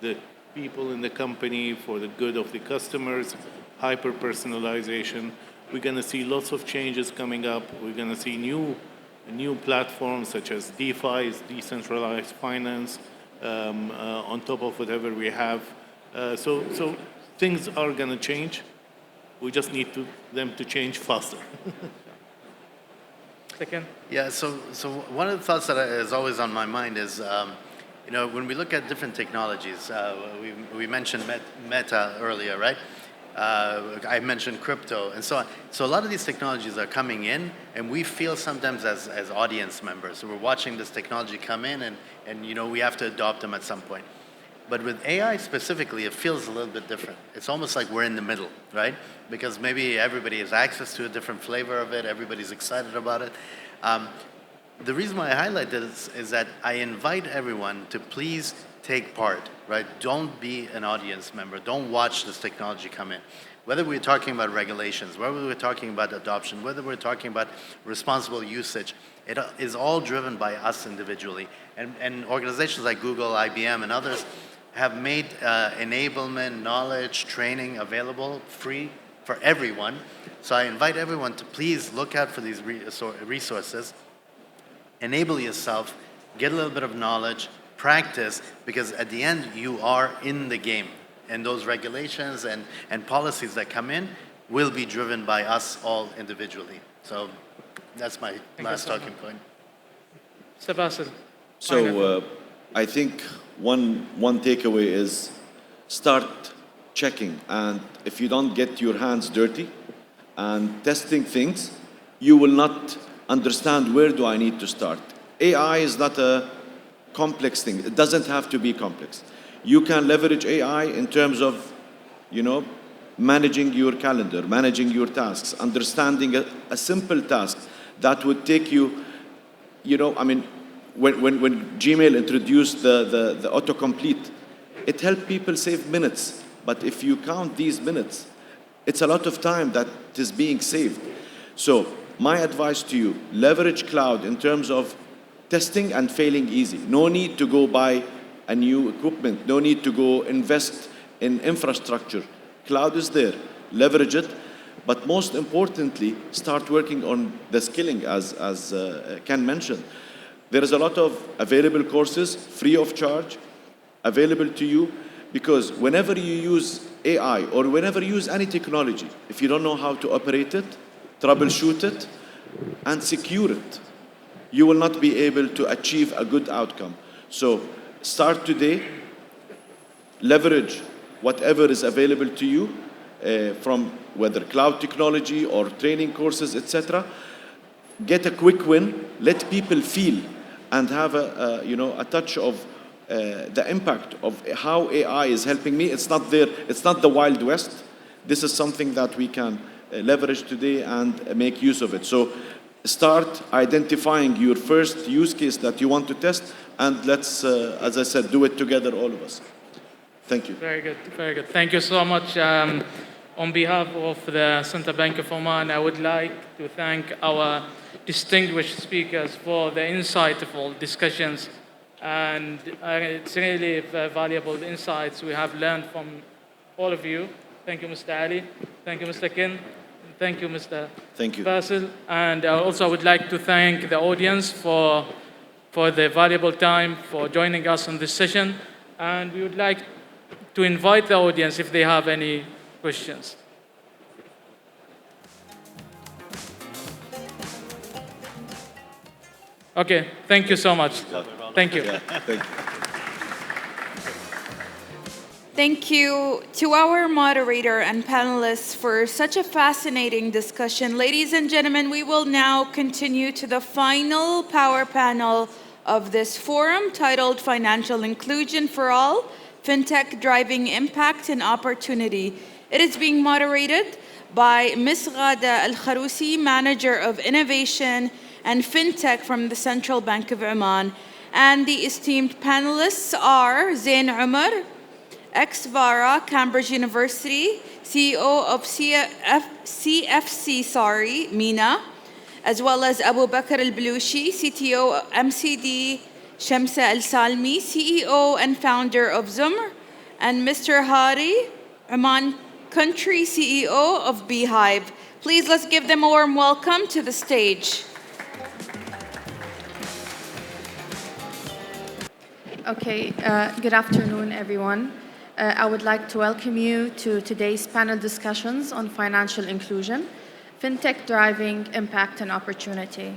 the people in the company, for the good of the customers, hyper-personalization. We're going to see lots of changes coming up. We're going to see new platforms such as DeFi, decentralized finance, on top of whatever we have. So things are going to change. We just need them to change faster. Second. Yeah, so one of the thoughts that is always on my mind is, you know, when we look at different technologies, we mentioned Meta earlier, right? I mentioned crypto and so on. So a lot of these technologies are coming in, and we feel sometimes as audience members, so we're watching this technology come in, and you know, we have to adopt them at some point. But with AI specifically, it feels a little bit different. It's almost like we're in the middle, right? Because maybe everybody has access to a different flavor of it, everybody's excited about it. The reason why I highlight this is that I invite everyone to please take part, right? Don't be an audience member. Don't watch this technology come in. Whether we're talking about regulations, whether we're talking about adoption, whether we're talking about responsible usage, it is all driven by us individually. And organizations like Google, IBM, and others have made enablement, knowledge, training available free for everyone. So I invite everyone to please look out for these resources, enable yourself, get a little bit of knowledge, practice, because at the end you are in the game, and those regulations and policies that come in will be driven by us all individually. So that's my last talking point. Mr. Basil. So I think one takeaway is start checking, and if you don't get your hands dirty and testing things, you will not understand where do I need to start. AI is not a complex thing. It doesn't have to be complex. You can leverage AI in terms of, you know, managing your calendar, managing your tasks, understanding a simple task that would take you, you know, I mean, when Gmail introduced the autocomplete, it helped people save minutes. But if you count these minutes, it's a lot of time that is being saved. So my advice to you, leverage cloud in terms of testing and failing easy. No need to go buy a new equipment. No need to go invest in infrastructure. Cloud is there. Leverage it. But most importantly, start working on the skilling, as Ken mentioned. There is a lot of available courses, free of charge, available to you, because whenever you use AI or whenever you use any technology, if you don't know how to operate it, troubleshoot it, and secure it, you will not be able to achieve a good outcome. So start today, leverage whatever is available to you from whether cloud technology or training courses, etc. Get a quick win, let people feel and have a touch of the impact of how AI is helping me. It's not there, it's not the Wild West. This is something that we can leverage today and make use of it. So start identifying your first use case that you want to test, and let's, as I said, do it together, all of us. Thank you. Very good, very good. Thank you so much. On behalf of the Central Bank of Oman, I would like to thank our distinguished speakers for the insightful discussions, and it's really valuable insights we have learned from all of you. Thank you, Mr. Ali. Thank you, Mr. Kin. Thank you, Mr. Basil. And also I would like to thank the audience for the valuable time for joining us on this session. And we would like to invite the audience if they have any questions. Okay, thank you so much. Thank you. Thank you. Thank you to our moderator and panelists for such a fascinating discussion. Ladies and gentlemen, we will now continue to the final power panel of this forum titled Financial Inclusion for All, FinTech Driving Impact and Opportunity. It is being moderated by Ms. Ghada Al-Kharousi, Manager of Innovation and FinTech from the Central Bank of Oman. And the esteemed panelists are Zain Umar, ex-Vara, Cambridge University, CEO of CFC, MENA, as well as Abu Bakr Al-Balushi, CTO MCD, Shamsa Al-Salmi, CEO and founder of Zumr, and Mr. Hari, Oman Country CEO of Beehive. Please let's give them a warm welcome to the stage. Okay, good afternoon, everyone. I would like to welcome you to today's panel discussions on financial inclusion, FinTech driving impact and opportunity.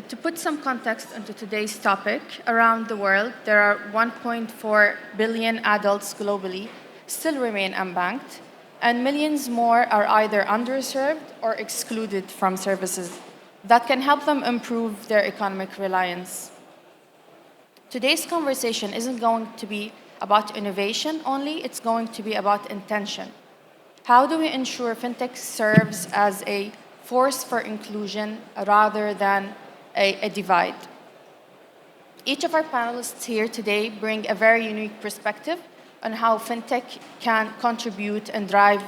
To put some context into today's topic, around the world, there are 1.4 billion adults globally still remain unbanked, and millions more are either underserved or excluded from services that can help them improve their economic reliance. Today's conversation isn't going to be about innovation only, it's going to be about intention. How do we ensure FinTech serves as a force for inclusion rather than a divide? Each of our panelists here today bring a very unique perspective on how FinTech can contribute and drive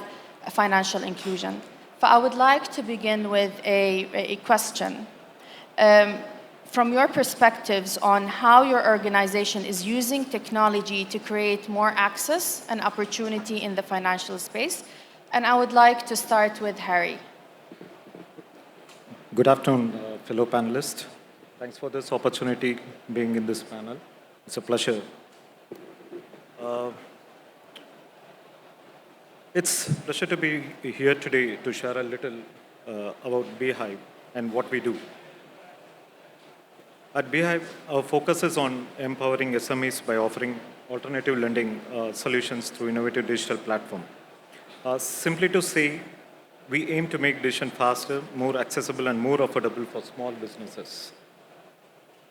financial inclusion. So I would like to begin with a question. From your perspectives on how your organization is using technology to create more access and opportunity in the financial space. And I would like to start with Harry. Good afternoon, fellow panelists. Thanks for this opportunity being in this panel. It's a pleasure. It's a pleasure to be here today to share a little about Beehive and what we do. At Beehive, our focus is on empowering SMEs by offering alternative lending solutions through innovative digital platform. Simply to say, we aim to make decision faster, more accessible, and more affordable for small businesses.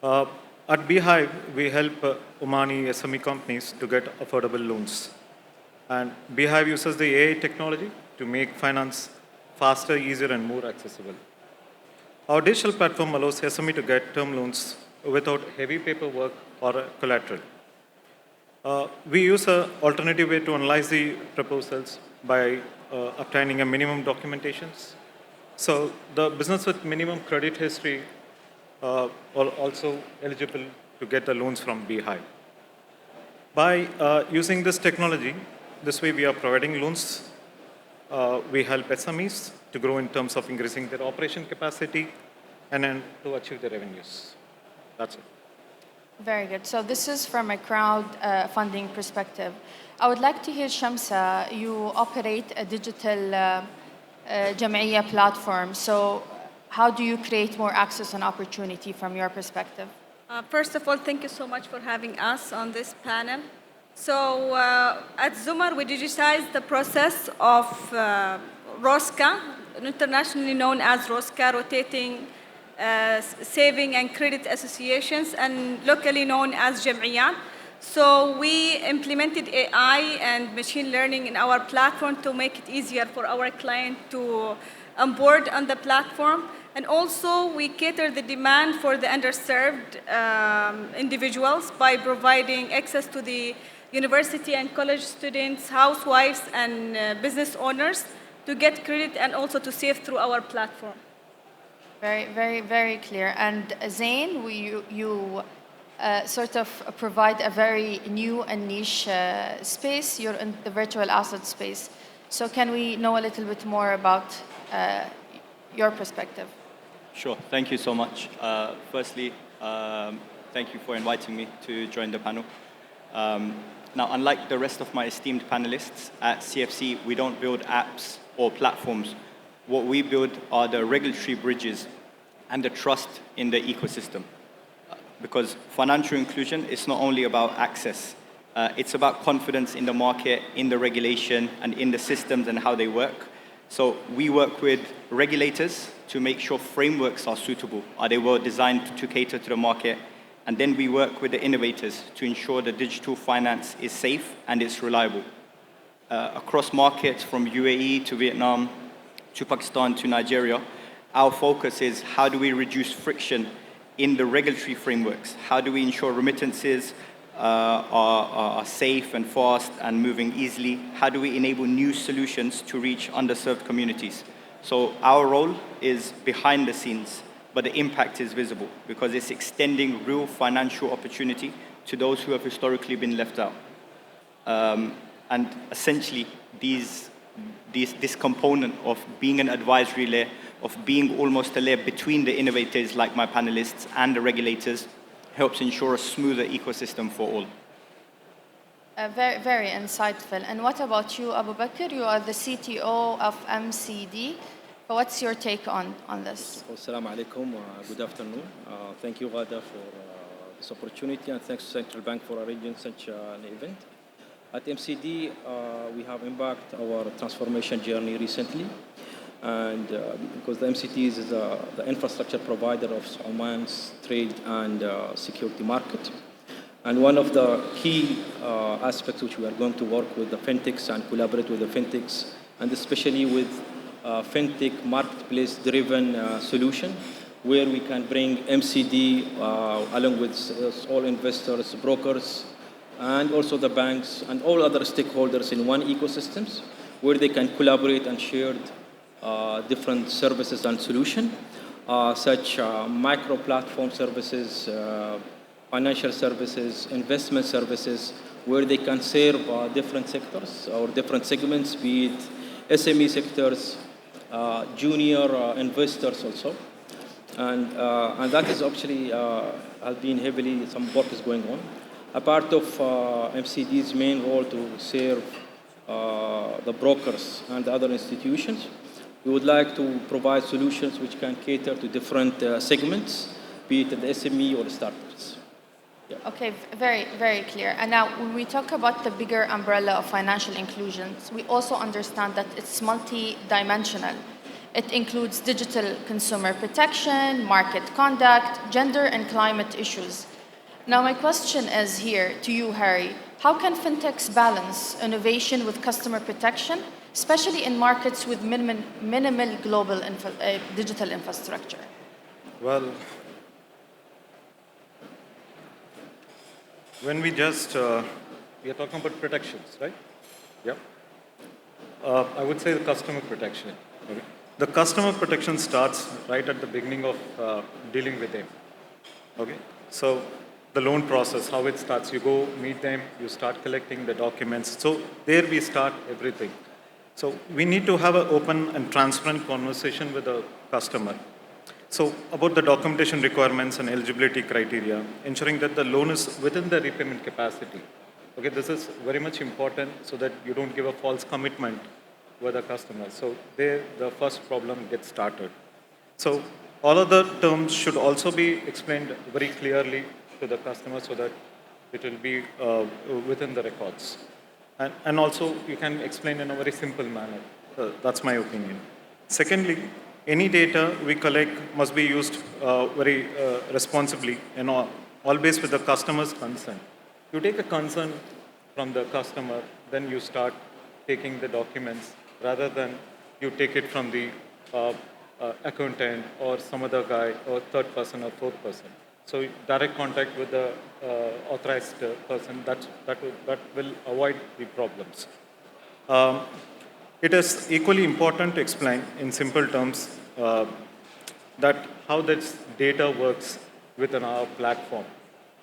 At Beehive, we help Omani SME companies to get affordable loans. And Beehive uses the AI technology to make finance faster, easier, and more accessible. Our digital platform allows SME to get term loans without heavy paperwork or collateral. We use an alternative way to analyze the proposals by obtaining a minimum documentations. So the business with minimum credit history are also eligible to get the loans from Beehive. By using this technology, this way we are providing loans. We help SMEs to grow in terms of increasing their operation capacity and then to achieve their revenues. That's it. Very good. So this is from a crowd funding perspective. I would like to hear Shamsa, you operate a digital Jam'iyya platform. So how do you create more access and opportunity from your perspective? First of all, thank you so much for having us on this panel. So at Zumar, we digitized the process of ROSCA, internationally known as ROSCA, rotating saving and credit associations, and locally known as Jam'iyat. So we implemented AI and machine learning in our platform to make it easier for our client to onboard on the platform. And also, we cater the demand for the underserved individuals by providing access to the university and college students, housewives, and business owners to get credit and also to save through our platform. Very, very, very clear. And Zain, you sort of provide a very new and niche space. You're in the virtual asset space. So can we know a little bit more about your perspective? Sure. Thank you so much. Firstly, thank you for inviting me to join the panel. Now, unlike the rest of my esteemed panelists, at CFC, we don't build apps or platforms. What we build are the regulatory bridges and the trust in the ecosystem. Because financial inclusion is not only about access, it's about confidence in the market, in the regulation, and in the systems and how they work. So we work with regulators to make sure frameworks are suitable. Are they well designed to cater to the market? And then we work with the innovators to ensure that digital finance is safe and it's reliable. Across markets from UAE to Vietnam to Pakistan to Nigeria, our focus is how do we reduce friction in the regulatory frameworks? How do we ensure remittances are safe and fast and moving easily? How do we enable new solutions to reach underserved communities? So our role is behind the scenes, but the impact is visible because it's extending real financial opportunity to those who have historically been left out. And essentially, this component of being an advisory layer, of being almost a layer between the innovators like my panelists and the regulators, helps ensure a smoother ecosystem for all. Very, very insightful. And what about you, Abu Bakr? You are the CTO of MCD. What's your take on this? Assalamu alaikum. Good afternoon. Thank you, Ghada, for this opportunity, and thanks to Central Bank for arranging such an event. At MCD, we have embarked our transformation journey recently, and because the MCD is the infrastructure provider of Oman's trade and security market. And one of the key aspects which we are going to work with the fintechs and collaborate with the fintechs, and especially with fintech marketplace-driven solution, where we can bring MCD along with all investors, brokers, and also the banks and all other stakeholders in one ecosystems, where they can collaborate and share different services and solutions, such micro platform services, financial services, investment services, where they can serve different sectors or different segments, be it SME sectors, junior investors also. And that is actually has been heavily, some work is going on. A part of MCD's main role to serve the brokers and the other institutions. We would like to provide solutions which can cater to different segments, be it the SME or the startups. Yeah. Okay, very, very clear. And now when we talk about the bigger umbrella of financial inclusion, we also understand that it's multi-dimensional. It includes digital consumer protection, market conduct, gender and climate issues. Now my question is here to you, Harry. How can fintechs balance innovation with customer protection, especially in markets with minimal global digital infrastructure? Well, when we are talking about protections, right? Yeah. I would say the customer protection. Okay. The customer protection starts right at the beginning of dealing with them. Okay. So the loan process, how it starts, you go meet them, you start collecting the documents. So there we start everything. So we need to have an open and transparent conversation with the customer. So about the documentation requirements and eligibility criteria, ensuring that the loan is within the repayment capacity. Okay, this is very much important so that you don't give a false commitment with the customer. So there, the first problem gets started. So all of the terms should also be explained very clearly to the customer so that it will be within the records. And also, you can explain in a very simple manner. That's my opinion. Secondly, any data we collect must be used very responsibly and always with the customer's consent. You take a consent from the customer, then you start taking the documents rather than you take it from the accountant or some other guy or third person or fourth person. So direct contact with the authorized person, that will avoid the problems. It is equally important to explain in simple terms that how this data works within our platform.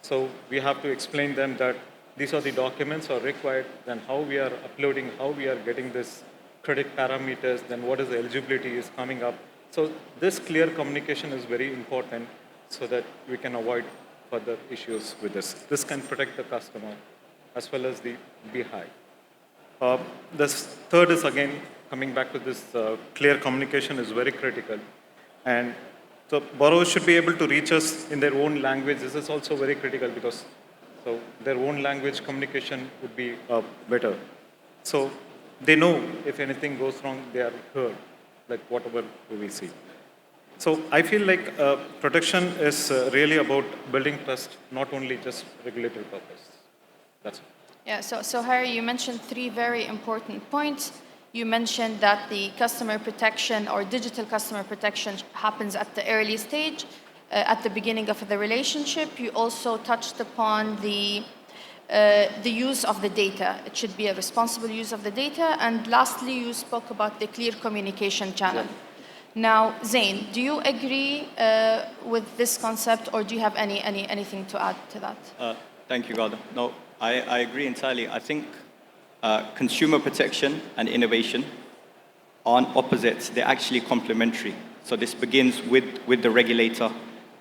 So we have to explain them that these are the documents are required, then how we are uploading, how we are getting this credit parameters, then what is the eligibility is coming up. So this clear communication is very important so that we can avoid further issues with this. This can protect the customer as well as the beehive. This third is again, coming back to this clear communication is very critical. And so borrowers should be able to reach us in their own language. This is also very critical because so their own language communication would be better. So they know if anything goes wrong, they are heard, like whatever we see. So I feel like protection is really about building trust, not only just regulatory purpose. That's it. Yeah, so Harry, you mentioned three very important points. You mentioned that the customer protection or digital customer protection happens at the early stage, at the beginning of the relationship. You also touched upon the use of the data. It should be a responsible use of the data. And lastly, you spoke about the clear communication channel. Exactly. Now, Zain, do you agree with this concept, or do you have anything to add to that? Thank you, Gada. No, I agree entirely. I think consumer protection and innovation aren't opposites. They're actually complementary. So this begins with the regulator.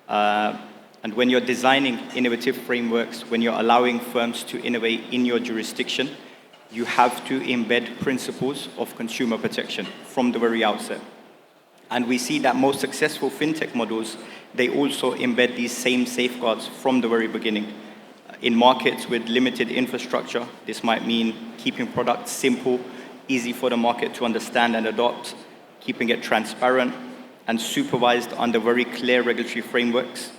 And when you're designing innovative frameworks, when you're allowing firms to innovate in your jurisdiction, you have to embed principles of consumer protection from the very outset. And we see that most successful fintech models, they also embed these same safeguards from the very beginning. In markets with limited infrastructure, this might mean keeping products simple, easy for the market to understand and adopt, keeping it transparent and supervised under very clear regulatory frameworks.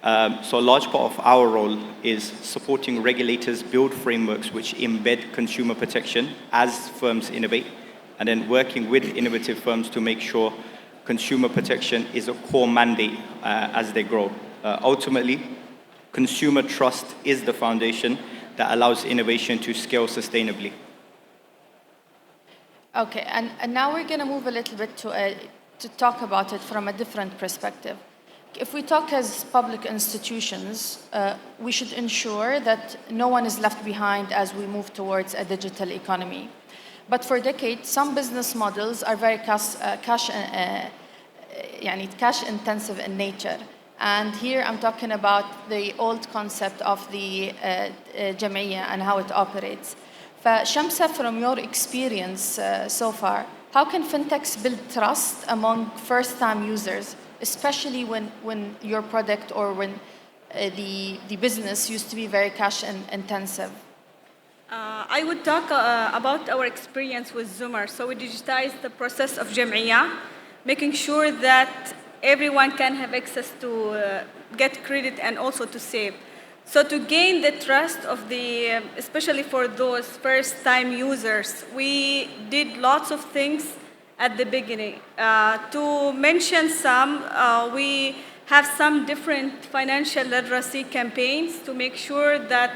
So a large part of our role is supporting regulators build frameworks which embed consumer protection as firms innovate, and then working with innovative firms to make sure consumer protection is a core mandate as they grow. Ultimately, consumer trust is the foundation that allows innovation to scale sustainably. Okay, and now we're going to move a little bit to talk about it from a different perspective. If we talk as public institutions, we should ensure that no one is left behind as we move towards a digital economy. But for decades, some business models are very cash intensive in nature. And here I'm talking about the old concept of the jam'iyya and how it operates. Shamsa, from your experience so far, how can fintechs build trust among first-time users, especially when your product or when the business used to be very cash intensive? I would talk about our experience with Zoomer. So we digitized the process of jam'iyya, making sure that everyone can have access to get credit and also to save. So to gain the trust of the, especially for those first-time users, we did lots of things at the beginning. To mention some, we have some different financial literacy campaigns to make sure that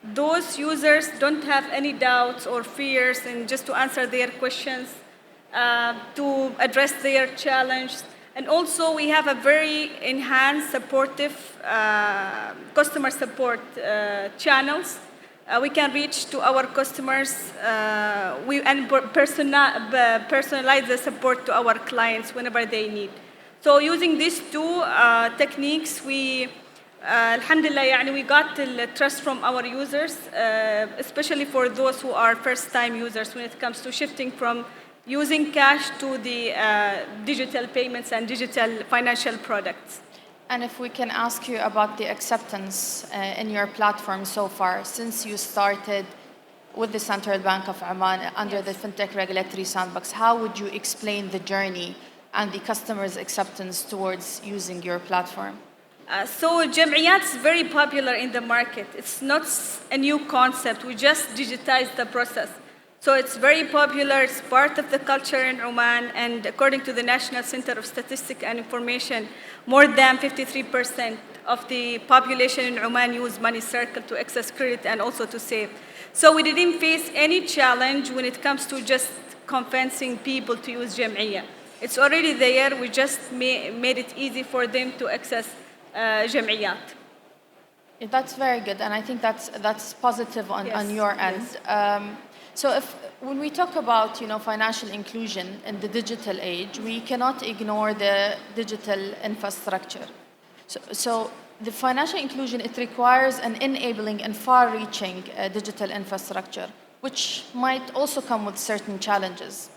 those users don't have any doubts or fears, and just to answer their questions, to address their challenges. And also we have a very enhanced supportive customer support channels. We can reach to our customers and personalize the support to our clients whenever they need. So using these two techniques, we alhamdulillah, we got the trust from our users, especially for those who are first-time users when it comes to shifting from using cash to the digital payments and digital financial products. And if we can ask you about the acceptance in your platform so far, since you started with the Central Bank of Oman under the FinTech Regulatory Sandbox, how would you explain the journey and the customer's acceptance towards using your platform? So Jam'iyat is very popular in the market. It's not a new concept. We just digitized the process. So it's very popular. It's part of the culture in Oman. And according to the National Center of Statistics and Information, more than 53% of the population in Oman use Money Circle to access credit and also to save. So we didn't face any challenge when it comes to just convincing people to use Jam'iyat. It's already there. We just made it easy for them to access Jam'iyat. Yeah, that's very good, and I think that's positive on your end. So when we talk about financial inclusion in the digital age, we cannot ignore the digital infrastructure. So the financial inclusion, it requires an enabling and far-reaching digital infrastructure, which might also come with certain challenges.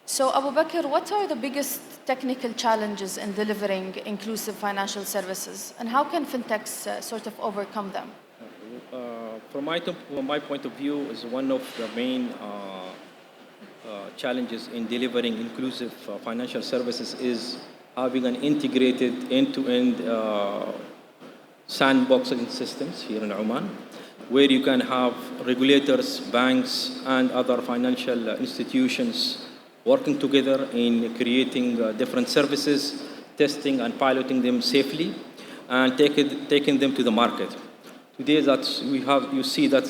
So Abu Bakr, what are the biggest technical challenges in delivering inclusive financial services, and how can fintechs sort of overcome them? From my point of view, is one of the main challenges in delivering inclusive financial services is having an integrated end-to-end sandboxing systems here in Oman, where you can have regulators, banks, and other financial institutions working together in creating different services, testing and piloting them safely, and taking them to the market. Today, you see that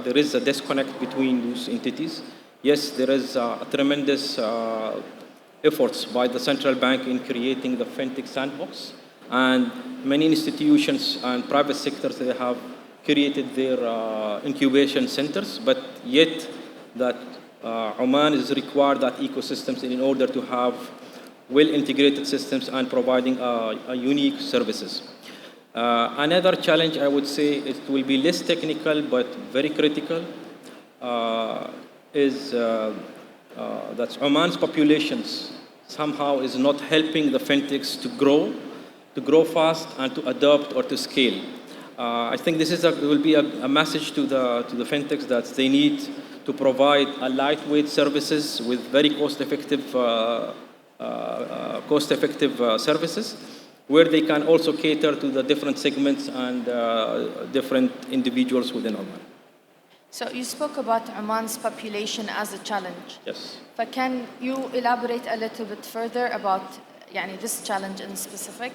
there is a disconnect between those entities. Yes, there is a tremendous efforts by the central bank in creating the fintech sandbox, and many institutions and private sectors, they have created their incubation centers, but yet that Oman is required that ecosystems in order to have well-integrated systems and providing unique services. Another challenge, I would say, it will be less technical but very critical, is that Oman's populations somehow is not helping the fintechs to grow fast and to adopt or to scale. I think this will be a message to the fintechs that they need to provide a lightweight services with very cost-effective services, where they can also cater to the different segments and different individuals within Oman. So you spoke about Oman's population as a challenge. Yes. But can you elaborate a little bit further about this challenge in specific?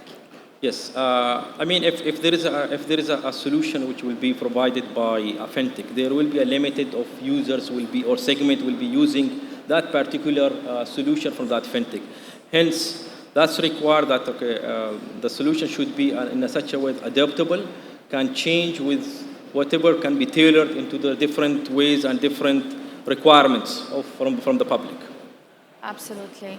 Yes, I mean, if there is a solution which will be provided by a fintech, there will be a limited of users or segment will be using that particular solution from that fintech. Hence, that's required that the solution should be in such a way adaptable, can change with whatever can be tailored into the different ways and different requirements from the public. Absolutely.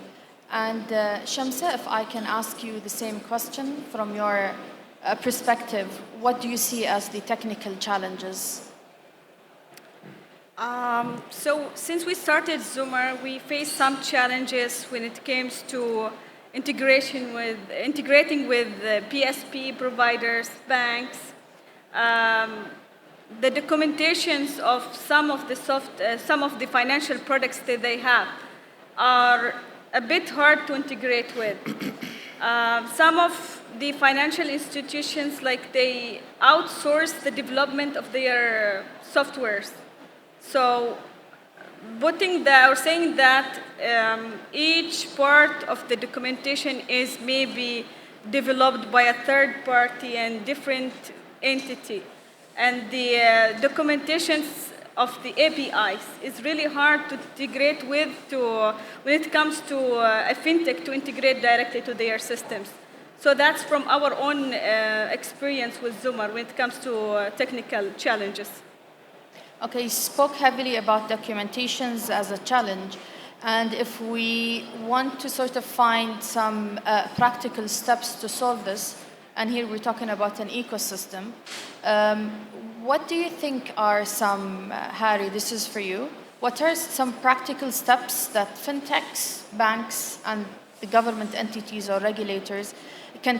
And Shamsa, if I can ask you the same question from your perspective, what do you see as the technical challenges? So since we started Zoomer, we faced some challenges when it comes to integrating with PSP providers, banks. The documentations of some of the financial products that they have are a bit hard to integrate with. Some of the financial institutions, they outsource the development of their softwares. So saying that each part of the documentation is maybe developed by a third party and different entity. And the documentations of the APIs is really hard to integrate with when it comes to a fintech to integrate directly to their systems. So that's from our own experience with Zoomer when it comes to technical challenges. Okay, you spoke heavily about documentations as a challenge. And if we want to sort of find some practical steps to solve this, and here we're talking about an ecosystem, what do you think are some, Harry, this is for you, what are some practical steps that fintechs, banks, and the government entities or regulators can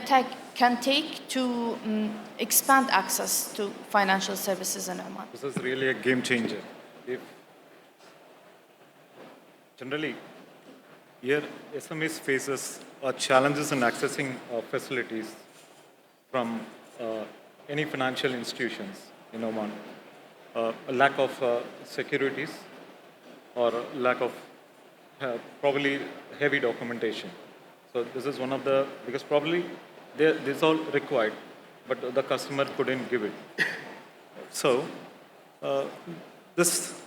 take to expand access to financial services in Oman? This is really a game changer. Generally, here SMEs faces challenges in accessing facilities from any financial institutions in Oman. A lack of securities or lack of probably heavy documentation. So this is one of the, because probably this is all required, but the customer couldn't give it. So this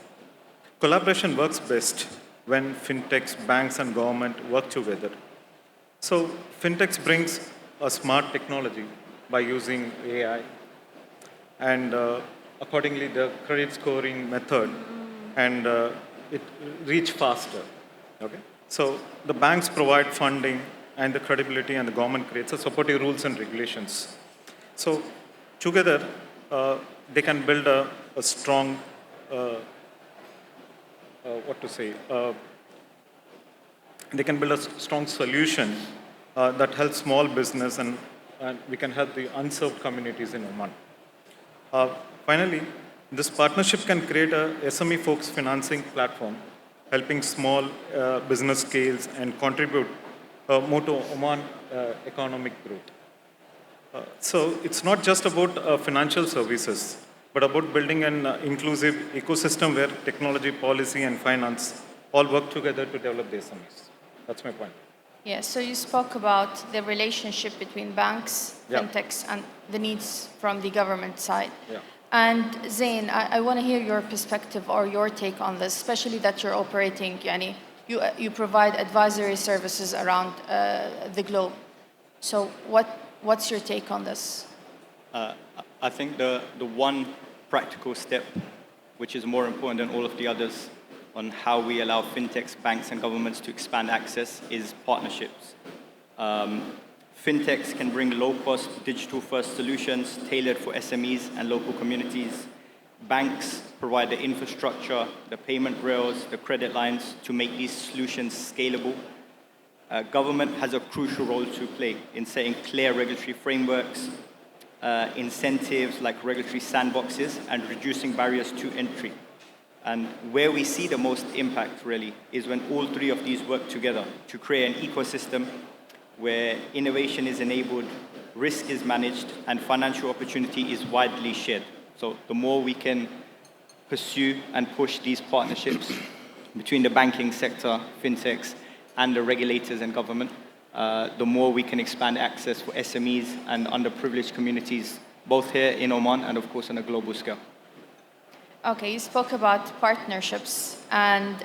collaboration works best when fintechs, banks, and government work together. So fintechs brings a smart technology by using AI, and accordingly the credit scoring method, and it reach faster. Okay. So the banks provide funding and the credibility, and the government creates a supportive rules and regulations. So together they can build a strong they can build a strong solution that helps small business, and we can help the unserved communities in Oman. Finally, this partnership can create a SME-focused financing platform, helping small business scales and contribute more to Oman economic growth. So it's not just about financial services, but about building an inclusive ecosystem where technology, policy, and finance all work together to develop the SMEs. That's my point. Yeah, so you spoke about the relationship between banks, fintechs, and the needs from the government side. Yeah. And Zain, I want to hear your perspective or your take on this, especially that you're operating, you provide advisory services around the globe. So what's your take on this? I think the one practical step, which is more important than all of the others, on how we allow fintechs, banks, and governments to expand access is partnerships. Fintechs can bring low-cost, digital-first solutions tailored for SMEs and local communities. Banks provide the infrastructure, the payment rails, the credit lines to make these solutions scalable. Government has a crucial role to play in setting clear regulatory frameworks, incentives like regulatory sandboxes, and reducing barriers to entry. And where we see the most impact, really, is when all three of these work together to create an ecosystem where innovation is enabled, risk is managed, and financial opportunity is widely shared. So the more we can pursue and push these partnerships between the banking sector, fintechs, and the regulators and government, the more we can expand access for SMEs and underprivileged communities, both here in Oman and, of course, on a global scale. Okay, you spoke about partnerships, and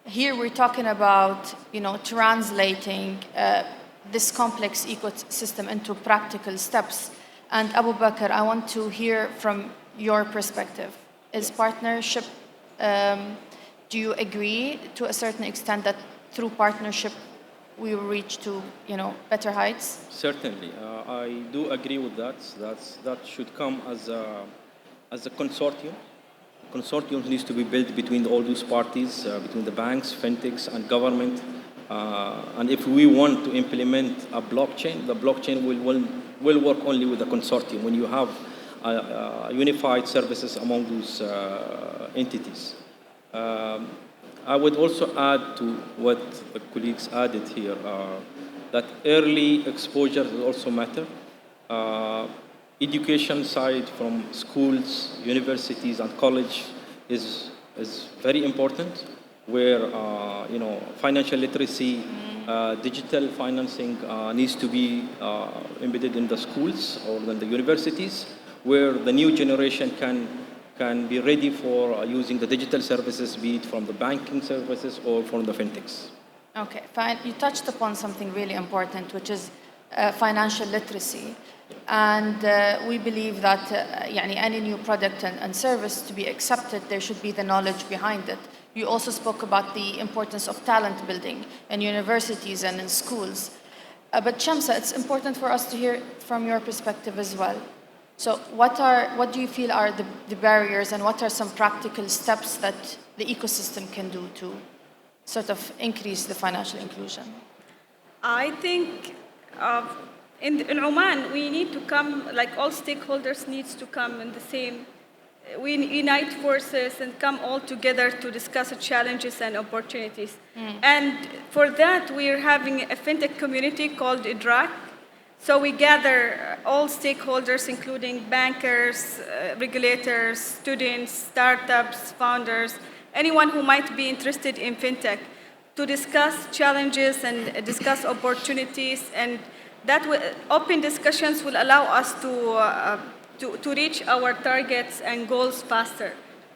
here we're talking about, translating this complex ecosystem into practical steps. And Abu Bakr, I want to hear from your perspective. Is partnership, do you agree to a certain extent that through partnership we will reach to, better heights? Certainly, I do agree with that. That should come as a consortium. Consortium needs to be built between all those parties, between the banks, fintechs, and government. And if we want to implement a blockchain, the blockchain will work only with a consortium when you have unified services among those entities. I would also add to what the colleagues added here, that early exposure will also matter. Education side from schools, universities, and college is very important, where financial literacy, digital financing needs to be embedded in the schools or in the universities, where the new generation can be ready for using the digital services, be it from the banking services or from the fintechs. Okay, fine. You touched upon something really important, which is financial literacy. And we believe that any new product and service to be accepted, there should be the knowledge behind it. You also spoke about the importance of talent building in universities and in schools. But Shamsa, it's important for us to hear from your perspective as well. So what do you feel are the barriers, and what are some practical steps that the ecosystem can do to sort of increase the financial inclusion? I think in Oman, we need to come, like all stakeholders needs to come in the same, we unite forces and come all together to discuss the challenges and opportunities. And for that, we are having a fintech community called IDRAC. So we gather all stakeholders, including bankers, regulators, students, startups, founders, anyone who might be interested in fintech, to discuss challenges and discuss opportunities. And that open discussions will allow us to reach our targets and goals faster.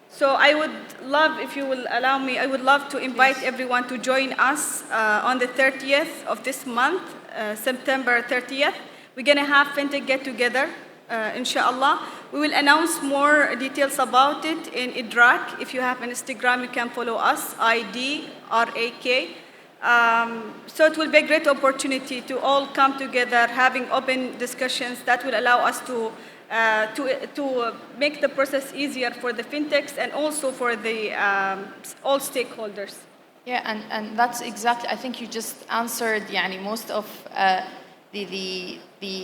So I would love, if you will allow me, I would love to invite everyone to join us on the 30th of this month, September 30th. We're going to have FinTech get-together, inshallah. We will announce more details about it in IDRAK. If you have an Instagram, you can follow us, IDRAK. So it will be a great opportunity to all come together, having open discussions that will allow us to make the process easier for the fintechs and also for the all stakeholders. Yeah, and that's exactly, I think you just answered most of the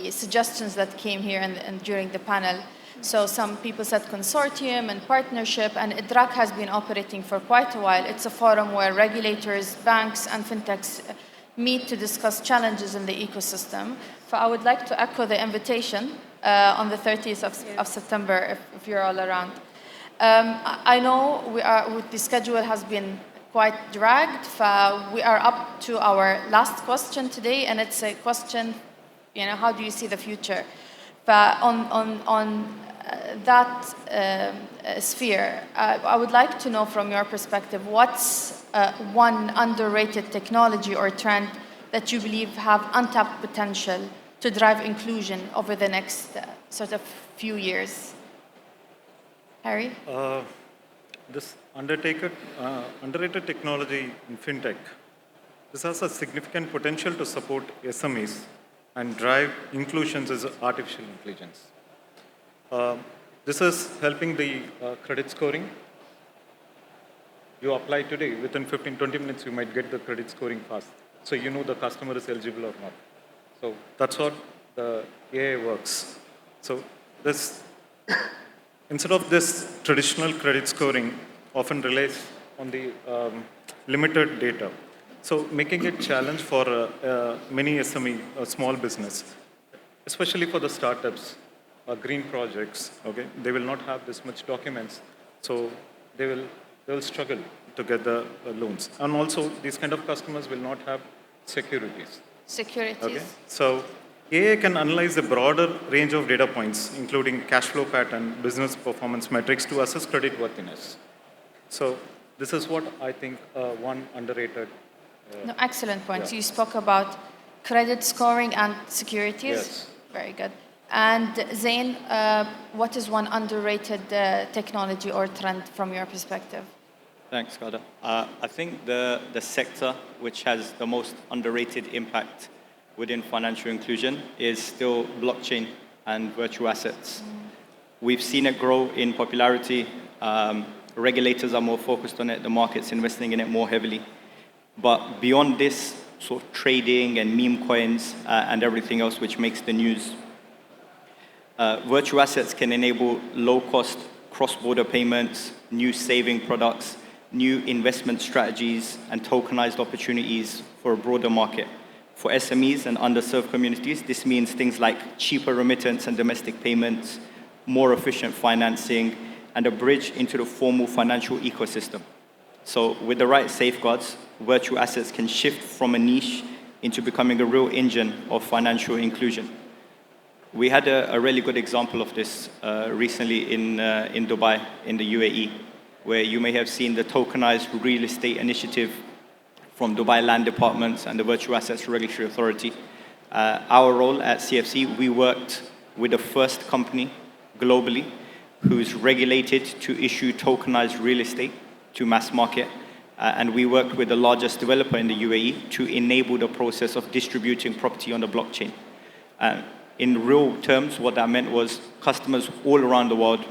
suggestions that came here and during the panel. So some people said consortium and partnership, and IDRAK has been operating for quite a while. It's a forum where regulators, banks, and fintechs meet to discuss challenges in the ecosystem. So I would like to echo the invitation on the 30th of September, if you're all around. I know the schedule has been quite dragged. We are up to our last question today, and it's a question, how do you see the future? On that sphere, I would like to know from your perspective, what's one underrated technology or trend that you believe have untapped potential to drive inclusion over the next sort of few years? Harry? This underrated technology in fintech, this has a significant potential to support SMEs and drive inclusions as artificial intelligence. This is helping the credit scoring. You apply today, within 15-20 minutes, you might get the credit scoring fast. So you know the customer is eligible or not. So that's how the AI works. So this, instead of this traditional credit scoring, often relies on the limited data. So making it a challenge for many SME, small business, especially for the startups, green projects, okay? They will not have this much documents, so they will struggle to get the loans. And also, these kind of customers will not have securities. Okay? So AI can analyze a broader range of data points, including cash flow pattern, business performance metrics to assess credit worthiness. So this is what I think one underrated. No, excellent points. You spoke about credit scoring and securities. Yes. Very good. And Zain, what is one underrated technology or trend from your perspective? Thanks, Ghada. I think the sector which has the most underrated impact within financial inclusion is still blockchain and virtual assets. We've seen it grow in popularity. Regulators are more focused on it. The market's investing in it more heavily. But beyond this sort of trading and meme coins and everything else which makes the news, virtual assets can enable low-cost cross-border payments, new saving products, new investment strategies, and tokenized opportunities for a broader market. For SMEs and underserved communities, this means things like cheaper remittance and domestic payments, more efficient financing, and a bridge into the formal financial ecosystem. So with the right safeguards, virtual assets can shift from a niche into becoming a real engine of financial inclusion. We had a really good example of this recently in Dubai, in the UAE, where you may have seen the tokenized real estate initiative from Dubai Land Departments and the Virtual Assets Regulatory Authority. Our role at CFC, we worked with the first company globally who's regulated to issue tokenized real estate to mass market. And we worked with the largest developer in the UAE to enable the process of distributing property on the blockchain. In real terms, what that meant was customers all around the world,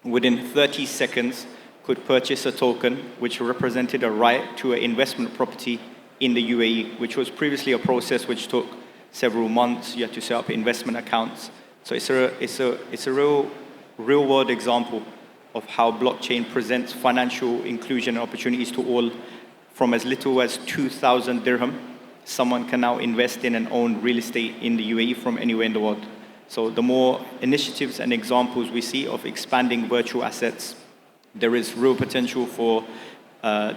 within 30 seconds, could purchase a token which represented a right to an investment property in the UAE, which was previously a process which took several months. You had to set up investment accounts. So it's a real world example of how blockchain presents financial inclusion and opportunities to all. From as little as 2,000 dirham, someone can now invest in and own real estate in the UAE from anywhere in the world. So the more initiatives and examples we see of expanding virtual assets, there is real potential for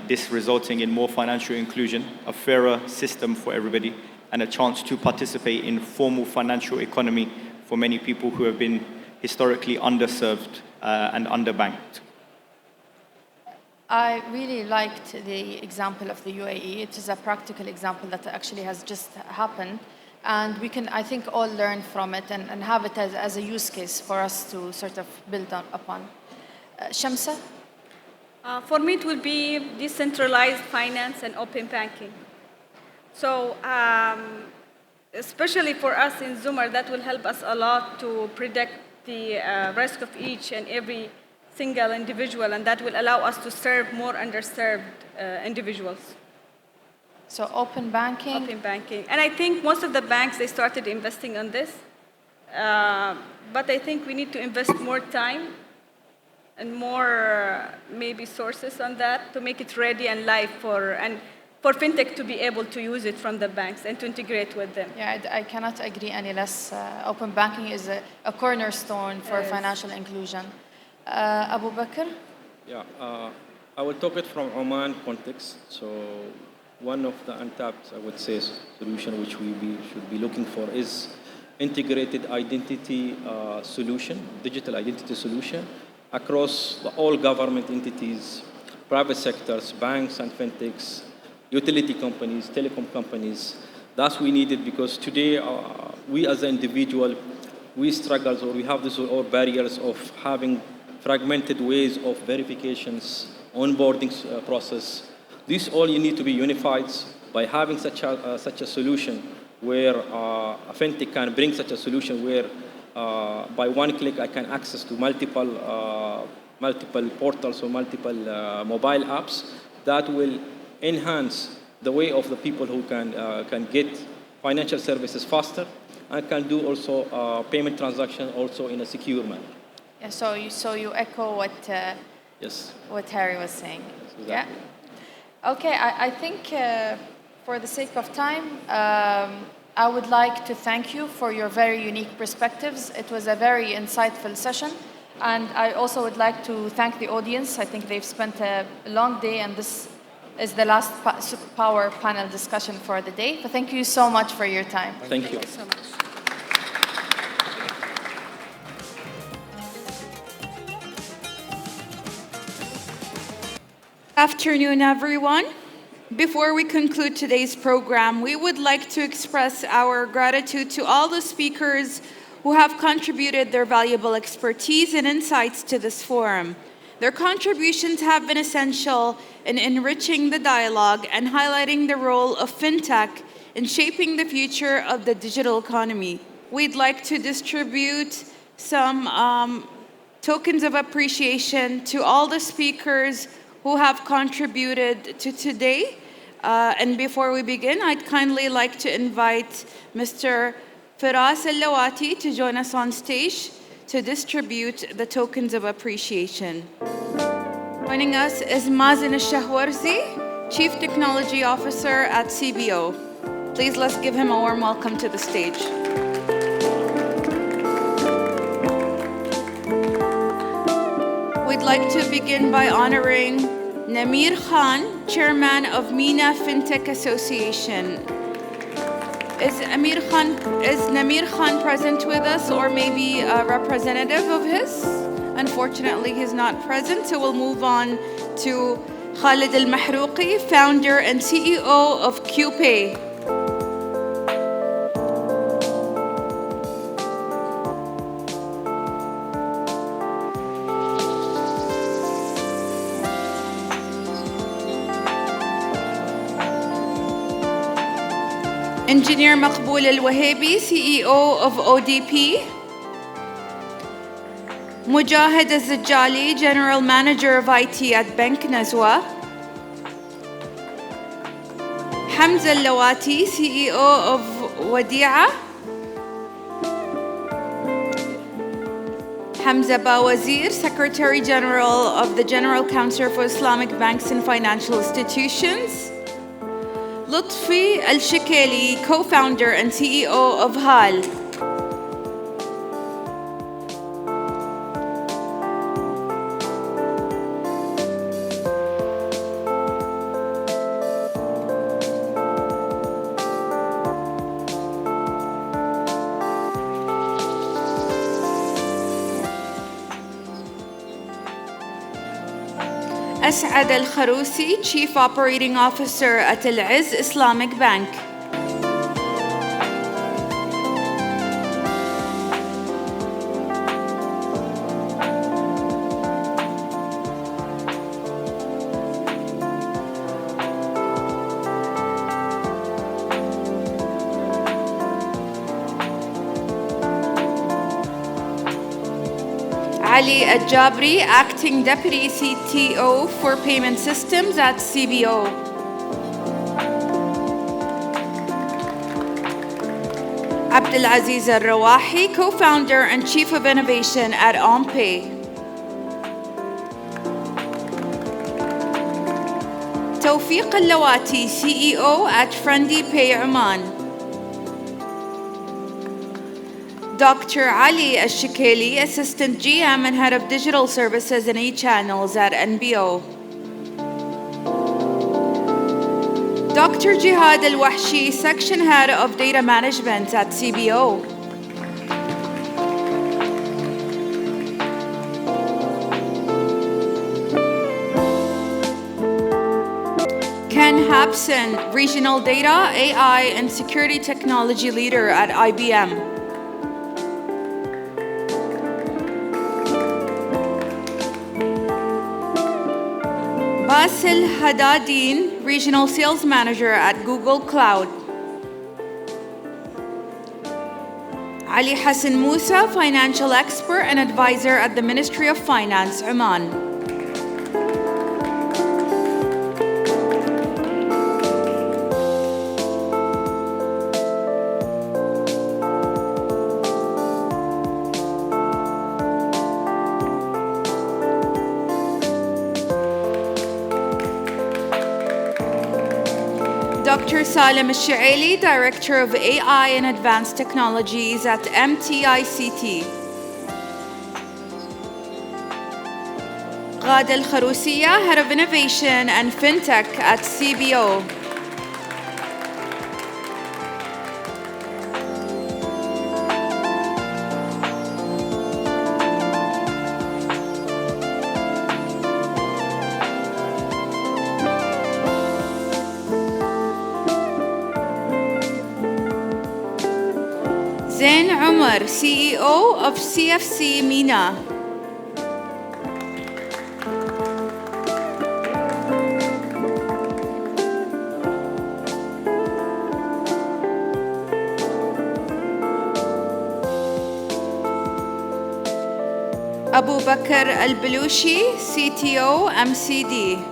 this resulting in more financial inclusion, a fairer system for everybody, and a chance to participate in formal financial economy for many people who have been historically underserved and underbanked. I really liked the example of the UAE. It is a practical example that actually has just happened. And we can, I think, all learn from it and have it as a use case for us to sort of build upon. Shamsa? For me, it will be decentralized finance and open banking. So, especially for us in Zumar, that will help us a lot to predict the risk of each and every single individual, and that will allow us to serve more underserved individuals. So open banking? Open banking. And I think most of the banks, they started investing on this. But I think we need to invest more time and more maybe sources on that to make it ready and live for fintech to be able to use it from the banks and to integrate with them. Yeah, I cannot agree any less. Open banking is a cornerstone for financial inclusion. Abu Bakr? Yeah, I will talk it from Oman context. So one of the untapped, I would say, solution which we should be looking for is integrated identity solution, digital identity solution across all government entities, private sectors, banks and fintechs, utility companies, telecom companies. That's we needed because today we as an individual, we struggle or we have these all barriers of having fragmented ways of verifications, onboarding process. This all you need to be unified by having such a solution where a fintech can bring such a solution where by one click I can access to multiple portals or multiple mobile apps that will enhance the way of the people who can get financial services faster and can do also payment transaction also in a secure manner. Yeah, so you echo what what Harry was saying. Yes, exactly. Yeah. Okay, I think for the sake of time, I would like to thank you for your very unique perspectives. It was a very insightful session. And I also would like to thank the audience. I think they've spent a long day, and this is the last Superpower panel discussion for the day. So thank you so much for your time. Thank you. Thank you so much. Afternoon, everyone. Before we conclude today's program, we would like to express our gratitude to all the speakers who have contributed their valuable expertise and insights to this forum. Their contributions have been essential in enriching the dialogue and highlighting the role of fintech in shaping the future of the digital economy. We'd like to distribute some tokens of appreciation to all the speakers who have contributed to today. And before we begin, I'd kindly like to invite Mr. Firas Al-Lawati to join us on stage to distribute the tokens of appreciation. Joining us is Mazen Al-Shahwarzi, Chief Technology Officer at CBO. Please let's give him a warm welcome to the stage. We'd like to begin by honoring Namir Khan, Chairman of MENA FinTech Association. Is Namir Khan present with us, or maybe a representative of his? Unfortunately, he's not present, so we'll move on to Khalid Al-Mahrouqi, founder and CEO of QPay. Engineer Maqbool Al-Wahabi, CEO of ODP. Mujahid Az-Zajjali, General Manager of IT at Bank Nazwa. Hamza Al-Lawati, CEO of Wadi'a. Hamza Bawazir, Secretary General of the General Council for Islamic Banks and Financial Institutions. Lutfi Al-Shikeli, Co-founder and CEO of HAL. As'ad Al-Kharousi, Chief Operating Officer at Al-Izz Islamic Bank. Ali Al-Jabri, Acting Deputy CTO for Payment Systems at CBO. Abdulaziz Al-Rawahi, Co-founder and Chief of Innovation at OnPay. Tawfiq Al-Lawati, CEO at Friendly Pay Oman. Dr. Ali Al-Shikeli, Assistant GM and Head of Digital Services and E-Channels at NBO. Dr. Jihad Al-Wahshi, Section Head of Data Management at CBO. Ken Hapson, Regional Data, AI, and Security Technology Leader at IBM. Basil Hadadin, Regional Sales Manager at Google Cloud. Ali Hassan Musa, Financial Expert and Advisor at the Ministry of Finance, Oman. Dr. Salim Al-Shaili, Director of AI and Advanced Technologies at MTICT. Ghada Al-Kharousiya, Head of Innovation and Fintech at CBO. Zain Umar, CEO of CFC MENA. Abu Bakr Al-Balushi, CTO MCD.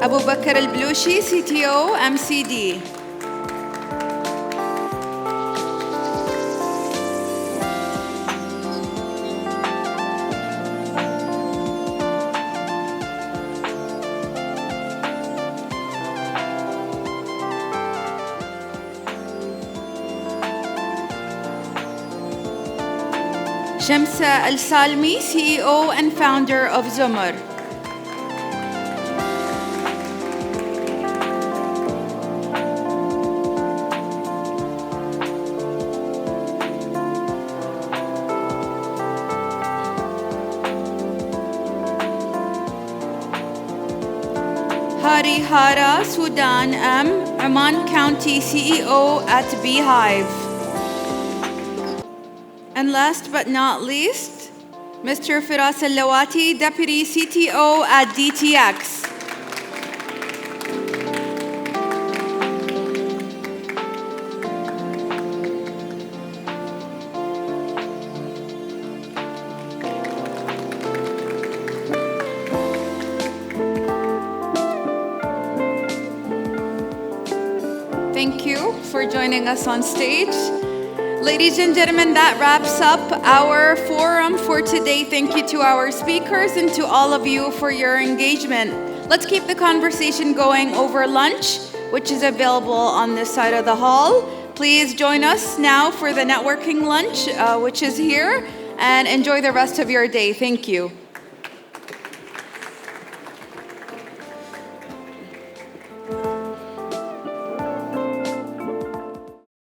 Abu Bakr Al-Balushi, CTO MCD. Shamsa Al-Salmi, CEO and founder of Zumar. Harihara Sudan M, Oman County CEO at Beehive. And last but not least, Mr. Firas Al-Lawati, Deputy CTO at DTX. Thank you for joining us on stage. Ladies and gentlemen, that wraps up our forum for today. Thank you to our speakers and to all of you for your engagement. Let's keep the conversation going over lunch, which is available on this side of the hall. Please join us now for the networking lunch, which is here, and enjoy the rest of your day. Thank you.